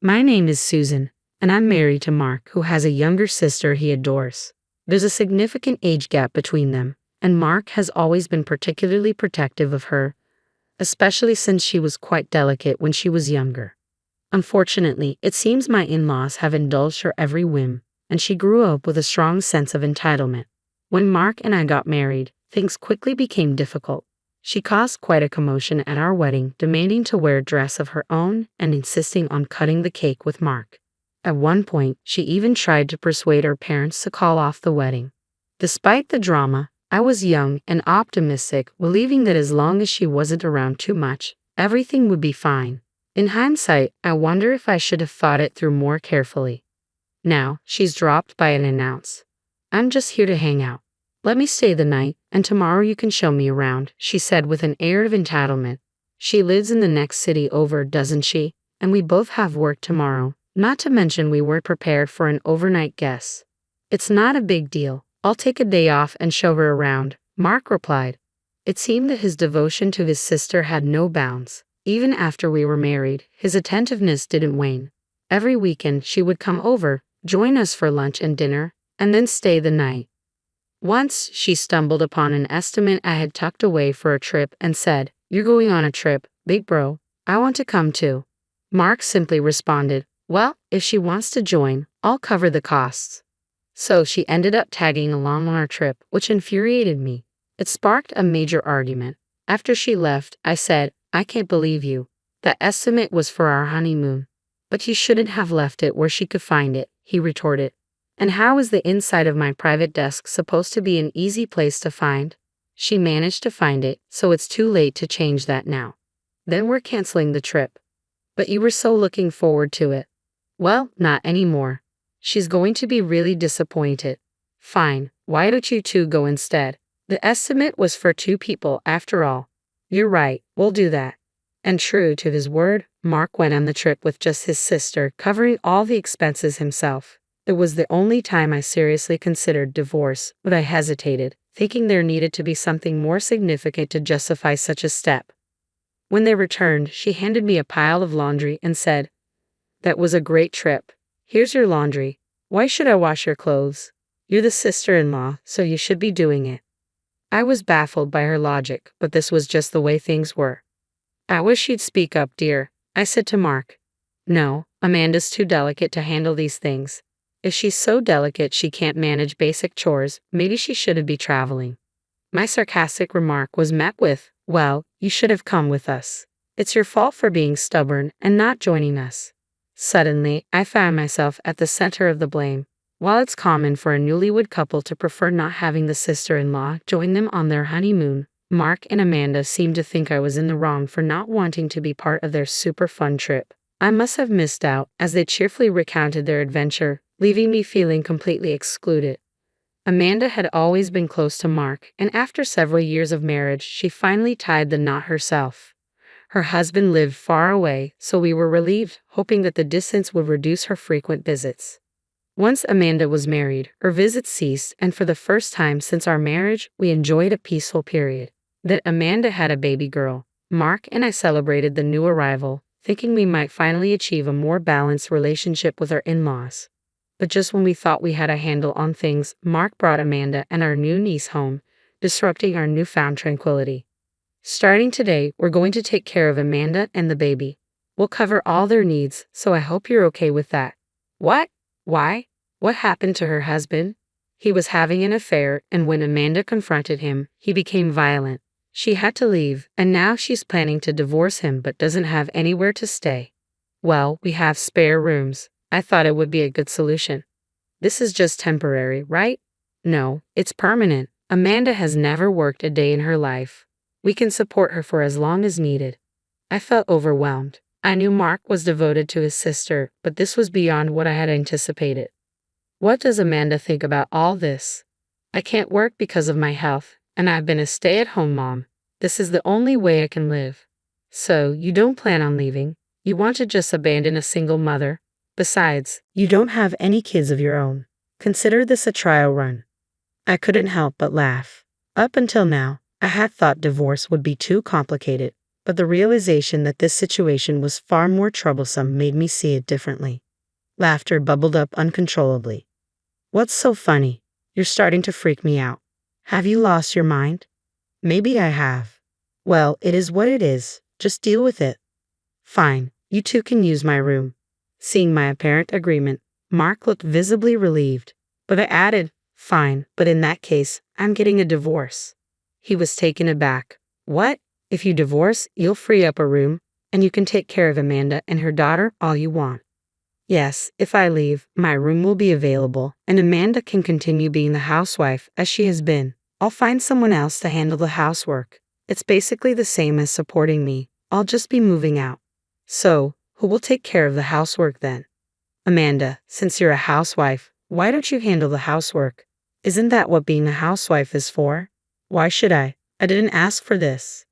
My name is Susan, and I'm married to Mark, who has a younger sister he adores. There's a significant age gap between them, and Mark has always been particularly protective of her, especially since she was quite delicate when she was younger. Unfortunately, it seems my in-laws have indulged her every whim, and she grew up with a strong sense of entitlement. When Mark and I got married, things quickly became difficult. She caused quite a commotion at our wedding, demanding to wear a dress of her own and insisting on cutting the cake with Mark. At one point, she even tried to persuade our parents to call off the wedding. Despite the drama, I was young and optimistic, believing that as long as she wasn't around too much, everything would be fine. In hindsight, I wonder if I should have thought it through more carefully. Now, she's dropped by and announced, "I'm just here to hang out. Let me stay the night, and tomorrow you can show me around," she said with an air of entitlement. She lives in the next city over, doesn't she? And we both have work tomorrow, not to mention we weren't prepared for an overnight guest. "It's not a big deal. I'll take a day off and show her around," Mark replied. It seemed that his devotion to his sister had no bounds. Even after we were married, his attentiveness didn't wane. Every weekend she would come over, join us for lunch and dinner, and then stay the night. Once, she stumbled upon an estimate I had tucked away for a trip and said, "You're going on a trip, big bro. I want to come too." Mark simply responded, "Well, if she wants to join, I'll cover the costs." So she ended up tagging along on our trip, which infuriated me. It sparked a major argument. After she left, I said, "I can't believe you. That estimate was for our honeymoon." "But you shouldn't have left it where she could find it," he retorted. "And how is the inside of my private desk supposed to be an easy place to find?" "She managed to find it, so it's too late to change that now." "Then we're canceling the trip." "But you were so looking forward to it." "Well, not anymore. She's going to be really disappointed." "Fine, why don't you two go instead? The estimate was for 2 people after all." "You're right, we'll do that." And true to his word, Mark went on the trip with just his sister, covering all the expenses himself. It was the only time I seriously considered divorce, but I hesitated, thinking there needed to be something more significant to justify such a step. When they returned, she handed me a pile of laundry and said, "That was a great trip. Here's your laundry. Why should I wash your clothes? You're the sister-in-law, so you should be doing it." I was baffled by her logic, but this was just the way things were. "I wish you'd speak up, dear," I said to Mark. "No, Amanda's too delicate to handle these things. If she's so delicate she can't manage basic chores, maybe she shouldn't be traveling." My sarcastic remark was met with, "Well, you should have come with us. It's your fault for being stubborn and not joining us." Suddenly, I found myself at the center of the blame. While it's common for a newlywed couple to prefer not having the sister-in-law join them on their honeymoon, Mark and Amanda seemed to think I was in the wrong for not wanting to be part of their super fun trip. I must have missed out, as they cheerfully recounted their adventure, leaving me feeling completely excluded. Amanda had always been close to Mark, and after several years of marriage, she finally tied the knot herself. Her husband lived far away, so we were relieved, hoping that the distance would reduce her frequent visits. Once Amanda was married, her visits ceased, and for the first time since our marriage, we enjoyed a peaceful period. That Amanda had a baby girl. Mark and I celebrated the new arrival, thinking we might finally achieve a more balanced relationship with our in-laws. But just when we thought we had a handle on things, Mark brought Amanda and our new niece home, disrupting our newfound tranquility. Starting today, we're going to take care of Amanda and the baby. We'll cover all their needs, so I hope you're okay with that." "What? Why? What happened to her husband?" "He was having an affair, and when Amanda confronted him, he became violent. She had to leave, and now she's planning to divorce him but doesn't have anywhere to stay." "Well, we have spare rooms. I thought it would be a good solution." "This is just temporary, right?" "No, it's permanent. Amanda has never worked a day in her life. We can support her for as long as needed." I felt overwhelmed. I knew Mark was devoted to his sister, but this was beyond what I had anticipated. "What does Amanda think about all this?" "I can't work because of my health, and I've been a stay-at-home mom. This is the only way I can live." "So, you don't plan on leaving? You want to just abandon a single mother? Besides, you don't have any kids of your own. Consider this a trial run." I couldn't help but laugh. Up until now, I had thought divorce would be too complicated, but the realization that this situation was far more troublesome made me see it differently. Laughter bubbled up uncontrollably. What's so funny? You're starting to freak me out. Have you lost your mind? Maybe I have. Well, it is what it is. Just deal with it. Fine, you two can use my room. Seeing my apparent agreement, Mark looked visibly relieved, but I added, fine, but in that case, I'm getting a divorce. He was taken aback. What? If you divorce, you'll free up a room, and you can take care of Amanda and her daughter all you want. Yes, if I leave, my room will be available, and Amanda can continue being the housewife as she has been. I'll find someone else to handle the housework. It's basically the same as supporting me. I'll just be moving out. So, who will take care of the housework then? Amanda, since you're a housewife, why don't you handle the housework? Isn't that what being a housewife is for? Why should I? I didn't ask for this.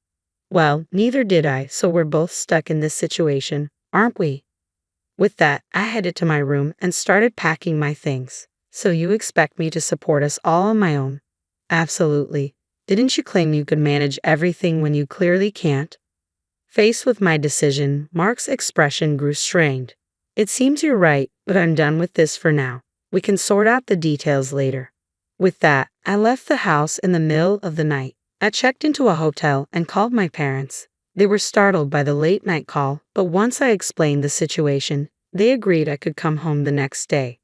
Well, neither did I, so we're both stuck in this situation, aren't we? With that, I headed to my room and started packing my things. So you expect me to support us all on my own? Absolutely. Didn't you claim you could manage everything when you clearly can't? Faced with my decision, Mark's expression grew strained. It seems you're right, but I'm done with this for now. We can sort out the details later. With that, I left the house in the middle of the night. I checked into a hotel and called my parents. They were startled by the late-night call, but once I explained the situation, they agreed I could come home the next day.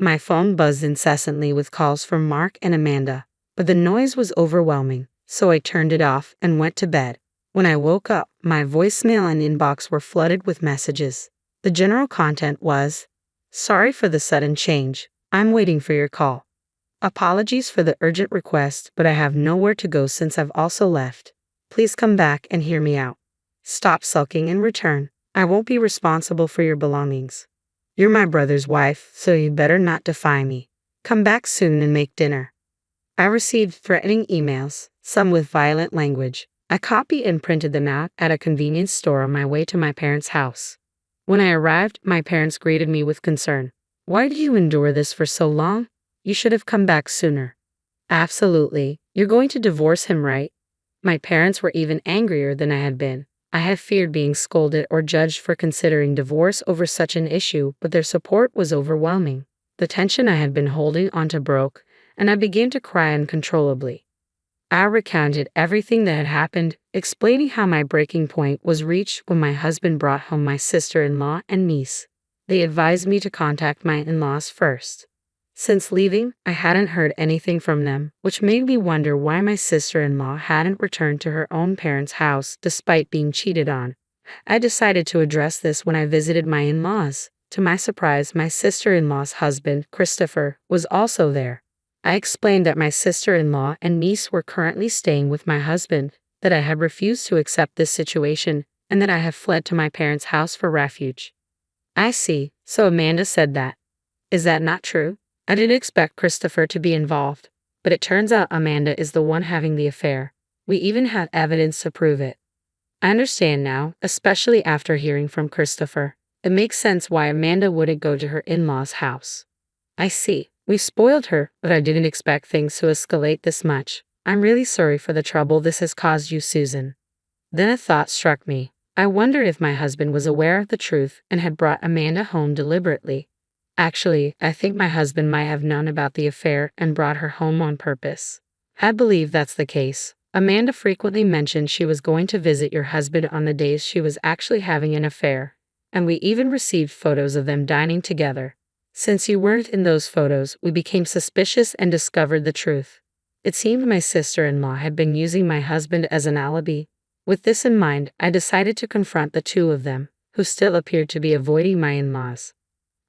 My phone buzzed incessantly with calls from Mark and Amanda, but the noise was overwhelming, so I turned it off and went to bed. When I woke up, my voicemail and inbox were flooded with messages. The general content was, "Sorry for the sudden change. I'm waiting for your call. Apologies for the urgent request, but I have nowhere to go since I've also left. Please come back and hear me out. Stop sulking and return. I won't be responsible for your belongings. You're my brother's wife, so you better not defy me. Come back soon and make dinner." I received threatening emails, some with violent language. I copied and printed them out at a convenience store on my way to my parents' house. When I arrived, my parents greeted me with concern. "Why did you endure this for so long? You should have come back sooner." Absolutely. You're going to divorce him, right? My parents were even angrier than I had been. I had feared being scolded or judged for considering divorce over such an issue, but their support was overwhelming. The tension I had been holding onto broke, and I began to cry uncontrollably. I recounted everything that had happened, explaining how my breaking point was reached when my husband brought home my sister-in-law and niece. They advised me to contact my in-laws first. Since leaving, I hadn't heard anything from them, which made me wonder why my sister-in-law hadn't returned to her own parents' house despite being cheated on. I decided to address this when I visited my in-laws. To my surprise, my sister-in-law's husband, Christopher, was also there. I explained that my sister-in-law and niece were currently staying with my husband, that I had refused to accept this situation, and that I had fled to my parents' house for refuge. I see, so Amanda said that. Is that not true? I didn't expect Christopher to be involved, but it turns out Amanda is the one having the affair. We even have evidence to prove it. I understand now, especially after hearing from Christopher. It makes sense why Amanda wouldn't go to her in-laws' house. I see. We spoiled her, but I didn't expect things to escalate this much. I'm really sorry for the trouble this has caused you, Susan. Then a thought struck me. I wondered if my husband was aware of the truth and had brought Amanda home deliberately. Actually, I think my husband might have known about the affair and brought her home on purpose. I believe that's the case. Amanda frequently mentioned she was going to visit your husband on the days she was actually having an affair, and we even received photos of them dining together. Since you weren't in those photos, we became suspicious and discovered the truth. It seemed my sister-in-law had been using my husband as an alibi. With this in mind, I decided to confront the two of them, who still appeared to be avoiding my in-laws.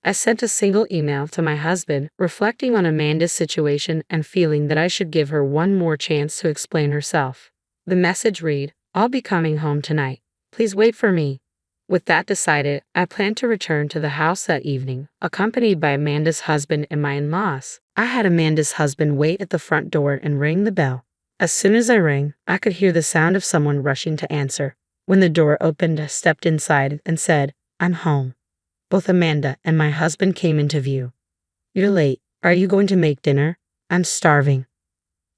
I sent a single email to my husband, reflecting on Amanda's situation and feeling that I should give her one more chance to explain herself. The message read, "I'll be coming home tonight. Please wait for me." With that decided, I planned to return to the house that evening, accompanied by Amanda's husband and my in-laws. I had Amanda's husband wait at the front door and ring the bell. As soon as I rang, I could hear the sound of someone rushing to answer. When the door opened, I stepped inside and said, "I'm home." Both Amanda and my husband came into view. "You're late. Are you going to make dinner? I'm starving."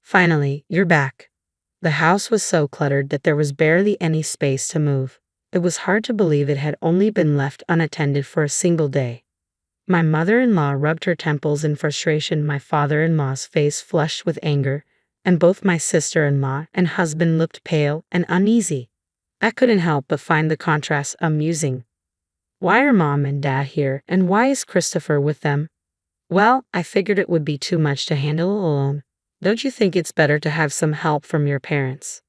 "Finally, you're back." The house was so cluttered that there was barely any space to move. It was hard to believe it had only been left unattended for a single day. My mother-in-law rubbed her temples in frustration, my father-in-law's face flushed with anger, and both my sister-in-law and husband looked pale and uneasy. I couldn't help but find the contrast amusing. Why are Mom and Dad here, and why is Christopher with them? Well, I figured it would be too much to handle alone. Don't you think it's better to have some help from your parents?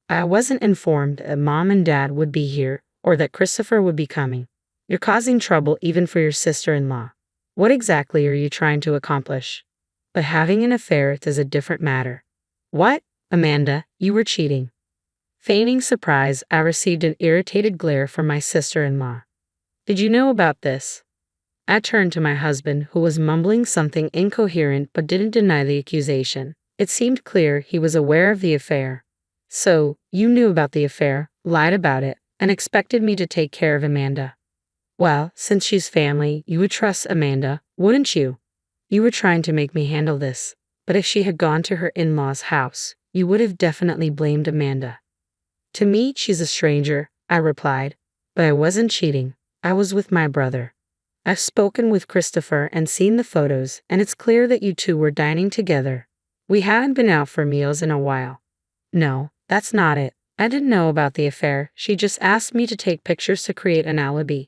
I wasn't informed that Mom and Dad would be here, or that Christopher would be coming. You're causing trouble even for your sister-in-law. What exactly are you trying to accomplish? But having an affair is a different matter. What? Amanda, you were cheating. Feigning surprise, I received an irritated glare from my sister-in-law. Did you know about this? I turned to my husband, who was mumbling something incoherent but didn't deny the accusation. It seemed clear he was aware of the affair. So, you knew about the affair, lied about it, and expected me to take care of Amanda. Well, since she's family, you would trust Amanda, wouldn't you? You were trying to make me handle this, but if she had gone to her in-laws' house, you would have definitely blamed Amanda. To me, she's a stranger, I replied, but I wasn't cheating. I was with my brother. I've spoken with Christopher and seen the photos, and it's clear that you two were dining together. We haven't been out for meals in a while. No, that's not it. I didn't know about the affair. She just asked me to take pictures to create an alibi.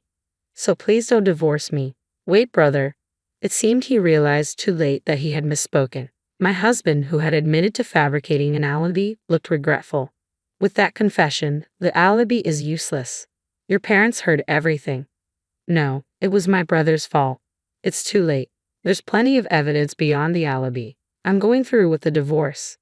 So please don't divorce me. Wait, brother. It seemed he realized too late that he had misspoken. My husband, who had admitted to fabricating an alibi, looked regretful. With that confession, the alibi is useless. Your parents heard everything. No, it was my brother's fault. It's too late. There's plenty of evidence beyond the alibi. I'm going through with the divorce.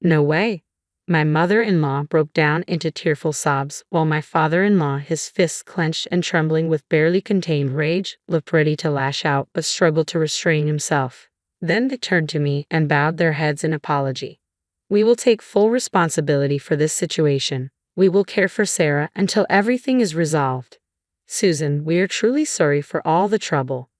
No way. My mother-in-law broke down into tearful sobs, while my father-in-law, his fists clenched and trembling with barely contained rage, looked ready to lash out but struggled to restrain himself. Then they turned to me and bowed their heads in apology. We will take full responsibility for this situation. We will care for Sarah until everything is resolved. Susan, we are truly sorry for all the trouble.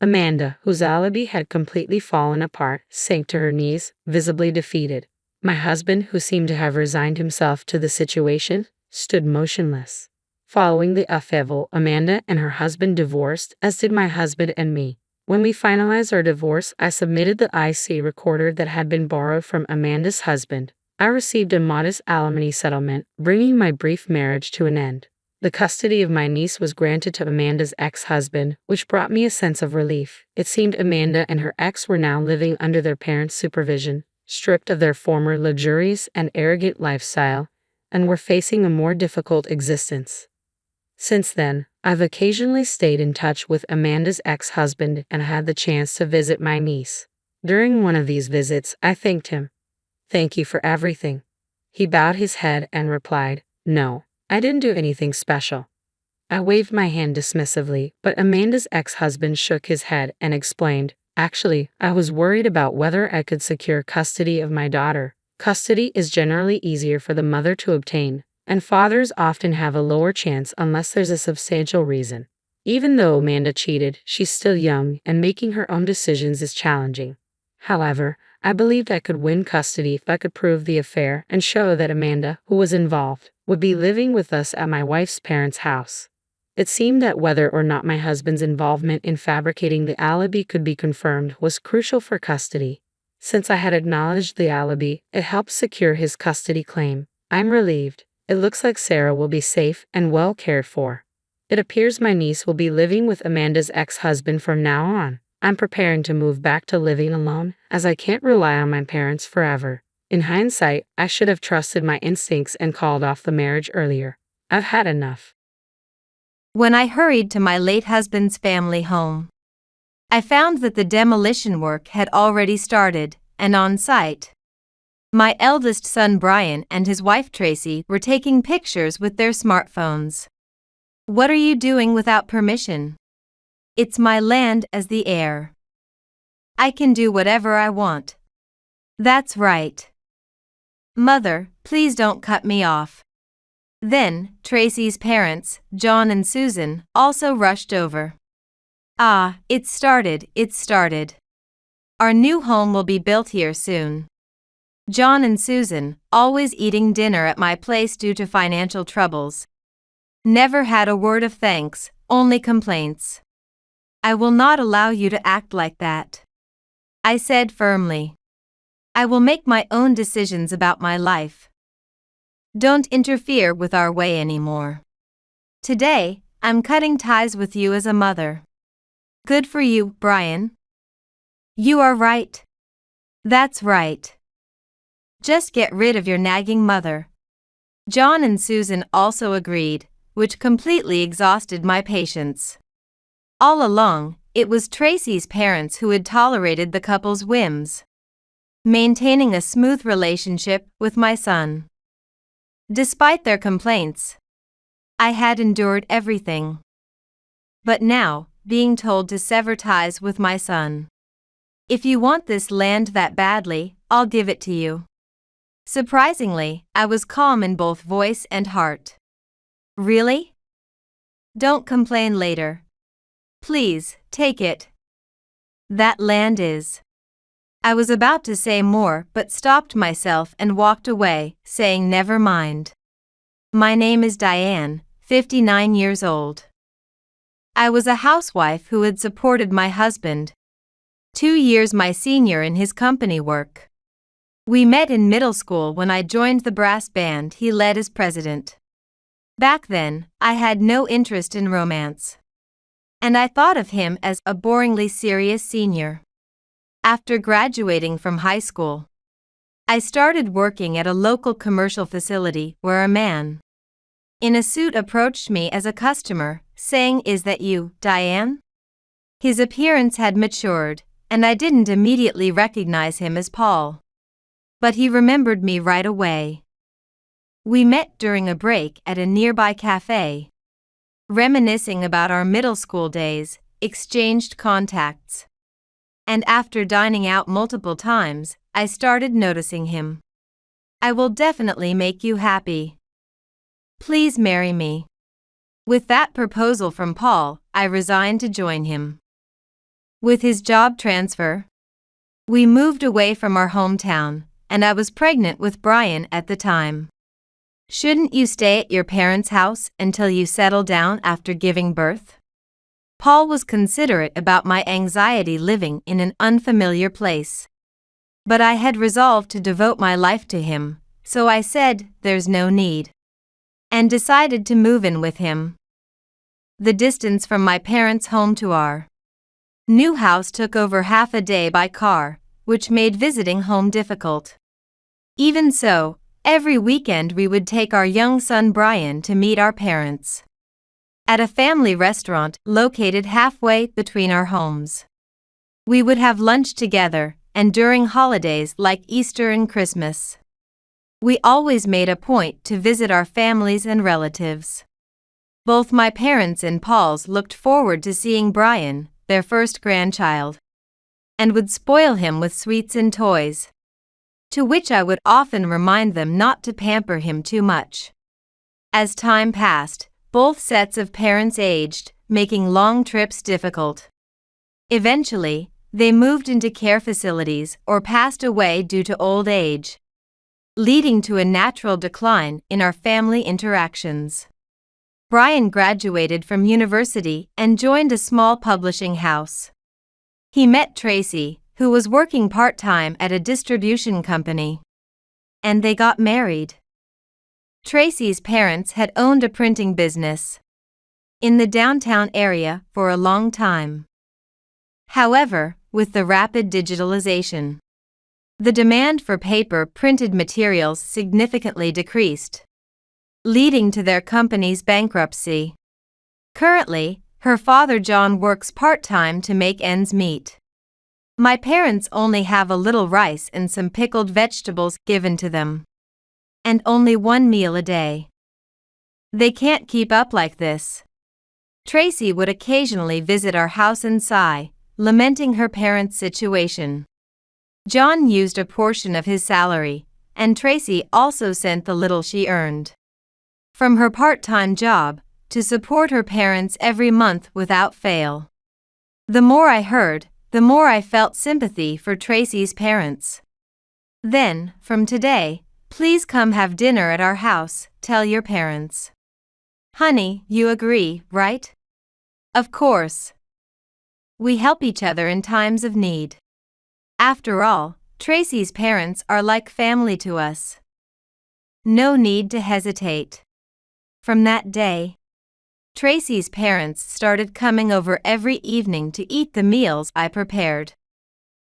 Amanda, whose alibi had completely fallen apart, sank to her knees, visibly defeated. My husband, who seemed to have resigned himself to the situation, stood motionless. Following the upheaval, Amanda and her husband divorced, as did my husband and me. When we finalized our divorce, I submitted the IC recorder that had been borrowed from Amanda's husband. I received a modest alimony settlement, bringing my brief marriage to an end. The custody of my niece was granted to Amanda's ex-husband, which brought me a sense of relief. It seemed Amanda and her ex were now living under their parents' supervision, stripped of their former luxurious and arrogant lifestyle, and were facing a more difficult existence. Since then, I've occasionally stayed in touch with Amanda's ex-husband and had the chance to visit my niece. During one of these visits, I thanked him. Thank you for everything. He bowed his head and replied, No, I didn't do anything special. I waved my hand dismissively, but Amanda's ex-husband shook his head and explained, Actually, I was worried about whether I could secure custody of my daughter. Custody is generally easier for the mother to obtain, and fathers often have a lower chance unless there's a substantial reason. Even though Amanda cheated, she's still young, and making her own decisions is challenging. However, I believed I could win custody if I could prove the affair and show that Amanda, who was involved, would be living with us at my wife's parents' house. It seemed that whether or not my husband's involvement in fabricating the alibi could be confirmed was crucial for custody. Since I had acknowledged the alibi, it helped secure his custody claim. I'm relieved. It looks like Sarah will be safe and well cared for. It appears my niece will be living with Amanda's ex-husband from now on. I'm preparing to move back to living alone, as I can't rely on my parents forever. In hindsight, I should have trusted my instincts and called off the marriage earlier. I've had enough. When I hurried to my late husband's family home, I found that the demolition work had already started, and on site, my eldest son Brian and his wife Tracy were taking pictures with their smartphones. What are you doing without permission? It's my land as the heir. I can do whatever I want. That's right. Mother, please don't cut me off. Then, Tracy's parents, John and Susan, also rushed over. Ah, it started. Our new home will be built here soon. John and Susan, always eating dinner at my place due to financial troubles. Never had a word of thanks, only complaints. I will not allow you to act like that, I said firmly. I will make my own decisions about my life. Don't interfere with our way anymore. Today, I'm cutting ties with you as a mother. Good for you, Brian. You are right. That's right. Just get rid of your nagging mother. John and Susan also agreed, which completely exhausted my patience. All along, it was Tracy's parents who had tolerated the couple's whims, maintaining a smooth relationship with my son. Despite their complaints, I had endured everything. But now, being told to sever ties with my son. If you want this land that badly, I'll give it to you. Surprisingly, I was calm in both voice and heart. Really? Don't complain later. Please, take it. That land is. I was about to say more but stopped myself and walked away, saying never mind. My name is Diane, 59 years old. I was a housewife who had supported my husband, 2 years my senior in his company work. We met in middle school when I joined the brass band he led as president. Back then, I had no interest in romance, and I thought of him as a boringly serious senior. After graduating from high school, I started working at a local commercial facility where a man in a suit approached me as a customer, saying, "Is that you, Diane?" His appearance had matured, and I didn't immediately recognize him as Paul. But he remembered me right away. We met during a break at a nearby cafe. Reminiscing about our middle school days, exchanged contacts. And after dining out multiple times, I started noticing him. I will definitely make you happy. Please marry me. With that proposal from Paul, I resigned to join him. With his job transfer, we moved away from our hometown, and I was pregnant with Brian at the time. Shouldn't you stay at your parents' house until you settle down after giving birth? Paul was considerate about my anxiety living in an unfamiliar place. But I had resolved to devote my life to him, so I said, "There's no need," and decided to move in with him. The distance from my parents' home to our new house took over half a day by car, which made visiting home difficult. Even so, every weekend we would take our young son Brian to meet our parents at a family restaurant located halfway between our homes. We would have lunch together, and during holidays like Easter and Christmas, we always made a point to visit our families and relatives. Both my parents and Paul's looked forward to seeing Brian, their first grandchild, and would spoil him with sweets and toys, to which I would often remind them not to pamper him too much. As time passed, both sets of parents aged, making long trips difficult. Eventually, they moved into care facilities or passed away due to old age, leading to a natural decline in our family interactions. Brian graduated from university and joined a small publishing house. He met Tracy, who was working part-time at a distribution company, and they got married. Tracy's parents had owned a printing business in the downtown area for a long time. However, with the rapid digitalization, the demand for paper printed materials significantly decreased, leading to their company's bankruptcy. Currently, her father John works part-time to make ends meet. My parents only have a little rice and some pickled vegetables given to them, and only one meal a day. They can't keep up like this. Tracy would occasionally visit our house and sigh, lamenting her parents' situation. John used a portion of his salary, and Tracy also sent the little she earned from her part-time job to support her parents every month without fail. The more I heard, the more I felt sympathy for Tracy's parents. Then, from today, please come have dinner at our house, tell your parents. Honey, you agree, right? Of course. We help each other in times of need. After all, Tracy's parents are like family to us. No need to hesitate. From that day, Tracy's parents started coming over every evening to eat the meals I prepared.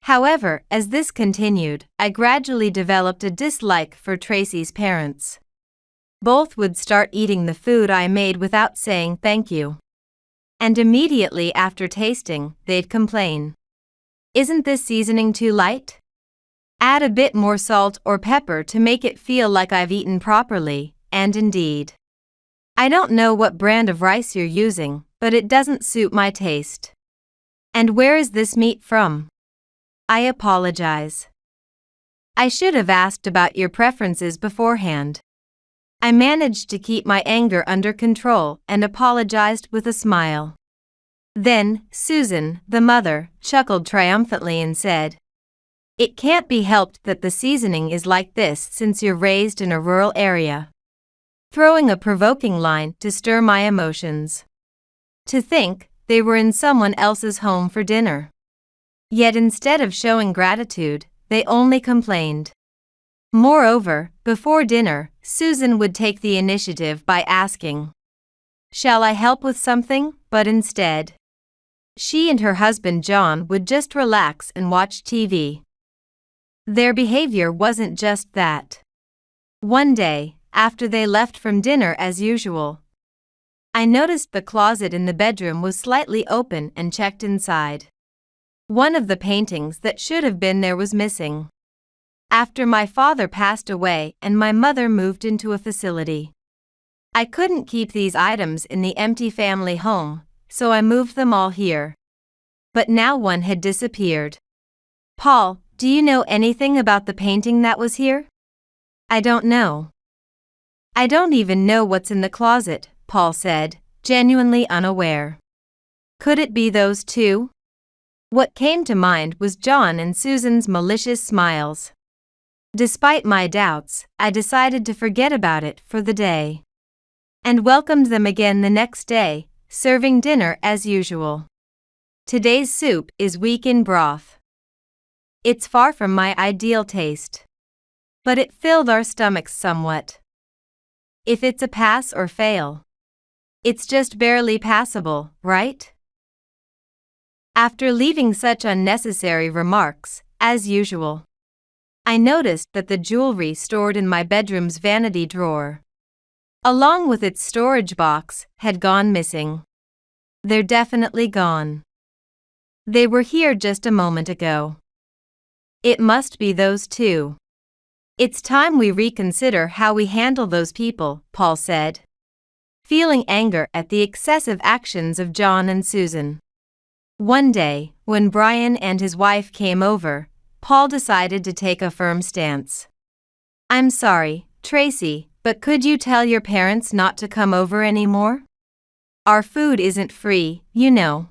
However, as this continued, I gradually developed a dislike for Tracy's parents. Both would start eating the food I made without saying thank you. And immediately after tasting, they'd complain. Isn't this seasoning too light? Add a bit more salt or pepper to make it feel like I've eaten properly, and indeed. I don't know what brand of rice you're using, but it doesn't suit my taste. And where is this meat from? I apologize. I should have asked about your preferences beforehand. I managed to keep my anger under control and apologized with a smile. Then, Susan, the mother, chuckled triumphantly and said, "It can't be helped that the seasoning is like this since you're raised in a rural area." Throwing a provoking line to stir my emotions. To think they were in someone else's home for dinner. Yet instead of showing gratitude, they only complained. Moreover, before dinner, Susan would take the initiative by asking, "Shall I help with something?" But instead, she and her husband John would just relax and watch TV. Their behavior wasn't just that. One day, after they left from dinner as usual, I noticed the closet in the bedroom was slightly open and checked inside. One of the paintings that should have been there was missing. After my father passed away and my mother moved into a facility, I couldn't keep these items in the empty family home, so I moved them all here. But now one had disappeared. "Paul, do you know anything about the painting that was here?" "I don't know. I don't even know what's in the closet," Paul said, genuinely unaware. Could it be those two? What came to mind was John and Susan's malicious smiles. Despite my doubts, I decided to forget about it for the day. And welcomed them again the next day, serving dinner as usual. Today's soup is weak in broth. It's far from my ideal taste. But it filled our stomachs somewhat. If it's a pass or fail, it's just barely passable, right? After leaving such unnecessary remarks, as usual, I noticed that the jewelry stored in my bedroom's vanity drawer, along with its storage box, had gone missing. They're definitely gone. They were here just a moment ago. It must be those two. It's time we reconsider how we handle those people, Paul said, feeling anger at the excessive actions of John and Susan. One day, when Brian and his wife came over, Paul decided to take a firm stance. "I'm sorry, Tracy, but could you tell your parents not to come over anymore? Our food isn't free, you know."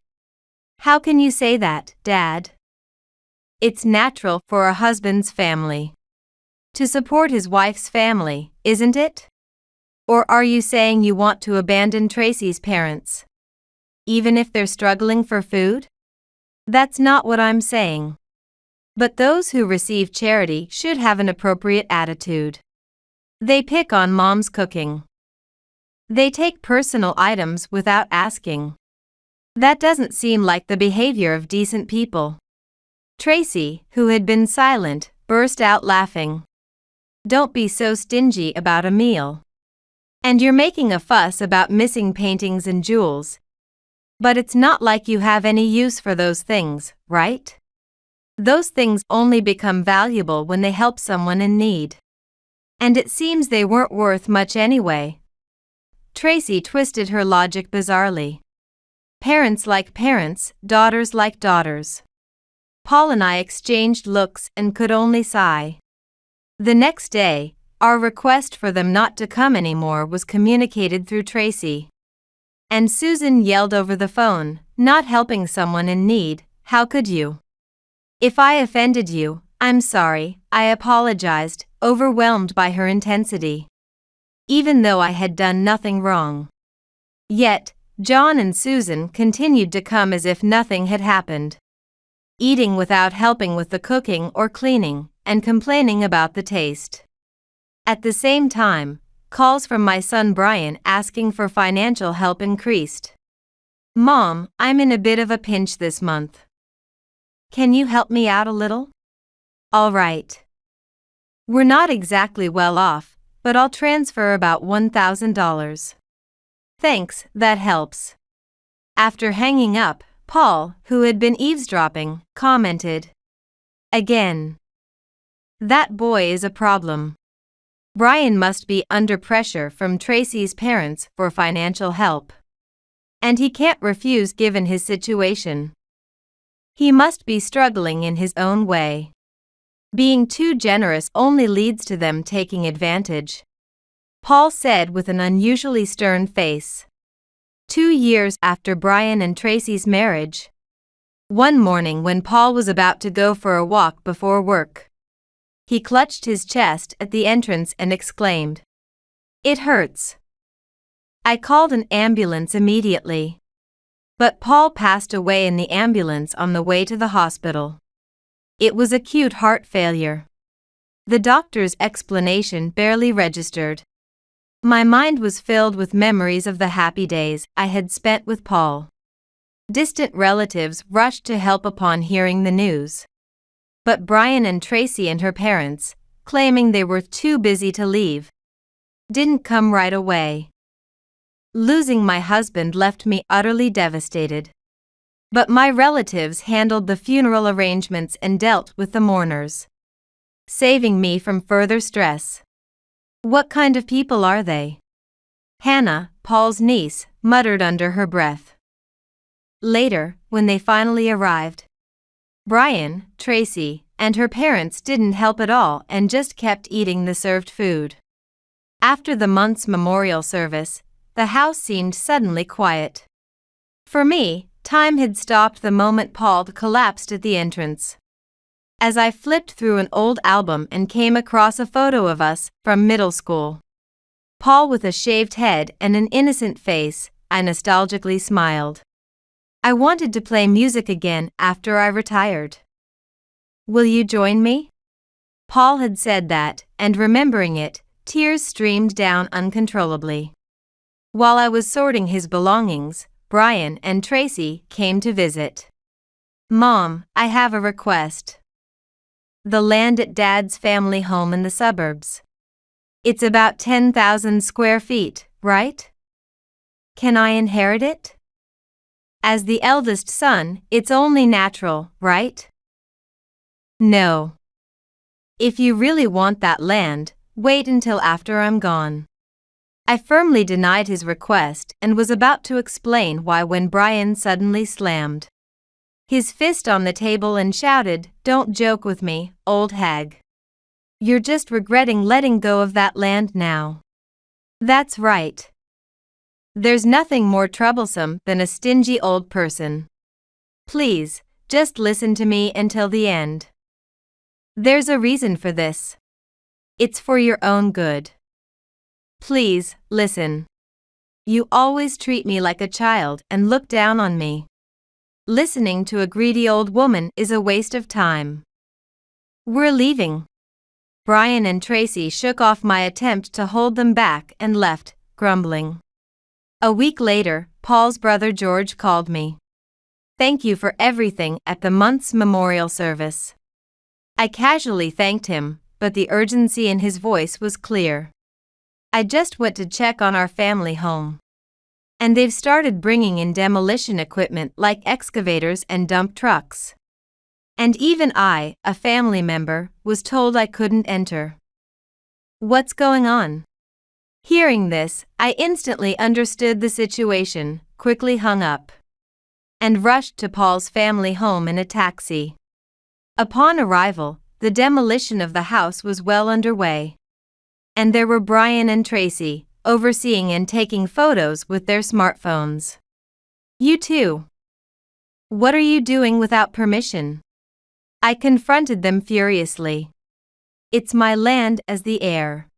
"How can you say that, Dad? It's natural for a husband's family to support his wife's family, isn't it? Or are you saying you want to abandon Tracy's parents, even if they're struggling for food?" "That's not what I'm saying. But those who receive charity should have an appropriate attitude. They pick on mom's cooking. They take personal items without asking. That doesn't seem like the behavior of decent people." Tracy, who had been silent, burst out laughing. "Don't be so stingy about a meal. And you're making a fuss about missing paintings and jewels. But it's not like you have any use for those things, right? Those things only become valuable when they help someone in need. And it seems they weren't worth much anyway." Tracy twisted her logic bizarrely. Parents like parents, daughters like daughters. Paul and I exchanged looks and could only sigh. The next day, our request for them not to come anymore was communicated through Tracy. And Susan yelled over the phone, "Not helping someone in need, how could you? If I offended you, I'm sorry, I apologized, overwhelmed by her intensity. Even though I had done nothing wrong. Yet, John and Susan continued to come as if nothing had happened. Eating without helping with the cooking or cleaning, and complaining about the taste. At the same time, calls from my son Brian asking for financial help increased. Mom, I'm in a bit of a pinch this month. Can you help me out a little? All right. We're not exactly well off, but I'll transfer about $1,000. Thanks, that helps. After hanging up, Paul, who had been eavesdropping, commented. Again. That boy is a problem. Brian must be under pressure from Tracy's parents for financial help. And he can't refuse given his situation. He must be struggling in his own way. Being too generous only leads to them taking advantage. Paul said with an unusually stern face. 2 years after Brian and Tracy's marriage. One morning when Paul was about to go for a walk before work. He clutched his chest at the entrance and exclaimed. It hurts. I called an ambulance immediately. But Paul passed away in the ambulance on the way to the hospital. It was acute heart failure. The doctor's explanation barely registered. My mind was filled with memories of the happy days I had spent with Paul. Distant relatives rushed to help upon hearing the news. But Brian and Tracy and her parents, claiming they were too busy to leave, didn't come right away. Losing my husband left me utterly devastated. But my relatives handled the funeral arrangements and dealt with the mourners, saving me from further stress. What kind of people are they? Hannah, Paul's niece, muttered under her breath. Later, when they finally arrived, Brian, Tracy, and her parents didn't help at all and just kept eating the served food. After the month's memorial service, the house seemed suddenly quiet. For me, time had stopped the moment Paul collapsed at the entrance. As I flipped through an old album and came across a photo of us from middle school. Paul with a shaved head and an innocent face, I nostalgically smiled. I wanted to play music again after I retired. Will you join me? Paul had said that, and remembering it, tears streamed down uncontrollably. While I was sorting his belongings, Brian and Tracy came to visit. Mom, I have a request. The land at Dad's family home in the suburbs. It's about 10,000 square feet, right? Can I inherit it? As the eldest son, it's only natural, right? No. If you really want that land, wait until after I'm gone. I firmly denied his request and was about to explain why when Brian suddenly slammed his fist on the table and shouted, "Don't joke with me, old hag. You're just regretting letting go of that land now." That's right. There's nothing more troublesome than a stingy old person. Please, just listen to me until the end. There's a reason for this. It's for your own good. Please, listen. You always treat me like a child and look down on me. Listening to a greedy old woman is a waste of time. We're leaving. Brian and Tracy shook off my attempt to hold them back and left, grumbling. A week later, Paul's brother George called me. Thank you for everything at the month's memorial service. I casually thanked him, but the urgency in his voice was clear. I just went to check on our family home. And they've started bringing in demolition equipment like excavators and dump trucks. And even I, a family member, was told I couldn't enter. What's going on? Hearing this, I instantly understood the situation, quickly hung up, and rushed to Paul's family home in a taxi. Upon arrival, the demolition of the house was well underway. And there were Brian and Tracy, overseeing and taking photos with their smartphones. You too. What are you doing without permission? I confronted them furiously. It's my land as the heir.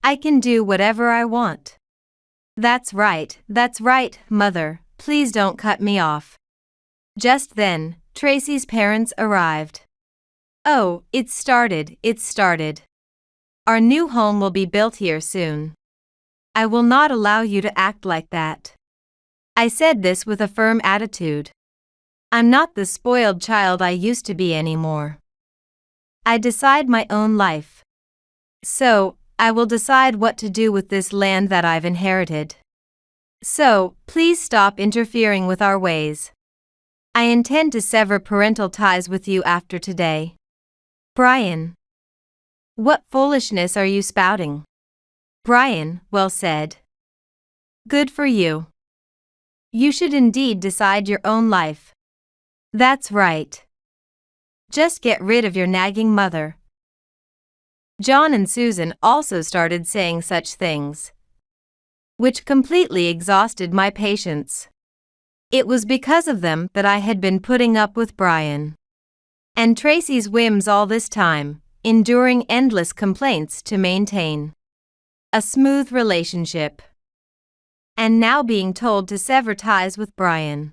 I can do whatever I want. That's right, Mother, please don't cut me off. Just then, Tracy's parents arrived. Oh, it's started. Our new home will be built here soon. I will not allow you to act like that. I said this with a firm attitude. I'm not the spoiled child I used to be anymore. I decide my own life. So, I will decide what to do with this land that I've inherited. So, please stop interfering with our ways. I intend to sever parental ties with you after today. Brian. What foolishness are you spouting? Brian, well said. Good for you. You should indeed decide your own life. That's right. Just get rid of your nagging mother. John and Susan also started saying such things, which completely exhausted my patience. It was because of them that I had been putting up with Brian and Tracy's whims all this time, enduring endless complaints to maintain a smooth relationship, and now being told to sever ties with Brian.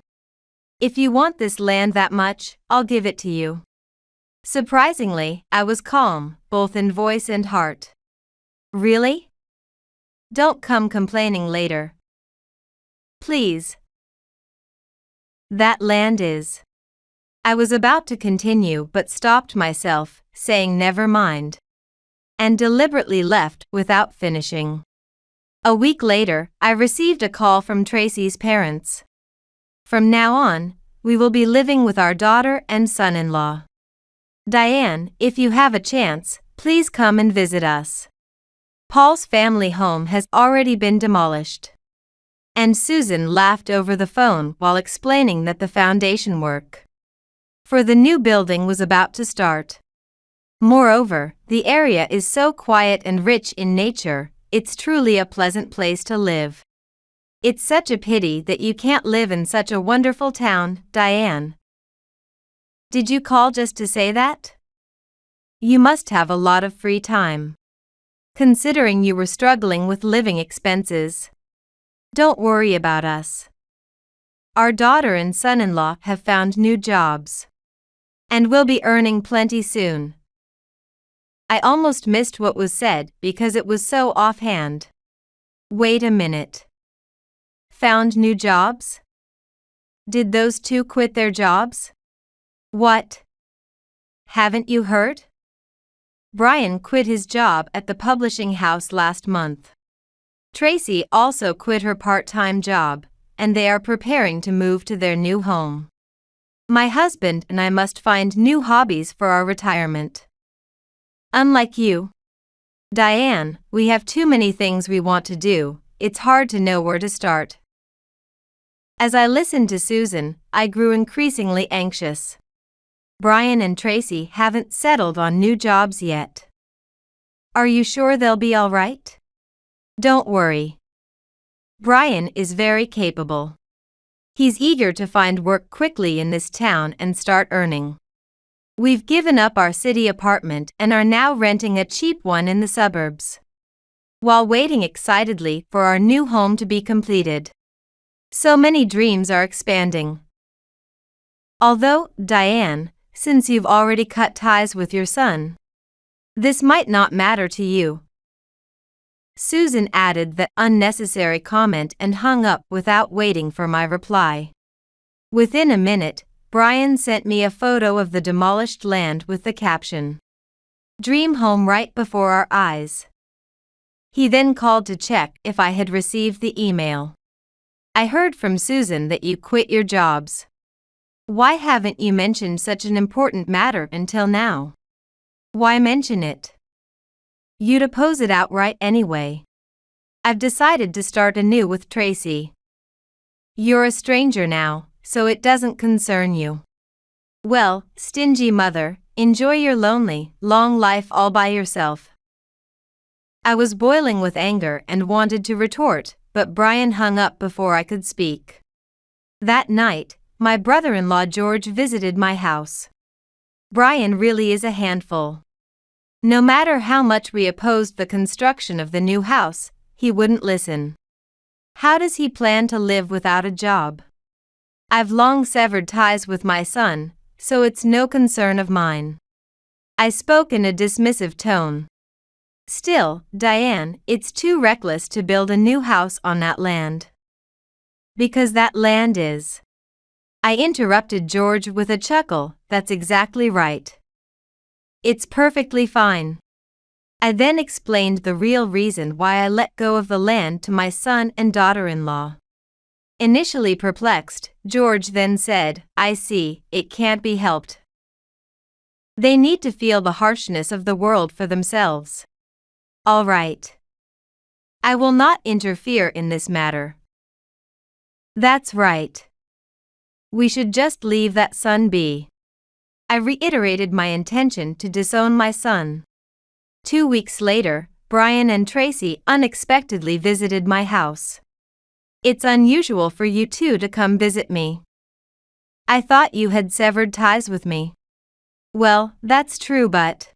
If you want this land that much, I'll give it to you. Surprisingly, I was calm, both in voice and heart. Really? Don't come complaining later. Please. That land is. I was about to continue but stopped myself, saying never mind, and deliberately left without finishing. A week later, I received a call from Tracy's parents. From now on, we will be living with our daughter and son-in-law. Diane, if you have a chance, please come and visit us. Paul's family home has already been demolished. And Susan laughed over the phone while explaining that the foundation work for the new building was about to start. Moreover, the area is so quiet and rich in nature, it's truly a pleasant place to live. It's such a pity that you can't live in such a wonderful town, Diane. Did you call just to say that? You must have a lot of free time, considering you were struggling with living expenses. Don't worry about us. Our daughter and son-in-law have found new jobs, and will be earning plenty soon. I almost missed what was said because it was so offhand. Wait a minute. Found new jobs? Did those two quit their jobs? What? Haven't you heard? Brian quit his job at the publishing house last month. Tracy also quit her part-time job, and they are preparing to move to their new home. My husband and I must find new hobbies for our retirement. Unlike you, Diane, we have too many things we want to do, it's hard to know where to start. As I listened to Susan, I grew increasingly anxious. Brian and Tracy haven't settled on new jobs yet. Are you sure they'll be all right? Don't worry. Brian is very capable. He's eager to find work quickly in this town and start earning. We've given up our city apartment and are now renting a cheap one in the suburbs, while waiting excitedly for our new home to be completed. So many dreams are expanding. Although, Diane, since you've already cut ties with your son, this might not matter to you. Susan added that unnecessary comment and hung up without waiting for my reply. Within a minute, Brian sent me a photo of the demolished land with the caption, "Dream home right before our eyes." He then called to check if I had received the email. I heard from Susan that you quit your jobs. Why haven't you mentioned such an important matter until now? Why mention it? You'd oppose it outright anyway. I've decided to start anew with Tracy. You're a stranger now, so it doesn't concern you. Well, stingy mother, enjoy your lonely, long life all by yourself. I was boiling with anger and wanted to retort, but Brian hung up before I could speak. That night, my brother-in-law George visited my house. Brian really is a handful. No matter how much we opposed the construction of the new house, he wouldn't listen. How does he plan to live without a job? I've long severed ties with my son, so it's no concern of mine. I spoke in a dismissive tone. Still, Diane, it's too reckless to build a new house on that land. Because that land is. I interrupted George with a chuckle. That's exactly right. It's perfectly fine. I then explained the real reason why I let go of the land to my son and daughter-in-law. Initially perplexed, George then said, I see, it can't be helped. They need to feel the harshness of the world for themselves. All right. I will not interfere in this matter. That's right. We should just leave that son be. I reiterated my intention to disown my son. 2 weeks later, Brian and Tracy unexpectedly visited my house. It's unusual for you two to come visit me. I thought you had severed ties with me. Well, that's true, but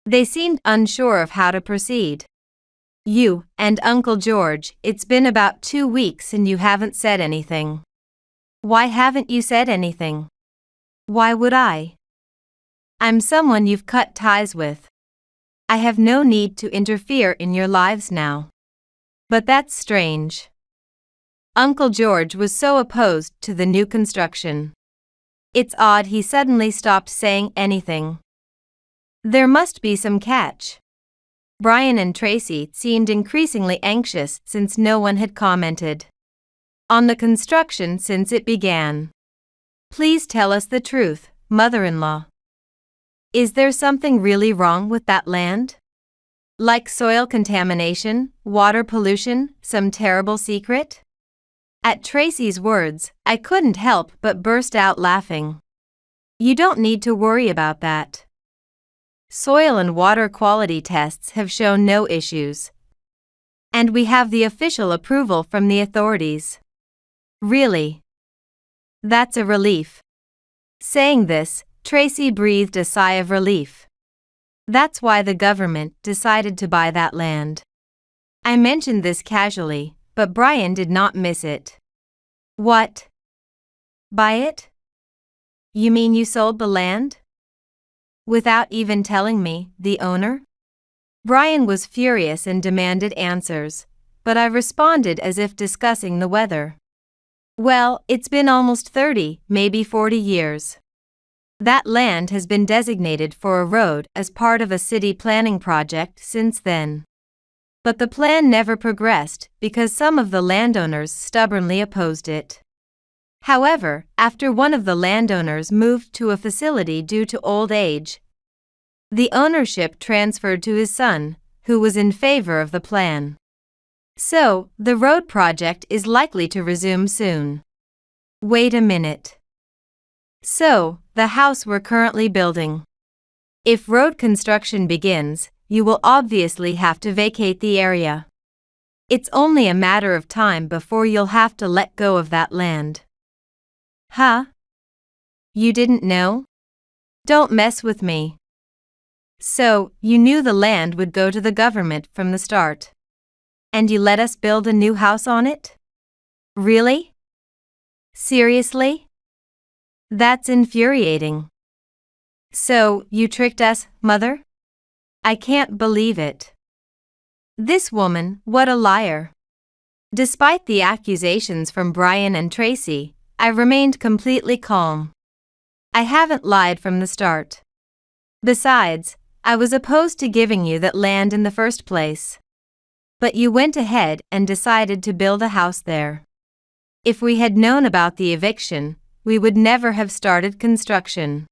they seemed unsure of how to proceed. You and Uncle George, it's been about 2 weeks and you haven't said anything. Why haven't you said anything? Why would I? I'm someone you've cut ties with. I have no need to interfere in your lives now. But that's strange. Uncle George was so opposed to the new construction. It's odd he suddenly stopped saying anything. There must be some catch. Brian and Tracy seemed increasingly anxious since no one had commented on the construction since it began. Please tell us the truth, mother-in-law. Is there something really wrong with that land? Like soil contamination, water pollution, some terrible secret? At Tracy's words, I couldn't help but burst out laughing. You don't need to worry about that. Soil and water quality tests have shown no issues. And we have the official approval from the authorities. Really? That's a relief. Saying this, Tracy breathed a sigh of relief. That's why the government decided to buy that land. I mentioned this casually, but Brian did not miss it. What? Buy it? You mean you sold the land? Without even telling me, the owner? Brian was furious and demanded answers, but I responded as if discussing the weather. Well, it's been almost 30, maybe 40 years. That land has been designated for a road as part of a city planning project since then. But the plan never progressed because some of the landowners stubbornly opposed it. However, after one of the landowners moved to a facility due to old age, the ownership transferred to his son, who was in favor of the plan. So, the road project is likely to resume soon. Wait a minute. So, the house we're currently building. If road construction begins, you will obviously have to vacate the area. It's only a matter of time before you'll have to let go of that land. Huh? You didn't know? Don't mess with me. So, you knew the land would go to the government from the start. And you let us build a new house on it? Really? Seriously? That's infuriating. So, you tricked us, Mother? I can't believe it. This woman, what a liar. Despite the accusations from Brian and Tracy, I remained completely calm. I haven't lied from the start. Besides, I was opposed to giving you that land in the first place. But you went ahead and decided to build a house there. If we had known about the eviction, we would never have started construction.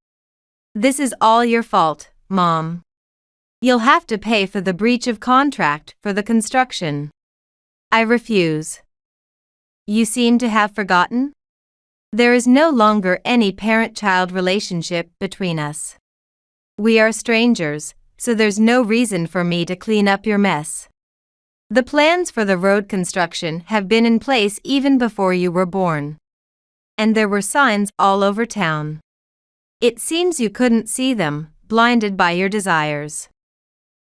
This is all your fault, Mom. You'll have to pay for the breach of contract for the construction. I refuse. You seem to have forgotten? There is no longer any parent-child relationship between us. We are strangers, so there's no reason for me to clean up your mess. The plans for the road construction have been in place even before you were born. And there were signs all over town. It seems you couldn't see them, blinded by your desires.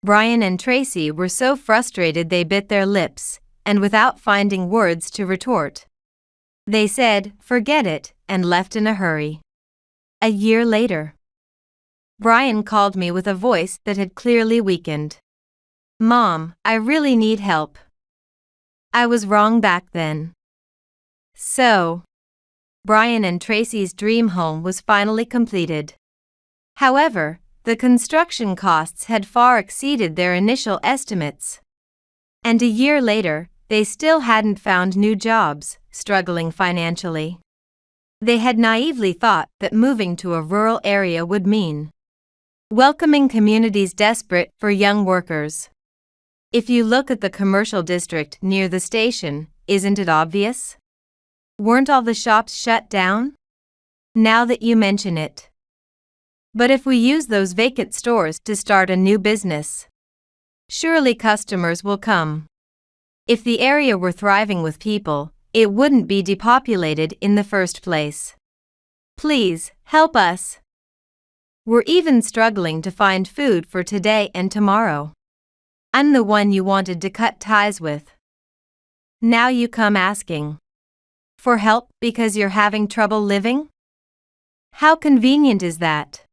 Brian and Tracy were so frustrated they bit their lips, and without finding words to retort, they said, "Forget it," and left in a hurry. A year later, Brian called me with a voice that had clearly weakened. "Mom, I really need help. I was wrong back then." So, Brian and Tracy's dream home was finally completed. However, the construction costs had far exceeded their initial estimates. And a year later, they still hadn't found new jobs, struggling financially. They had naively thought that moving to a rural area would mean welcoming communities desperate for young workers. If you look at the commercial district near the station, isn't it obvious? Weren't all the shops shut down? Now that you mention it. But if we use those vacant stores to start a new business, surely customers will come. If the area were thriving with people, it wouldn't be depopulated in the first place. Please, help us. We're even struggling to find food for today and tomorrow. I'm the one you wanted to cut ties with. Now you come asking for help because you're having trouble living? How convenient is that?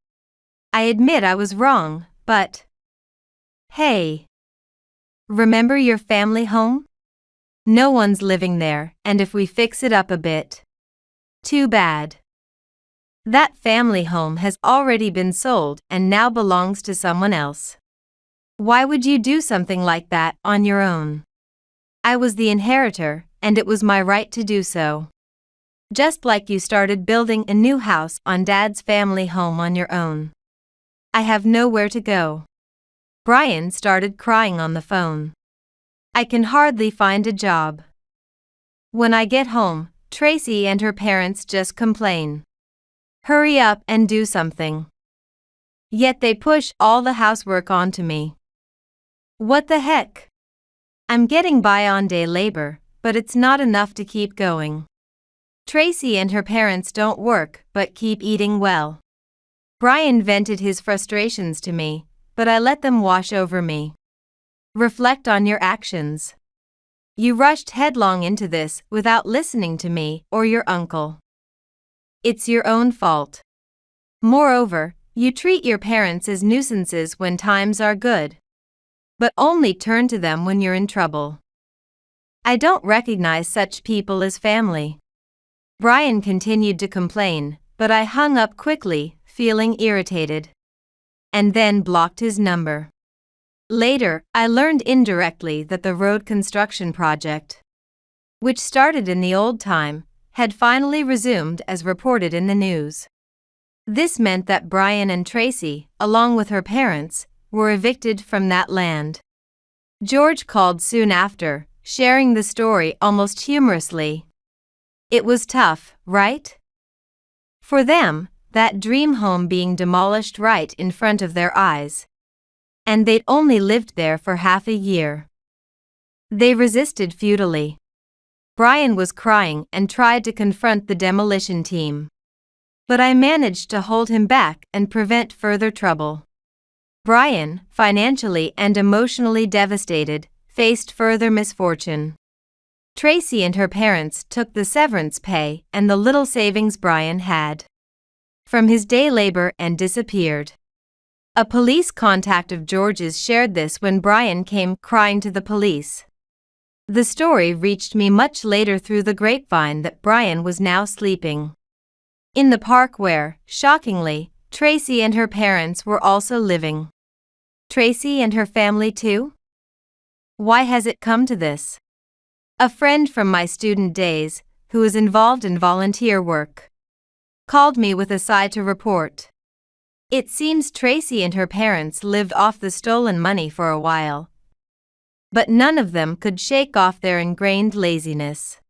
I admit I was wrong, but hey, remember your family home? No one's living there, and if we fix it up a bit, too bad. That family home has already been sold and now belongs to someone else. Why would you do something like that on your own? I was the inheritor, and it was my right to do so. Just like you started building a new house on Dad's family home on your own. I have nowhere to go. Brian started crying on the phone. I can hardly find a job. When I get home, Tracy and her parents just complain. Hurry up and do something. Yet they push all the housework onto me. What the heck? I'm getting by on day labor, but it's not enough to keep going. Tracy and her parents don't work but keep eating well. Brian vented his frustrations to me, but I let them wash over me. Reflect on your actions. You rushed headlong into this without listening to me or your uncle. It's your own fault. Moreover, you treat your parents as nuisances when times are good, but only turn to them when you're in trouble. I don't recognize such people as family. Brian continued to complain, but I hung up quickly, feeling irritated, and then blocked his number. Later, I learned indirectly that the road construction project, which started in the old time, had finally resumed as reported in the news. This meant that Brian and Tracy, along with her parents, were evicted from that land. George called soon after, sharing the story almost humorously. It was tough, right? For them, that dream home being demolished right in front of their eyes. And they'd only lived there for half a year. They resisted futilely. Brian was crying and tried to confront the demolition team. But I managed to hold him back and prevent further trouble. Brian, financially and emotionally devastated, faced further misfortune. Tracy and her parents took the severance pay and the little savings Brian had from his day labor and disappeared. A police contact of George's shared this when Brian came crying to the police. The story reached me much later through the grapevine that Brian was now sleeping in the park where, shockingly, Tracy and her parents were also living. Tracy and her family too? Why has it come to this? A friend from my student days, who is involved in volunteer work, called me with a sigh to report. It seems Tracy and her parents lived off the stolen money for a while, but none of them could shake off their ingrained laziness,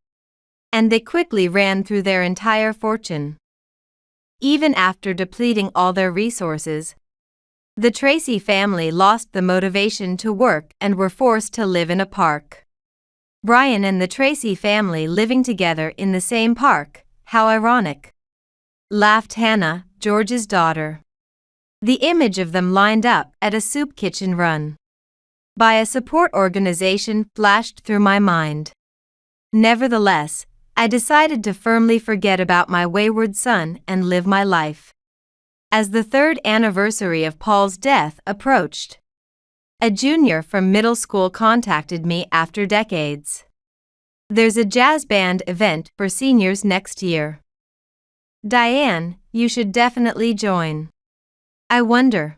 and they quickly ran through their entire fortune. Even after depleting all their resources, the Tracy family lost the motivation to work and were forced to live in a park. Brian and the Tracy family living together in the same park, how ironic, laughed Hannah, George's daughter. The image of them lined up at a soup kitchen run by a support organization flashed through my mind. Nevertheless, I decided to firmly forget about my wayward son and live my life. As the third anniversary of Paul's death approached, a junior from middle school contacted me after decades. "There's a jazz band event for seniors next year. Diane, you should definitely join." I wonder.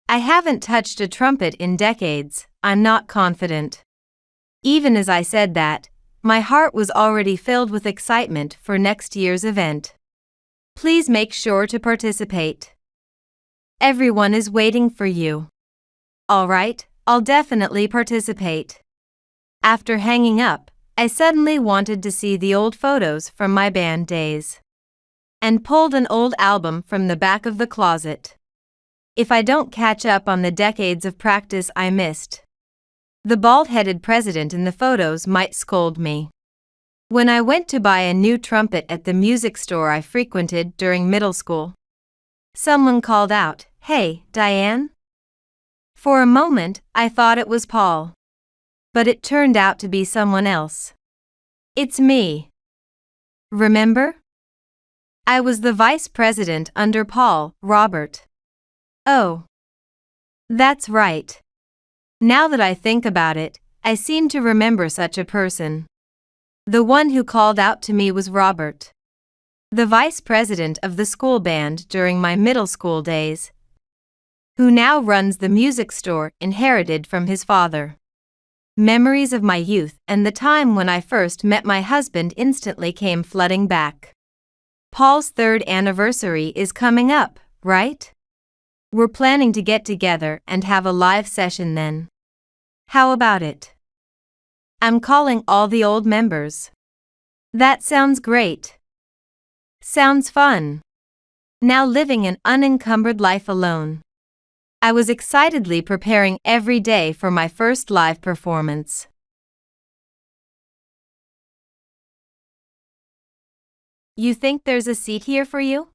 I haven't touched a trumpet in decades, I'm not confident. Even as I said that, my heart was already filled with excitement for next year's event. "Please make sure to participate. Everyone is waiting for you." "All right, I'll definitely participate." After hanging up, I suddenly wanted to see the old photos from my band days and pulled an old album from the back of the closet. If I don't catch up on the decades of practice I missed, the bald-headed president in the photos might scold me. When I went to buy a new trumpet at the music store I frequented during middle school, someone called out, "Hey, Diane?" For a moment, I thought it was Paul. But it turned out to be someone else. "It's me. Remember? I was the vice president under Paul, Robert." "Oh. That's right. Now that I think about it, I seem to remember such a person. The one who called out to me was Robert, the vice president of the school band during my middle school days, who now runs the music store inherited from his father." Memories of my youth and the time when I first met my husband instantly came flooding back. Paul's third anniversary is coming up, right? We're planning to get together and have a live session then. How about it? I'm calling all the old members. That sounds great. Sounds fun. Now living an unencumbered life alone, I was excitedly preparing every day for my first live performance. "You think there's a seat here for you?"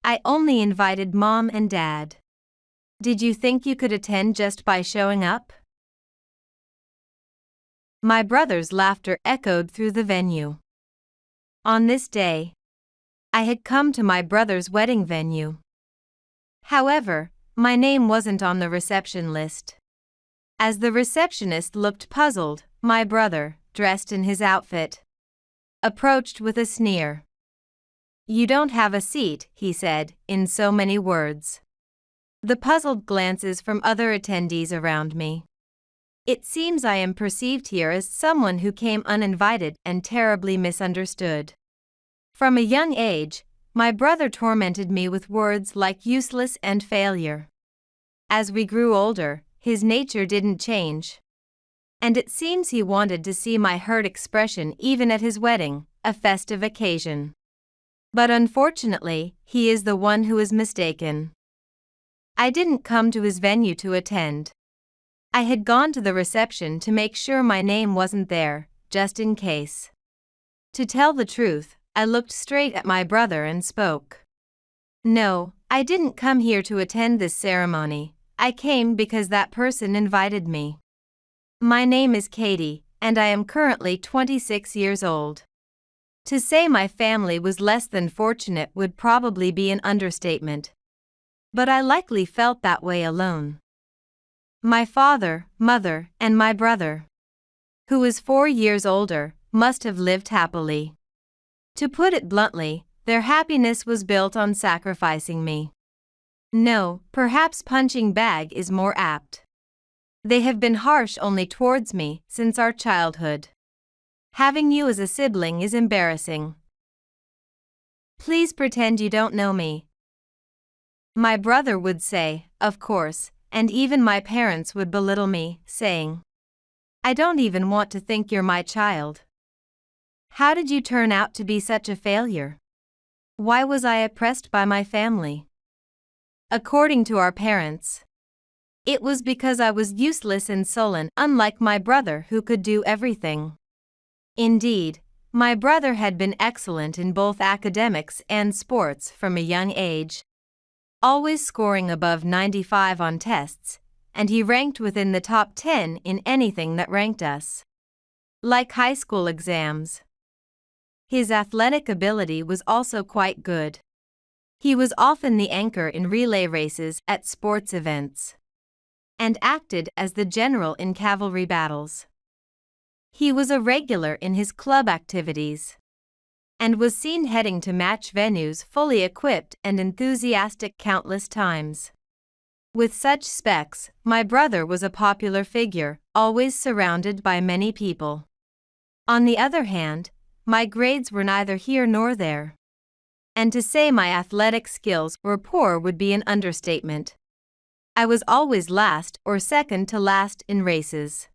"I only invited Mom and Dad. Did you think you could attend just by showing up?" My brother's laughter echoed through the venue. On this day, I had come to my brother's wedding venue. However, my name wasn't on the reception list. As the receptionist looked puzzled, my brother, dressed in his outfit, approached with a sneer. "You don't have a seat," he said, in so many words. The puzzled glances from other attendees around me. It seems I am perceived here as someone who came uninvited and terribly misunderstood. From a young age, my brother tormented me with words like useless and failure. As we grew older, his nature didn't change. And it seems he wanted to see my hurt expression even at his wedding, a festive occasion. But unfortunately, he is the one who is mistaken. I didn't come to his venue to attend. I had gone to the reception to make sure my name wasn't there, just in case. To tell the truth, I looked straight at my brother and spoke. "No, I didn't come here to attend this ceremony. I came because that person invited me. My name is Katie, and I am currently 26 years old." To say my family was less than fortunate would probably be an understatement. But I likely felt that way alone. My father, mother, and my brother, who is 4 years older, must have lived happily. To put it bluntly, their happiness was built on sacrificing me. No, perhaps punching bag is more apt. They have been harsh only towards me since our childhood. Having you as a sibling is embarrassing. Please pretend you don't know me. My brother would say, of course, and even my parents would belittle me, saying, I don't even want to think you're my child. How did you turn out to be such a failure? Why was I oppressed by my family? According to our parents, it was because I was useless and sullen, unlike my brother who could do everything. Indeed, My brother had been excellent in both academics and sports from a young age, always scoring above 95 on tests, and he ranked within the top 10 in anything that ranked us, like high school exams. His athletic ability was also quite good. He was often the anchor in relay races at sports events, and acted as the general in cavalry battles. He was a regular in his club activities, and was seen heading to match venues fully equipped and enthusiastic countless times. With such specs, my brother was a popular figure, always surrounded by many people. On the other hand, my grades were neither here nor there, and to say my athletic skills were poor would be an understatement. I was always last or second to last in races.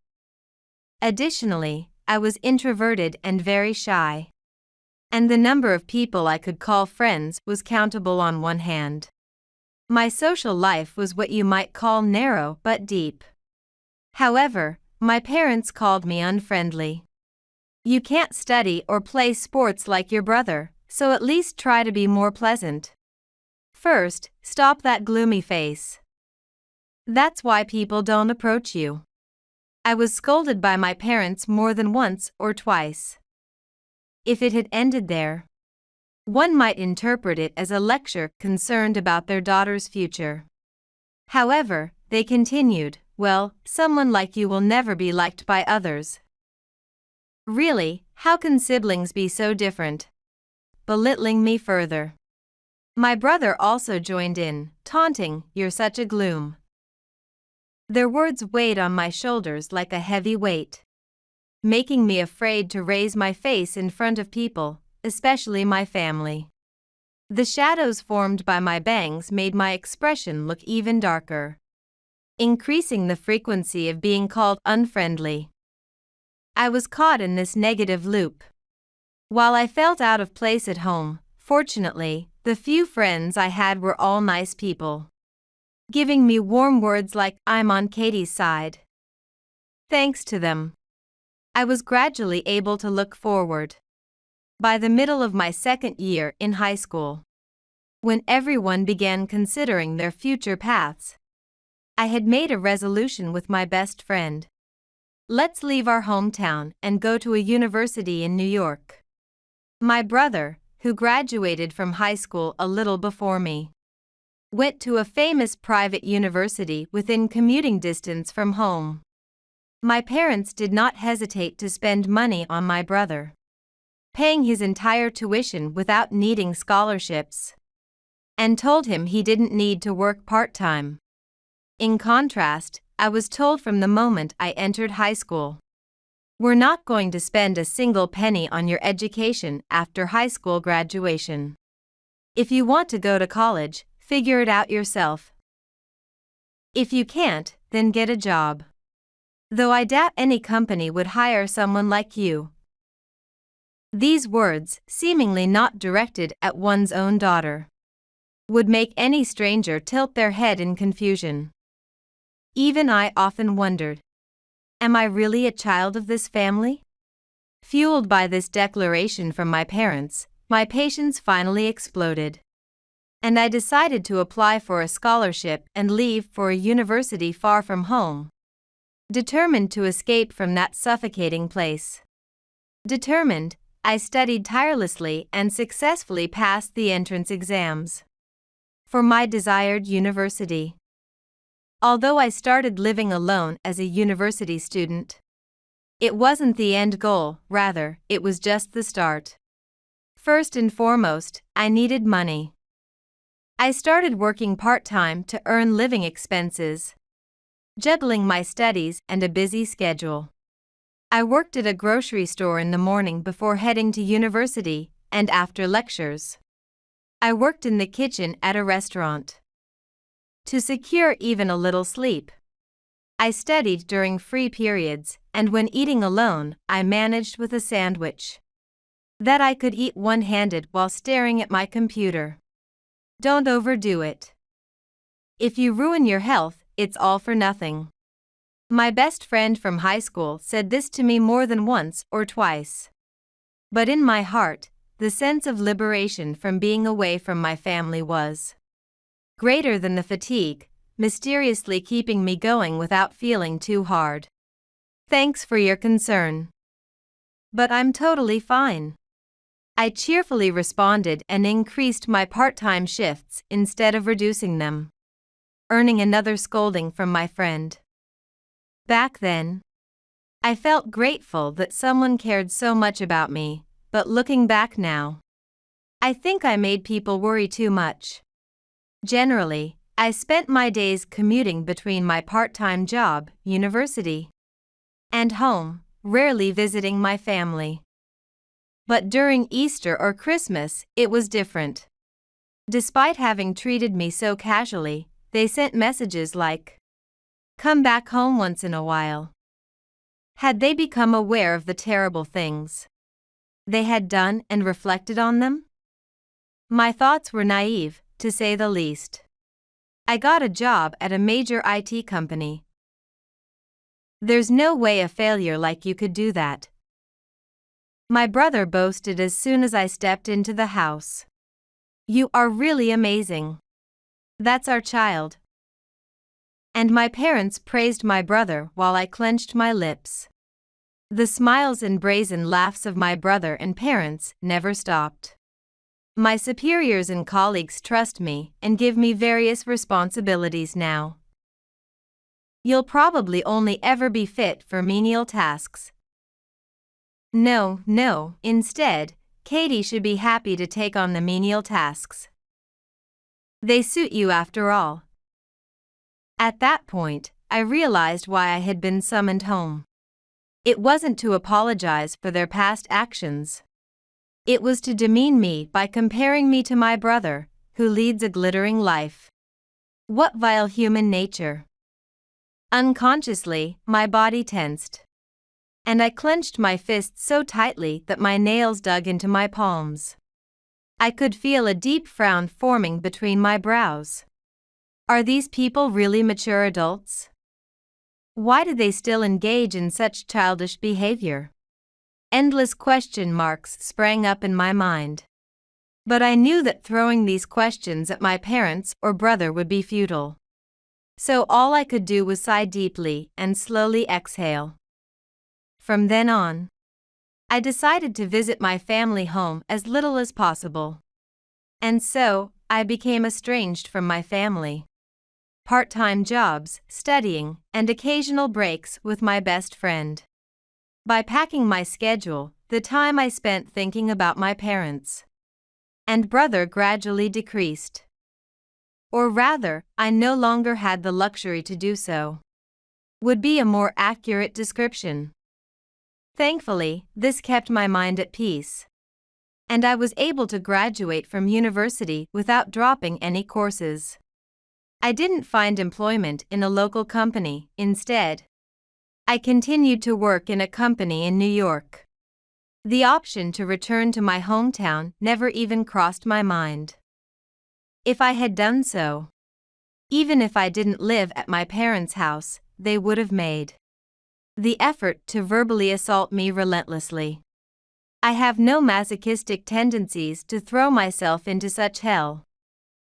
Additionally, I was introverted and very shy, and the number of people I could call friends was countable on one hand. My social life was what you might call narrow but deep. However, my parents called me unfriendly. You can't study or play sports like your brother, so at least try to be more pleasant. First, stop that gloomy face. That's why people don't approach you. I was scolded by my parents more than once or twice. If it had ended there, one might interpret it as a lecture concerned about their daughter's future. However, they continued, "Well, someone like you will never be liked by others." Really, how can siblings be so different? Belittling me further. My brother also joined in, taunting, "You're such a gloom." Their words weighed on my shoulders like a heavy weight, making me afraid to raise my face in front of people, especially my family. The shadows formed by my bangs made my expression look even darker, increasing the frequency of being called unfriendly. I was caught in this negative loop. While I felt out of place at home, fortunately, the few friends I had were all nice people, giving me warm words like, "I'm on Katie's side." Thanks to them, I was gradually able to look forward. By the middle of my second year in high school, when everyone began considering their future paths, I had made a resolution with my best friend. Let's leave our hometown and go to a university in New York. My brother, who graduated from high school a little before me, went to a famous private university within commuting distance from home. My parents did not hesitate to spend money on my brother, paying his entire tuition without needing scholarships, and told him he didn't need to work part-time. In contrast, I was told from the moment I entered high school, "We're not going to spend a single penny on your education after high school graduation. If you want to go to college, figure it out yourself. If you can't, then get a job. Though I doubt any company would hire someone like you." These words, seemingly not directed at one's own daughter, would make any stranger tilt their head in confusion. Even I often wondered, am I really a child of this family? Fueled by this declaration from my parents, my patience finally exploded, and I decided to apply for a scholarship and leave for a university far from home, determined to escape from that suffocating place. Determined, I studied tirelessly and successfully passed the entrance exams for my desired university. Although I started living alone as a university student, it wasn't the end goal, rather, it was just the start. First and foremost, I needed money. I started working part-time to earn living expenses, juggling my studies and a busy schedule. I worked at a grocery store in the morning before heading to university, and after lectures, I worked in the kitchen at a restaurant. To secure even a little sleep, I studied during free periods, and when eating alone, I managed with a sandwich that I could eat one-handed while staring at my computer. Don't overdo it. If you ruin your health, it's all for nothing. My best friend from high school said this to me more than once or twice. But in my heart, the sense of liberation from being away from my family was greater than the fatigue, mysteriously keeping me going without feeling too hard. Thanks for your concern. But I'm totally fine. I cheerfully responded and increased my part-time shifts instead of reducing them, earning another scolding from my friend. Back then, I felt grateful that someone cared so much about me, but looking back now, I think I made people worry too much. Generally, I spent my days commuting between my part-time job, university, and home, rarely visiting my family. But during Easter or Christmas, it was different. Despite having treated me so casually, they sent messages like, "Come back home once in a while." Had they become aware of the terrible things they had done and reflected on them? My thoughts were naive, to say the least. I got a job at a major IT company. There's no way a failure like you could do that, my brother boasted as soon as I stepped into the house. You are really amazing. That's our child. And my parents praised my brother while I clenched my lips. The smiles and brazen laughs of my brother and parents never stopped. My superiors and colleagues trust me and give me various responsibilities now. You'll probably only ever be fit for menial tasks. No, instead, Katie should be happy to take on the menial tasks. They suit you after all. At that point, I realized why I had been summoned home. It wasn't to apologize for their past actions. It was to demean me by comparing me to my brother, who leads a glittering life. What vile human nature! Unconsciously, my body tensed, and I clenched my fists so tightly that my nails dug into my palms. I could feel a deep frown forming between my brows. Are these people really mature adults? Why do they still engage in such childish behavior? Endless question marks sprang up in my mind. But I knew that throwing these questions at my parents or brother would be futile. So all I could do was sigh deeply and slowly exhale. From then on, I decided to visit my family home as little as possible. And so, I became estranged from my family. Part-time jobs, studying, and occasional breaks with my best friend. By packing my schedule, the time I spent thinking about my parents and brother gradually decreased. Or rather, I no longer had the luxury to do so. Would be a more accurate description. Thankfully, this kept my mind at peace. And I was able to graduate from university without dropping any courses. I didn't find employment in a local company, instead, I continued to work in a company in New York. The option to return to my hometown never even crossed my mind. If I had done so, even if I didn't live at my parents' house, they would have made the effort to verbally assault me relentlessly. I have no masochistic tendencies to throw myself into such hell.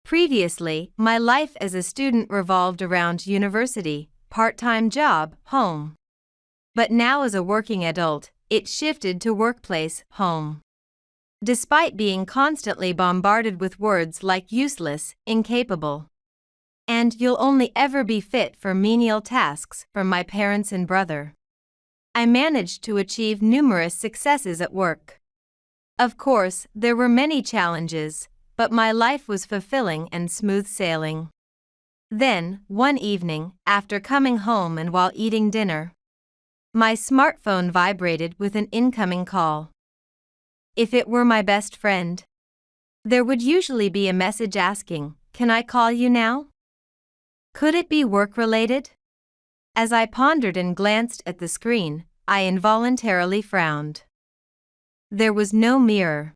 Previously, my life as a student revolved around university, part-time job, home. But now as a working adult, it shifted to workplace, home. Despite being constantly bombarded with words like useless, incapable, and you'll only ever be fit for menial tasks from my parents and brother, I managed to achieve numerous successes at work. Of course, there were many challenges, but my life was fulfilling and smooth sailing. Then, one evening, after coming home and while eating dinner, my smartphone vibrated with an incoming call. If it were my best friend, there would usually be a message asking, "Can I call you now?" Could it be work-related? As I pondered and glanced at the screen, I involuntarily frowned. There was no mirror.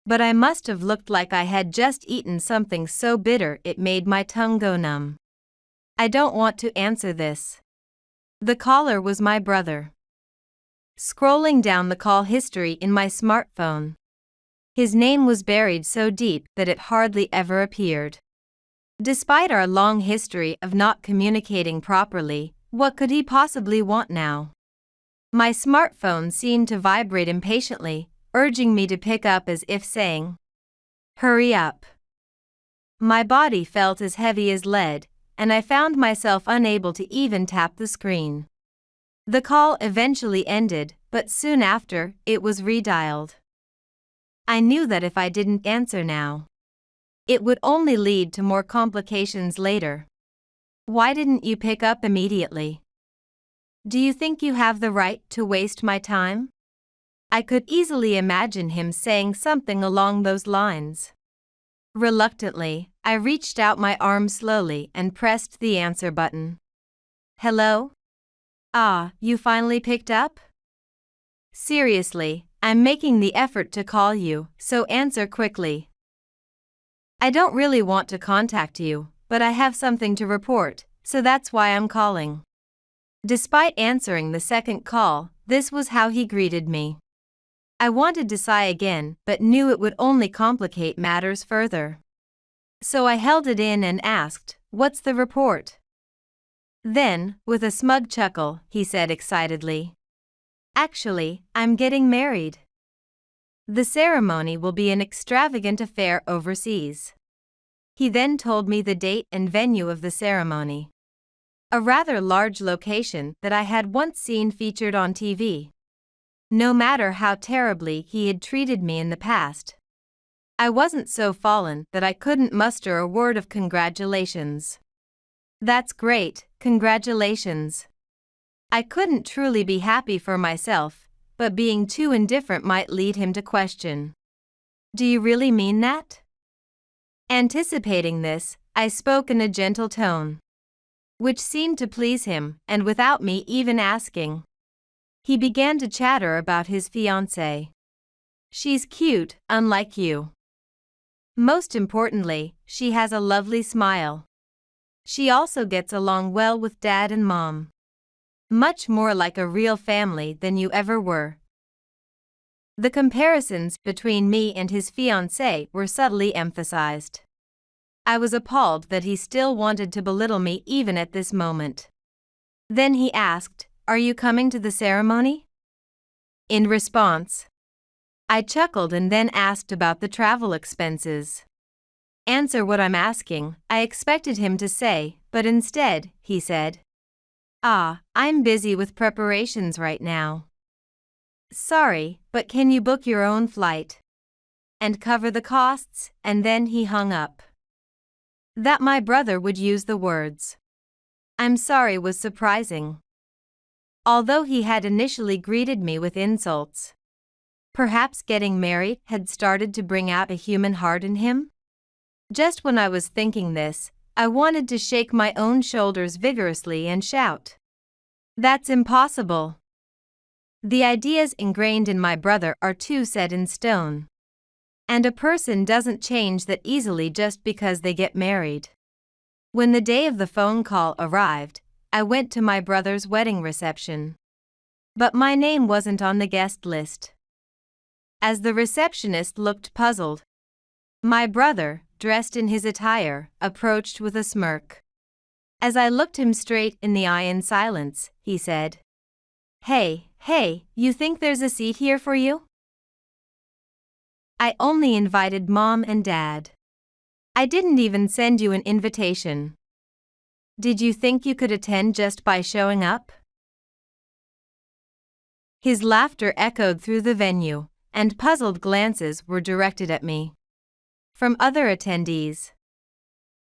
But I must have looked like I had just eaten something so bitter it made my tongue go numb. I don't want to answer this. The caller was my brother. scrolling down the call history in my smartphone. His name was buried so deep that it hardly ever appeared. Despite our long history of not communicating properly, what could he possibly want now? My smartphone seemed to vibrate impatiently, urging me to pick up as if saying, "Hurry up." My body felt as heavy as lead, and I found myself unable to even tap the screen. The call eventually ended, but soon after, it was redialed. I knew that if I didn't answer now, it would only lead to more complications later. "Why didn't you pick up immediately? Do you think you have the right to waste my time?" I could easily imagine him saying something along those lines. Reluctantly, I reached out my arm slowly and pressed the answer button. "Hello? Ah, you finally picked up? Seriously, I'm making the effort to call you, so answer quickly. I don't really want to contact you, but I have something to report, so that's why I'm calling." Despite answering the second call, this was how he greeted me. I wanted to sigh again, but knew it would only complicate matters further. So I held it in and asked, "What's the report?" Then, with a smug chuckle, he said excitedly, "Actually, I'm getting married. The ceremony will be an extravagant affair overseas." He then told me the date and venue of the ceremony. A rather large location that I had once seen featured on TV. No matter how terribly he had treated me in the past, I wasn't so fallen that I couldn't muster a word of congratulations. "That's great, congratulations." I couldn't truly be happy for myself, but being too indifferent might lead him to question, "Do you really mean that?" Anticipating this, I spoke in a gentle tone, which seemed to please him, and without me even asking, he began to chatter about his fiancée. "She's cute, unlike you. Most importantly, she has a lovely smile. She also gets along well with Dad and Mom. Much more like a real family than you ever were." The comparisons between me and his fiancée were subtly emphasized. I was appalled that he still wanted to belittle me even at this moment. Then he asked, "Are you coming to the ceremony?" In response, I chuckled and then asked about the travel expenses. "Answer what I'm asking," I expected him to say, but instead, he said, "Ah, I'm busy with preparations right now. Sorry, but can you book your own flight and cover the costs?" And then he hung up. That my brother would use the words, "I'm sorry," was surprising. Although he had initially greeted me with insults, perhaps getting married had started to bring out a human heart in him? Just when I was thinking this, I wanted to shake my own shoulders vigorously and shout, "That's impossible." The ideas ingrained in my brother are too set in stone. And a person doesn't change that easily just because they get married. When the day of the phone call arrived, I went to my brother's wedding reception. But my name wasn't on the guest list. As the receptionist looked puzzled, my brother, dressed in his attire, approached with a smirk. As I looked him straight in the eye in silence, he said, Hey, you think there's a seat here for you? I only invited Mom and Dad. I didn't even send you an invitation. Did you think you could attend just by showing up?" His laughter echoed through the venue, and puzzled glances were directed at me from other attendees.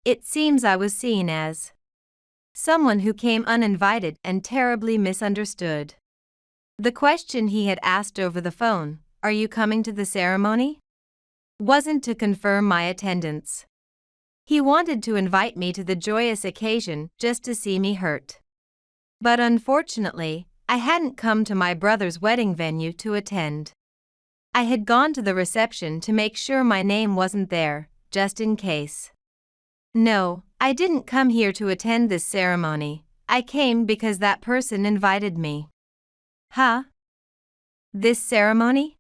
It seems I was seen as someone who came uninvited and terribly misunderstood. The question he had asked over the phone, "Are you coming to the ceremony?" wasn't to confirm my attendance. He wanted to invite me to the joyous occasion just to see me hurt. But unfortunately, I hadn't come to my brother's wedding venue to attend. I had gone to the reception to make sure my name wasn't there, just in case. No, I didn't come here to attend this ceremony. I came because that person invited me. Huh? This ceremony?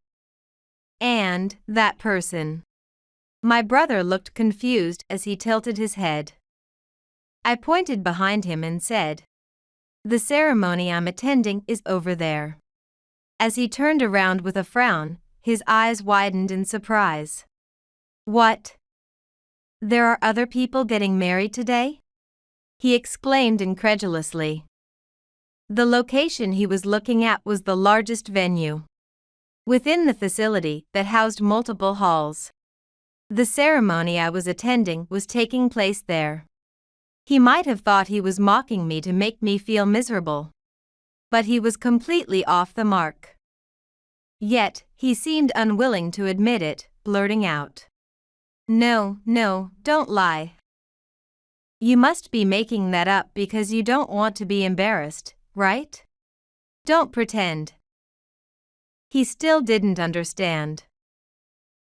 And that person. My brother looked confused as he tilted his head. I pointed behind him and said, "The ceremony I'm attending is over there." As he turned around with a frown, his eyes widened in surprise. "What? There are other people getting married today?" he exclaimed incredulously. The location he was looking at was the largest venue within the facility that housed multiple halls. The ceremony I was attending was taking place there. He might have thought he was mocking me to make me feel miserable, but he was completely off the mark. Yet, he seemed unwilling to admit it, blurting out, "No, don't lie. You must be making that up because you don't want to be embarrassed, right? Don't pretend." He still didn't understand.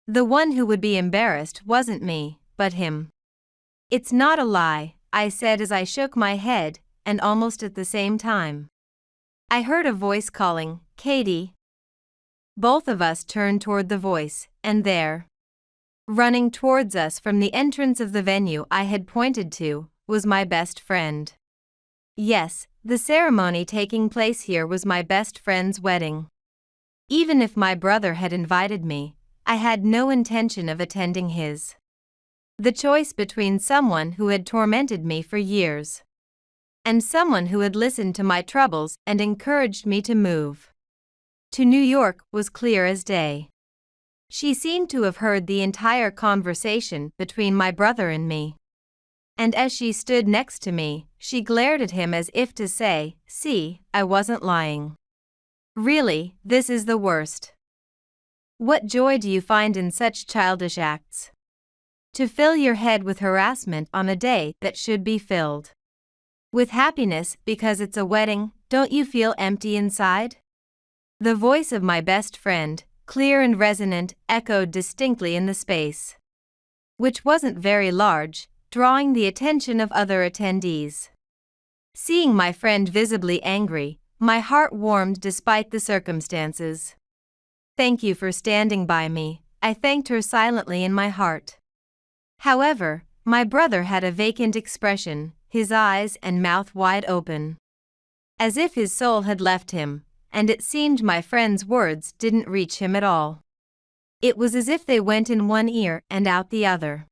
The one who would be embarrassed wasn't me, but him. "It's not a lie," I said as I shook my head, and almost at the same time, I heard a voice calling, "Katie." Both of us turned toward the voice, and there, running towards us from the entrance of the venue I had pointed to, was my best friend. Yes, the ceremony taking place here was my best friend's wedding. Even if my brother had invited me, I had no intention of attending his. The choice between someone who had tormented me for years and someone who had listened to my troubles and encouraged me to move to New York was clear as day. She seemed to have heard the entire conversation between my brother and me. And as she stood next to me, she glared at him as if to say, "See, I wasn't lying. Really, this is the worst. What joy do you find in such childish acts? To fill your head with harassment on a day that should be filled with happiness because it's a wedding, don't you feel empty inside?" The voice of my best friend, clear and resonant, echoed distinctly in the space, which wasn't very large, drawing the attention of other attendees. Seeing my friend visibly angry, my heart warmed despite the circumstances. "Thank you for standing by me," I thanked her silently in my heart. However, my brother had a vacant expression, his eyes and mouth wide open, as if his soul had left him, and it seemed my friend's words didn't reach him at all. It was as if they went in one ear and out the other.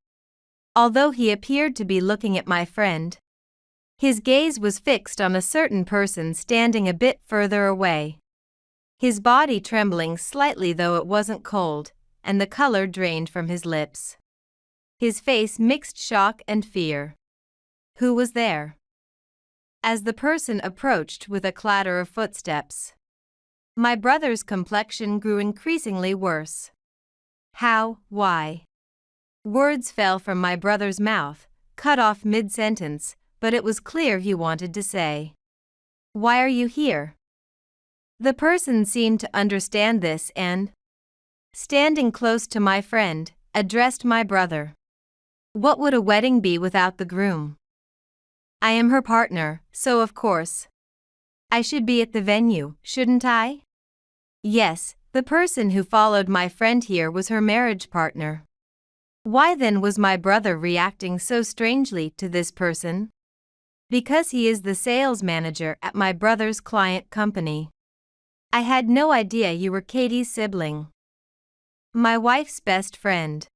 Although he appeared to be looking at my friend, his gaze was fixed on a certain person standing a bit further away. His body trembling slightly though it wasn't cold, and the color drained from his lips. His face mixed shock and fear. Who was there? As the person approached with a clatter of footsteps, my brother's complexion grew increasingly worse. "How? Why?" Words fell from my brother's mouth, cut off mid-sentence, but it was clear he wanted to say, "Why are you here?" The person seemed to understand this and, standing close to my friend, addressed my brother. "What would a wedding be without the groom? I am her partner, so of course I should be at the venue, shouldn't I?" Yes, the person who followed my friend here was her marriage partner. Why then was my brother reacting so strangely to this person? Because he is the sales manager at my brother's client company. "I had no idea you were Katie's sibling." My wife's best friend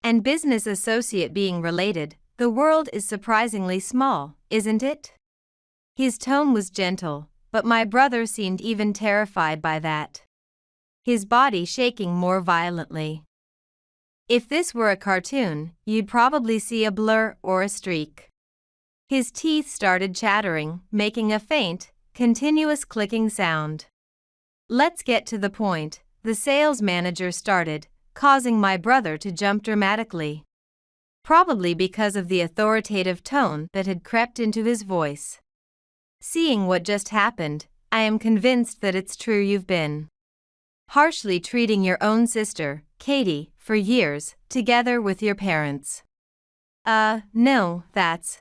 and business associate being related, the world is surprisingly small, isn't it? His tone was gentle, but my brother seemed even terrified by that, his body shaking more violently. If this were a cartoon, you'd probably see a blur or a streak. His teeth started chattering, making a faint, continuous clicking sound. "Let's get to the point," the sales manager started, causing my brother to jump dramatically. Probably because of the authoritative tone that had crept into his voice. "Seeing what just happened, I am convinced that it's true you've been harshly treating your own sister, Katie, for years, together with your parents." No, that's..."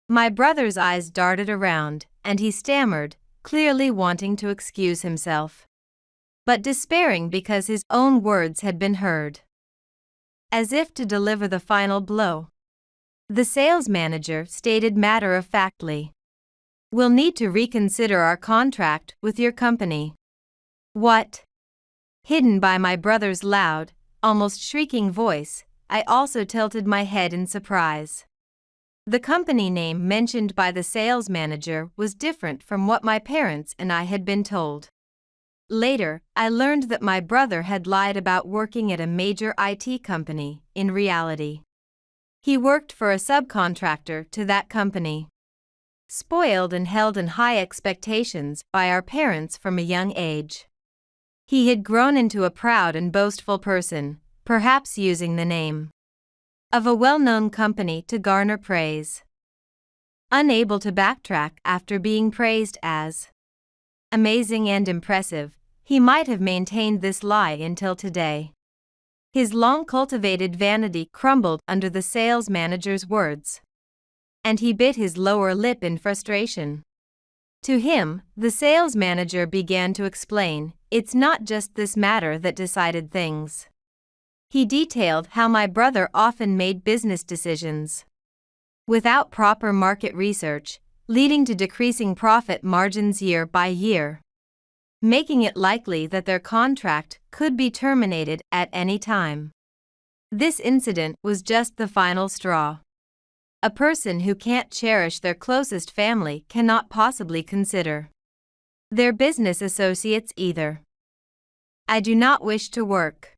My brother's eyes darted around, and he stammered, clearly wanting to excuse himself. but despairing because his own words had been heard. As if to deliver the final blow, the sales manager stated matter-of-factly, "We'll need to reconsider our contract with your company." What? Hidden by my brother's loud, almost shrieking voice, I also tilted my head in surprise. The company name mentioned by the sales manager was different from what my parents and I had been told. Later, I learned that my brother had lied about working at a major IT company. In reality, he worked for a subcontractor to that company. Spoiled and held in high expectations by our parents from a young age, he had grown into a proud and boastful person, perhaps using the name of a well-known company to garner praise. Unable to backtrack after being praised as amazing and impressive, he might have maintained this lie until today. His long-cultivated vanity crumbled under the sales manager's words, and he bit his lower lip in frustration. To him, the sales manager began to explain, "It's not just this matter that decided things." He detailed how my brother often made business decisions without proper market research, leading to decreasing profit margins year by year, making it likely that their contract could be terminated at any time. This incident was just the final straw. A person who can't cherish their closest family cannot possibly consider their business associates either. I do not wish to work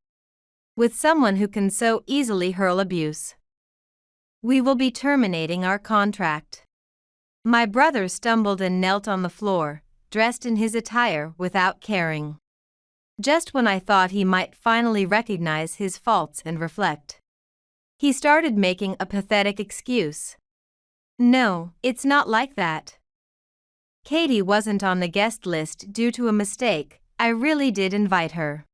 with someone who can so easily hurl abuse. We will be terminating our contract. My brother stumbled and knelt on the floor, dressed in his attire without caring. Just when I thought he might finally recognize his faults and reflect, he started making a pathetic excuse. "No, it's not like that. Katie wasn't on the guest list due to a mistake. I really did invite her.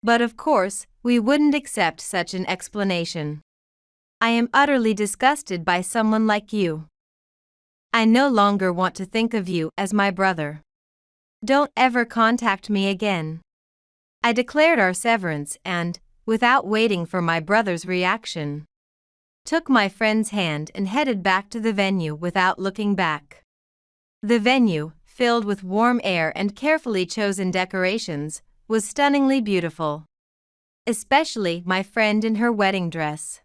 But of course, we wouldn't accept such an explanation. I am utterly disgusted by someone like you. I no longer want to think of you as my brother. Don't ever contact me again." I declared our severance and, without waiting for my brother's reaction, took my friend's hand and headed back to the venue without looking back. The venue, filled with warm air and carefully chosen decorations, was stunningly beautiful. Especially my friend in her wedding dress.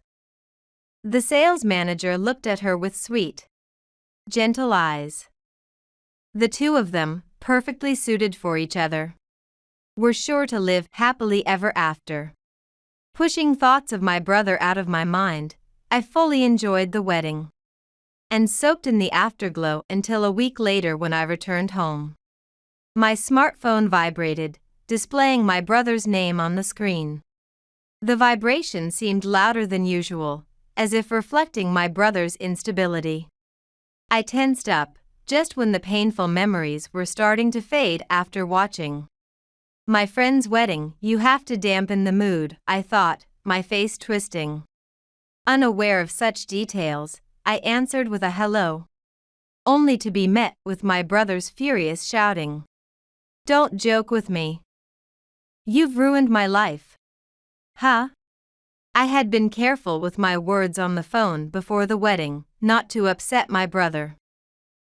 The sales manager looked at her with sweet, gentle eyes. The two of them, perfectly suited for each other, were sure to live happily ever after. Pushing thoughts of my brother out of my mind, I fully enjoyed the wedding and soaked in the afterglow until a week later when I returned home. My smartphone vibrated, displaying my brother's name on the screen. The vibration seemed louder than usual, as if reflecting my brother's instability. I tensed up, just when the painful memories were starting to fade after watching my friend's wedding. "You have to dampen the mood," I thought, my face twisting. Unaware of such details, I answered with a hello, only to be met with my brother's furious shouting. "Don't joke with me. You've ruined my life." Huh? I had been careful with my words on the phone before the wedding, not to upset my brother.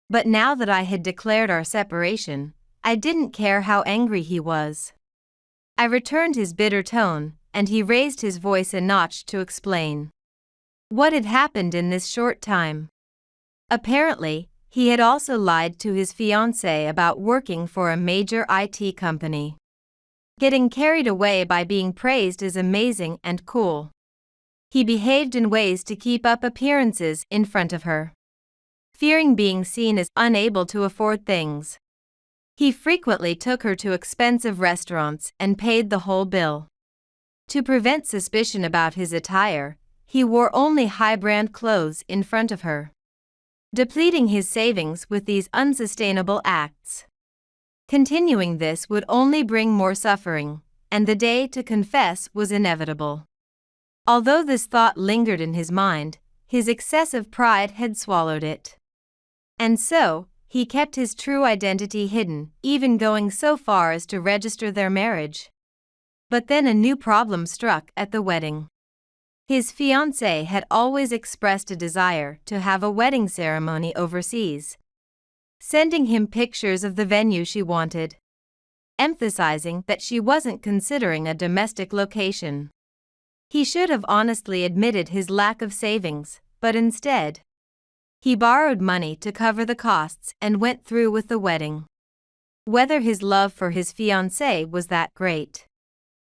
But now that I had declared our separation, I didn't care how angry he was. I returned his bitter tone, and he raised his voice a notch to explain what had happened in this short time. Apparently, he had also lied to his fiancée about working for a major IT company, getting carried away by being praised as amazing and cool. He behaved in ways to keep up appearances in front of her, fearing being seen as unable to afford things. He frequently took her to expensive restaurants and paid the whole bill. To prevent suspicion about his attire, he wore only high-brand clothes in front of her, depleting his savings with these unsustainable acts. Continuing this would only bring more suffering, and the day to confess was inevitable. Although this thought lingered in his mind, his excessive pride had swallowed it. And so, he kept his true identity hidden, even going so far as to register their marriage. But then a new problem struck at the wedding. His fiancée had always expressed a desire to have a wedding ceremony overseas, sending him pictures of the venue she wanted, emphasizing that she wasn't considering a domestic location. He should have honestly admitted his lack of savings, but instead, he borrowed money to cover the costs and went through with the wedding. Whether his love for his fiancée was that great,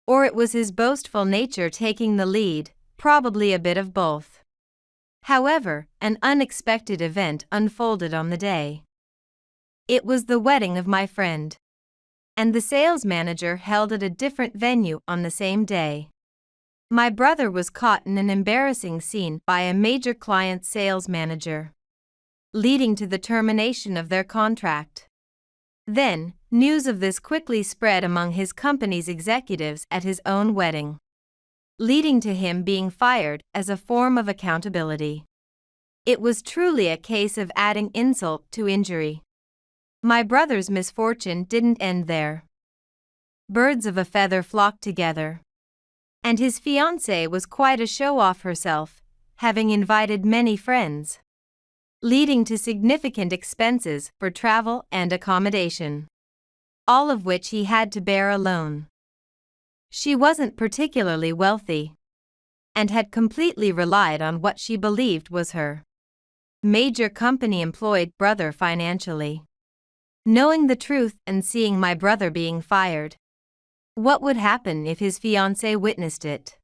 or it was his boastful nature taking the lead, probably a bit of both. However, an unexpected event unfolded on the day. It was the wedding of my friend, and the sales manager held at a different venue on the same day. My brother was caught in an embarrassing scene by a major client's sales manager, leading to the termination of their contract. Then, news of this quickly spread among his company's executives at his own wedding, leading to him being fired as a form of accountability. It was truly a case of adding insult to injury. My brother's misfortune didn't end there. Birds of a feather flocked together, and his fiancée was quite a show-off herself, having invited many friends, leading to significant expenses for travel and accommodation, all of which he had to bear alone. She wasn't particularly wealthy, and had completely relied on what she believed was her major company-employed brother financially. Knowing the truth and seeing my brother being fired, what would happen if his fiancée witnessed it?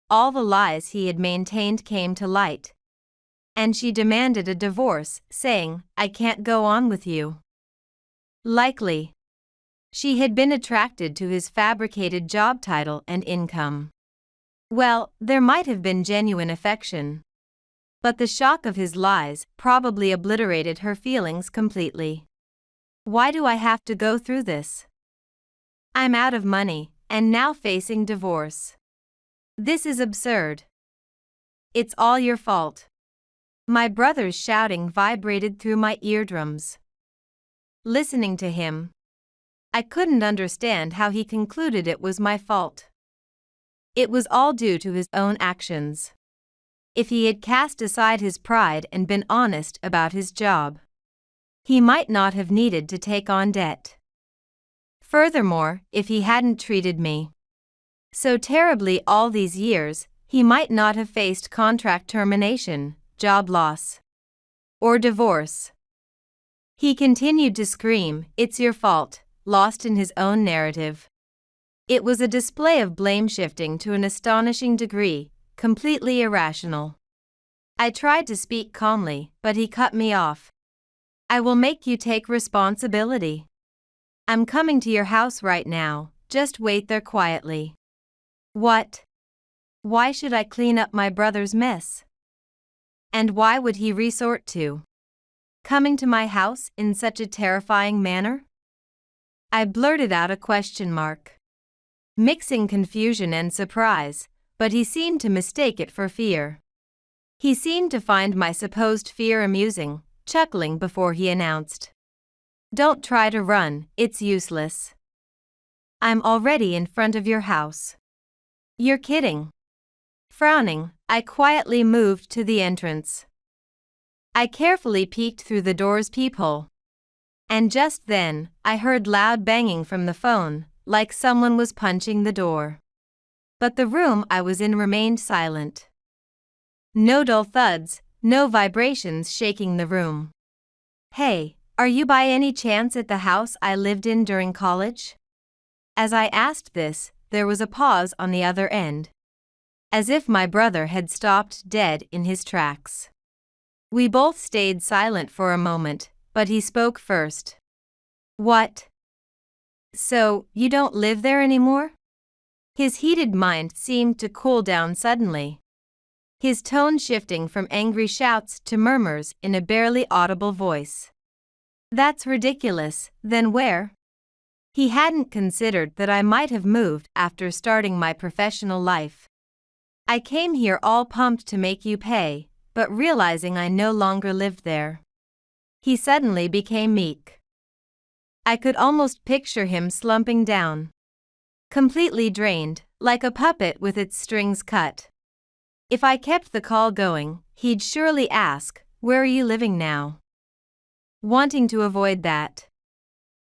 All the lies he had maintained came to light, and she demanded a divorce, saying, "I can't go on with you." Likely, she had been attracted to his fabricated job title and income. Well, there might have been genuine affection, but the shock of his lies probably obliterated her feelings completely. Why do I have to go through this? I'm out of money, and now facing divorce. This is absurd. It's all your fault. My brother's shouting vibrated through my eardrums. Listening to him, I couldn't understand how he concluded it was my fault. It was all due to his own actions. If he had cast aside his pride and been honest about his job, he might not have needed to take on debt. Furthermore, if he hadn't treated me so terribly all these years, he might not have faced contract termination, job loss, or divorce. He continued to scream, "It's your fault," lost in his own narrative. It was a display of blame shifting to an astonishing degree, completely irrational. I tried to speak calmly, but he cut me off. "I will make you take responsibility. I'm coming to your house right now, just wait there quietly." What? Why should I clean up my brother's mess? And why would he resort to coming to my house in such a terrifying manner? I blurted out a question mark, mixing confusion and surprise, but he seemed to mistake it for fear. He seemed to find my supposed fear amusing, chuckling before he announced, "Don't try to run, it's useless. I'm already in front of your house." "You're kidding." Frowning, I quietly moved to the entrance. I carefully peeked through the door's peephole, and just then, I heard loud banging from the phone, like someone was punching the door. But the room I was in remained silent. No dull thuds, no vibrations shaking the room. "Hey, are you by any chance at the house I lived in during college?" As I asked this, there was a pause on the other end, as if my brother had stopped dead in his tracks. We both stayed silent for a moment, but he spoke first. "What? So, you don't live there anymore?" His heated mind seemed to cool down suddenly, his tone shifting from angry shouts to murmurs in a barely audible voice. "That's ridiculous, then where?" He hadn't considered that I might have moved after starting my professional life. "I came here all pumped to make you pay, but realizing I no longer lived there." He suddenly became meek. I could almost picture him slumping down, completely drained, like a puppet with its strings cut. If I kept the call going, he'd surely ask, "Where are you living now?" Wanting to avoid that,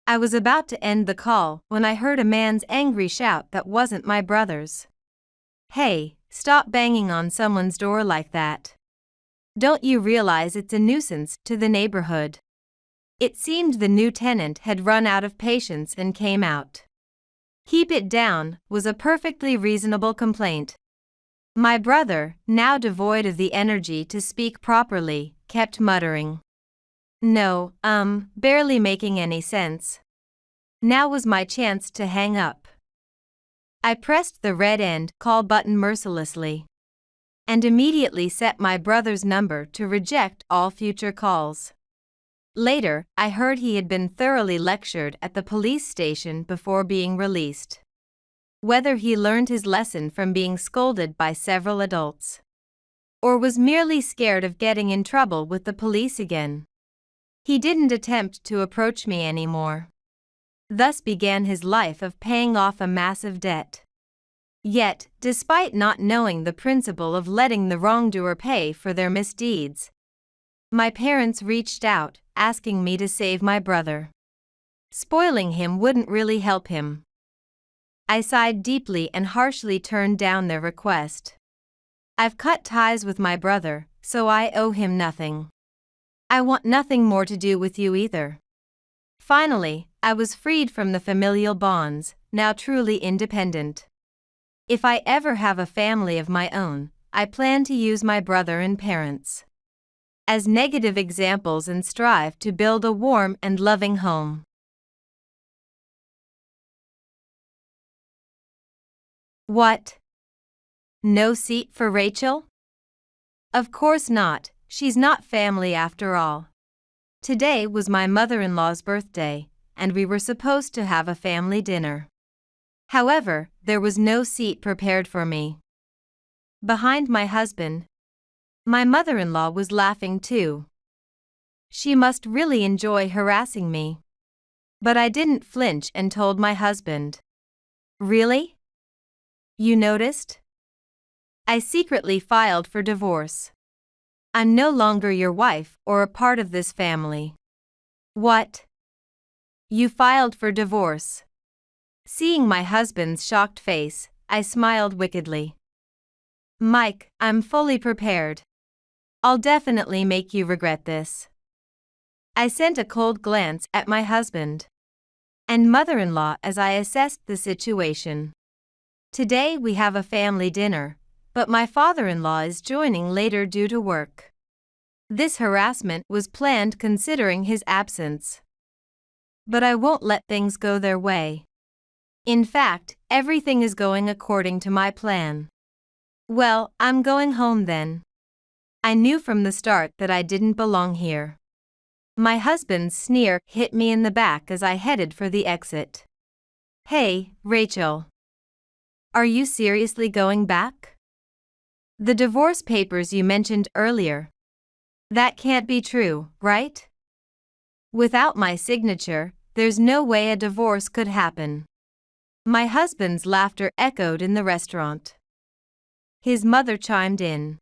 I was about to end the call when I heard a man's angry shout that wasn't my brother's. "Hey, stop banging on someone's door like that. Don't you realize it's a nuisance to the neighborhood?" It seemed the new tenant had run out of patience and came out. "Keep it down," was a perfectly reasonable complaint. My brother, now devoid of the energy to speak properly, kept muttering. No, barely making any sense. Now was my chance to hang up. I pressed the red end call button mercilessly and immediately set my brother's number to reject all future calls. Later, I heard he had been thoroughly lectured at the police station before being released. Whether he learned his lesson from being scolded by several adults, or was merely scared of getting in trouble with the police again, he didn't attempt to approach me anymore. Thus began his life of paying off a massive debt. Yet, despite not knowing the principle of letting the wrongdoer pay for their misdeeds, my parents reached out, asking me to save my brother. Spoiling him wouldn't really help him. I sighed deeply and harshly turned down their request. I've cut ties with my brother, so I owe him nothing. I want nothing more to do with you either. Finally, I was freed from the familial bonds, now truly independent. If I ever have a family of my own, I plan to use my brother and parents as negative examples and strive to build a warm and loving home. What? No seat for Rachel? Of course not, she's not family after all. Today was my mother-in-law's birthday, and we were supposed to have a family dinner. However, there was no seat prepared for me. Behind my husband, my mother-in-law was laughing too. She must really enjoy harassing me. But I didn't flinch and told my husband. Really? You noticed? I secretly filed for divorce. I'm no longer your wife or a part of this family. What? You filed for divorce? Seeing my husband's shocked face, I smiled wickedly. Mike, I'm fully prepared. I'll definitely make you regret this. I sent a cold glance at my husband and mother-in-law as I assessed the situation. Today we have a family dinner, but my father-in-law is joining later due to work. This harassment was planned considering his absence. But I won't let things go their way. In fact, everything is going according to my plan. Well, I'm going home then. I knew from the start that I didn't belong here. My husband's sneer hit me in the back as I headed for the exit. Hey, Rachel. Are you seriously going back? The divorce papers you mentioned earlier. That can't be true, right? Without my signature, there's no way a divorce could happen. My husband's laughter echoed in the restaurant. His mother chimed in.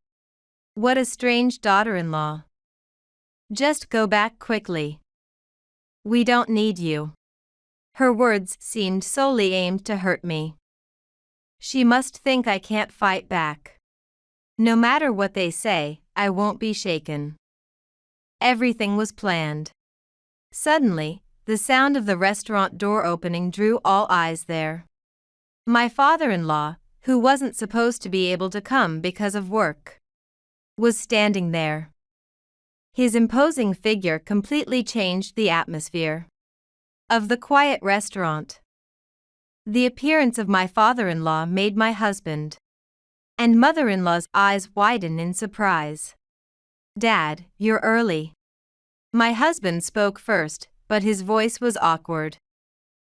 What a strange daughter-in-law. Just go back quickly. We don't need you. Her words seemed solely aimed to hurt me. She must think I can't fight back. No matter what they say, I won't be shaken. Everything was planned. Suddenly, the sound of the restaurant door opening drew all eyes there. My father-in-law, who wasn't supposed to be able to come because of work, was standing there. His imposing figure completely changed the atmosphere of the quiet restaurant. The appearance of my father-in-law made my husband and mother-in-law's eyes widen in surprise. Dad, you're early. My husband spoke first, but his voice was awkward.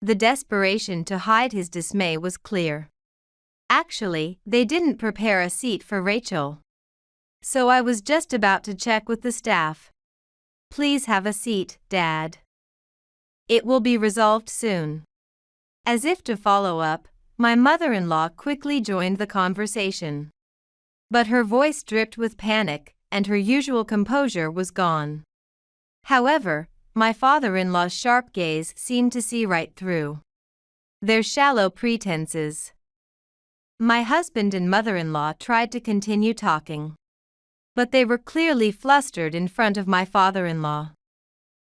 The desperation to hide his dismay was clear. Actually, they didn't prepare a seat for Rachel. So I was just about to check with the staff. Please have a seat, Dad. It will be resolved soon. As if to follow up, my mother-in-law quickly joined the conversation. But her voice dripped with panic, and her usual composure was gone. However, my father-in-law's sharp gaze seemed to see right through their shallow pretenses. My husband and mother-in-law tried to continue talking, but they were clearly flustered in front of my father-in-law.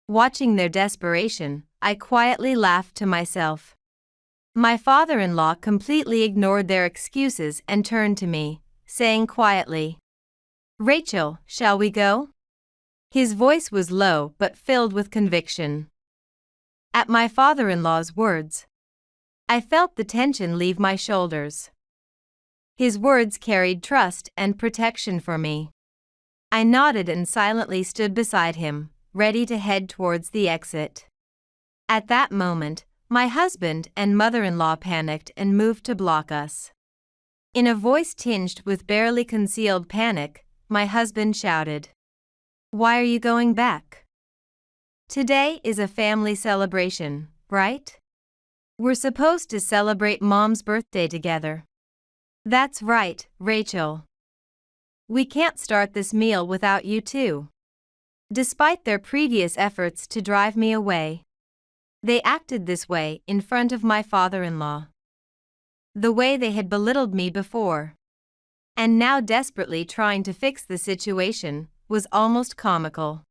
Watching their desperation, I quietly laughed to myself. My father-in-law completely ignored their excuses and turned to me, saying quietly, "Rachel, shall we go?" His voice was low but filled with conviction. At my father-in-law's words, I felt the tension leave my shoulders. His words carried trust and protection for me. I nodded and silently stood beside him, ready to head towards the exit. At that moment, my husband and mother-in-law panicked and moved to block us. In a voice tinged with barely concealed panic, my husband shouted, "Why are you going back? Today is a family celebration, right? We're supposed to celebrate Mom's birthday together." "That's right, Rachel. We can't start this meal without you too." Despite their previous efforts to drive me away, they acted this way in front of my father-in-law. The way they had belittled me before, and now desperately trying to fix the situation, was almost comical.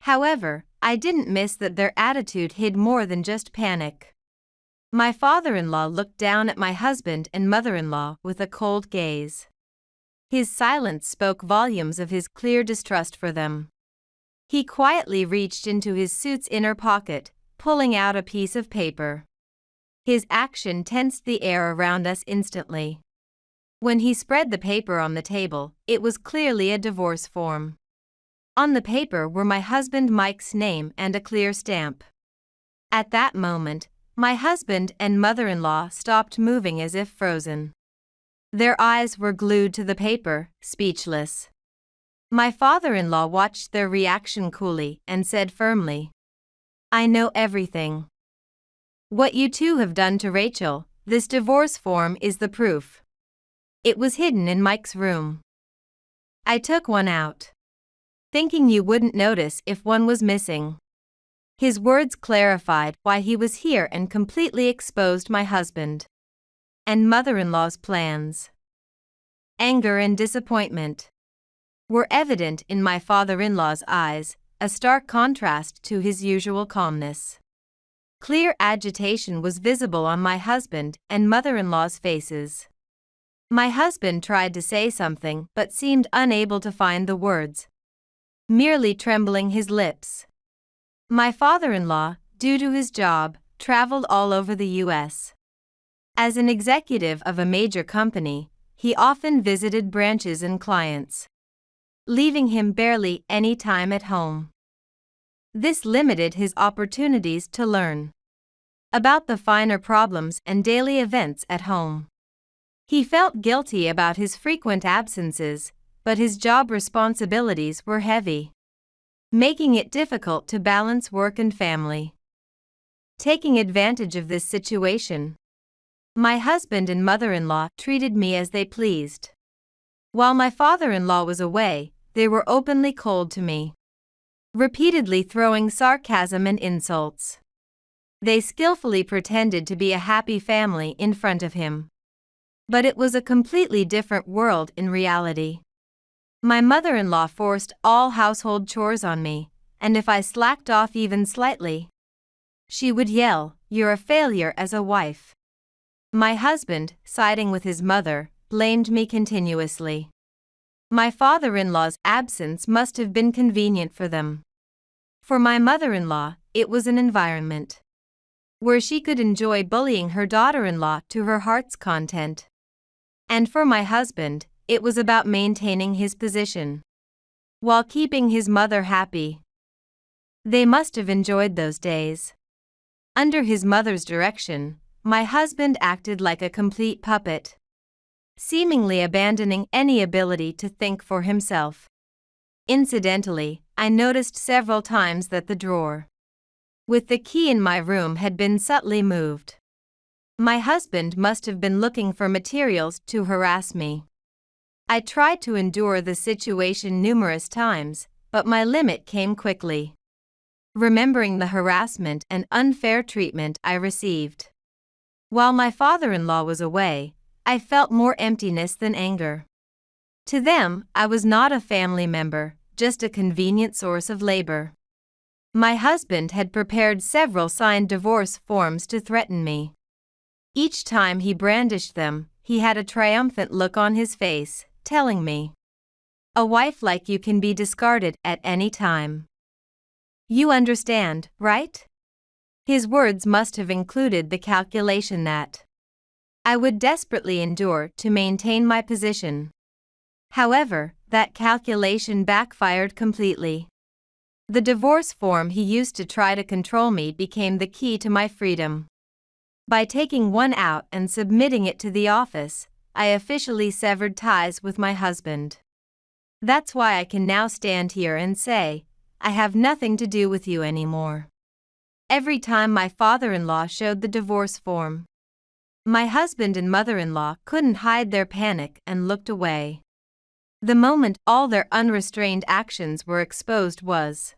However, I didn't miss that their attitude hid more than just panic. My father-in-law looked down at my husband and mother-in-law with a cold gaze. His silence spoke volumes of his clear distrust for them. He quietly reached into his suit's inner pocket, pulling out a piece of paper. His action tensed the air around us instantly. When he spread the paper on the table, it was clearly a divorce form. On the paper were my husband Mike's name and a clear stamp. At that moment, my husband and mother-in-law stopped moving as if frozen. Their eyes were glued to the paper, speechless. My father-in-law watched their reaction coolly and said firmly, "I know everything. What you two have done to Rachel, this divorce form is the proof. It was hidden in Mike's room. I took one out, thinking you wouldn't notice if one was missing." His words clarified why he was here and completely exposed my husband and mother-in-law's plans. Anger and disappointment were evident in my father-in-law's eyes, a stark contrast to his usual calmness. Clear agitation was visible on my husband and mother-in-law's faces. My husband tried to say something but seemed unable to find the words, merely trembling his lips. My father-in-law, due to his job, traveled all over the U.S. As an executive of a major company, he often visited branches and clients, leaving him barely any time at home. This limited his opportunities to learn about the finer problems and daily events at home. He felt guilty about his frequent absences, but his job responsibilities were heavy, making it difficult to balance work and family. Taking advantage of this situation, my husband and mother-in-law treated me as they pleased. While my father-in-law was away, they were openly cold to me, repeatedly throwing sarcasm and insults. They skillfully pretended to be a happy family in front of him, but it was a completely different world in reality. My mother-in-law forced all household chores on me, and if I slacked off even slightly, she would yell, "You're a failure as a wife." My husband, siding with his mother, blamed me continuously. My father-in-law's absence must have been convenient for them. For my mother-in-law, it was an environment where she could enjoy bullying her daughter-in-law to her heart's content. And for my husband, it was about maintaining his position while keeping his mother happy. They must have enjoyed those days. Under his mother's direction, my husband acted like a complete puppet, seemingly abandoning any ability to think for himself. Incidentally, I noticed several times that the drawer with the key in my room had been subtly moved. My husband must have been looking for materials to harass me. I tried to endure the situation numerous times, but my limit came quickly. Remembering the harassment and unfair treatment I received while my father-in-law was away, I felt more emptiness than anger. To them, I was not a family member, just a convenient source of labor. My husband had prepared several signed divorce forms to threaten me. Each time he brandished them, he had a triumphant look on his face, telling me, "A wife like you can be discarded at any time. You understand, right?" His words must have included the calculation that I would desperately endure to maintain my position. However, that calculation backfired completely. The divorce form he used to try to control me became the key to my freedom. By taking one out and submitting it to the office, I officially severed ties with my husband. That's why I can now stand here and say, I have nothing to do with you anymore. Every time my father-in-law showed the divorce form, my husband and mother-in-law couldn't hide their panic and looked away. The moment all their unrestrained actions were exposed was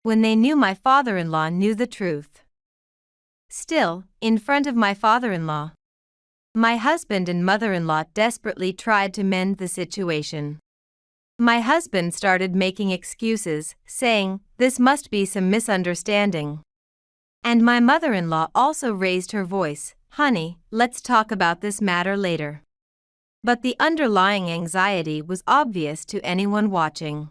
when they knew my father-in-law knew the truth. Still, in front of my father-in-law, my husband and mother-in-law desperately tried to mend the situation. My husband started making excuses, saying, "This must be some misunderstanding." And my mother-in-law also raised her voice, "Honey, let's talk about this matter later." But the underlying anxiety was obvious to anyone watching.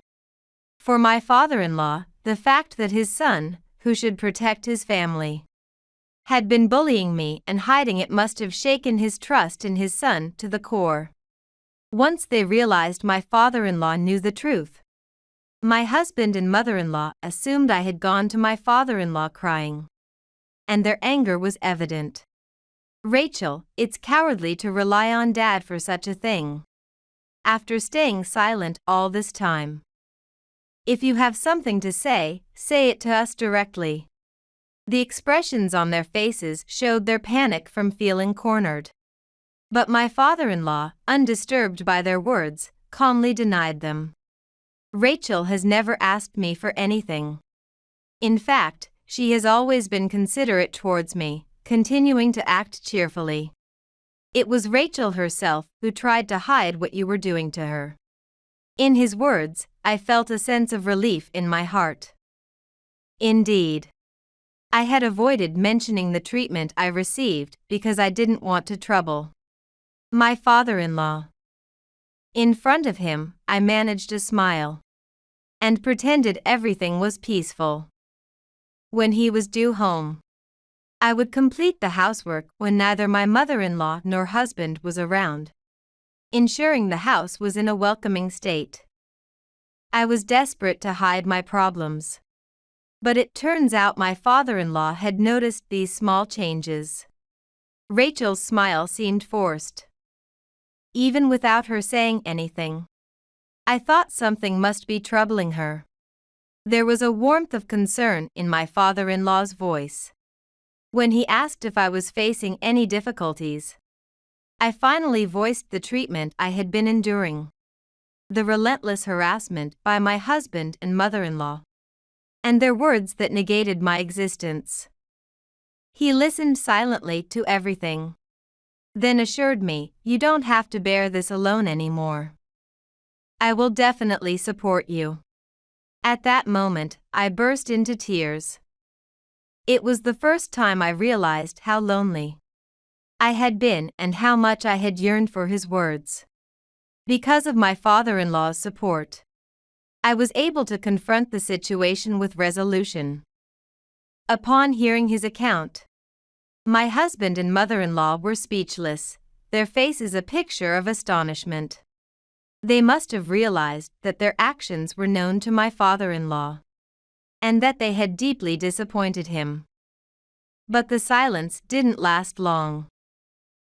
For my father-in-law, the fact that his son, who should protect his family, had been bullying me and hiding it must have shaken his trust in his son to the core. Once they realized my father-in-law knew the truth, my husband and mother-in-law assumed I had gone to my father-in-law crying. And their anger was evident. "Rachel, it's cowardly to rely on Dad for such a thing. After staying silent all this time. If you have something to say it to us directly." The expressions on their faces showed their panic from feeling cornered. But my father-in-law, undisturbed by their words, calmly denied them. "Rachel has never asked me for anything. In fact, she has always been considerate towards me," continuing to act cheerfully. "It was Rachel herself who tried to hide what you were doing to her." In his words, I felt a sense of relief in my heart. Indeed, I had avoided mentioning the treatment I received because I didn't want to trouble my father-in-law. In front of him, I managed a smile and pretended everything was peaceful. When he was due home, I would complete the housework when neither my mother-in-law nor husband was around, ensuring the house was in a welcoming state. I was desperate to hide my problems. But it turns out my father-in-law had noticed these small changes. Rachel's smile seemed forced, even without her saying anything. I thought something must be troubling her. There was a warmth of concern in my father-in-law's voice. When he asked if I was facing any difficulties, I finally voiced the treatment I had been enduring. The relentless harassment by my husband and mother-in-law, and their words that negated my existence. He listened silently to everything, then assured me, "You don't have to bear this alone anymore. I will definitely support you." At that moment, I burst into tears. It was the first time I realized how lonely I had been and how much I had yearned for his words. Because of my father-in-law's support, I was able to confront the situation with resolution. Upon hearing his account, my husband and mother-in-law were speechless, their faces a picture of astonishment. They must have realized that their actions were known to my father-in-law, and that they had deeply disappointed him. But the silence didn't last long.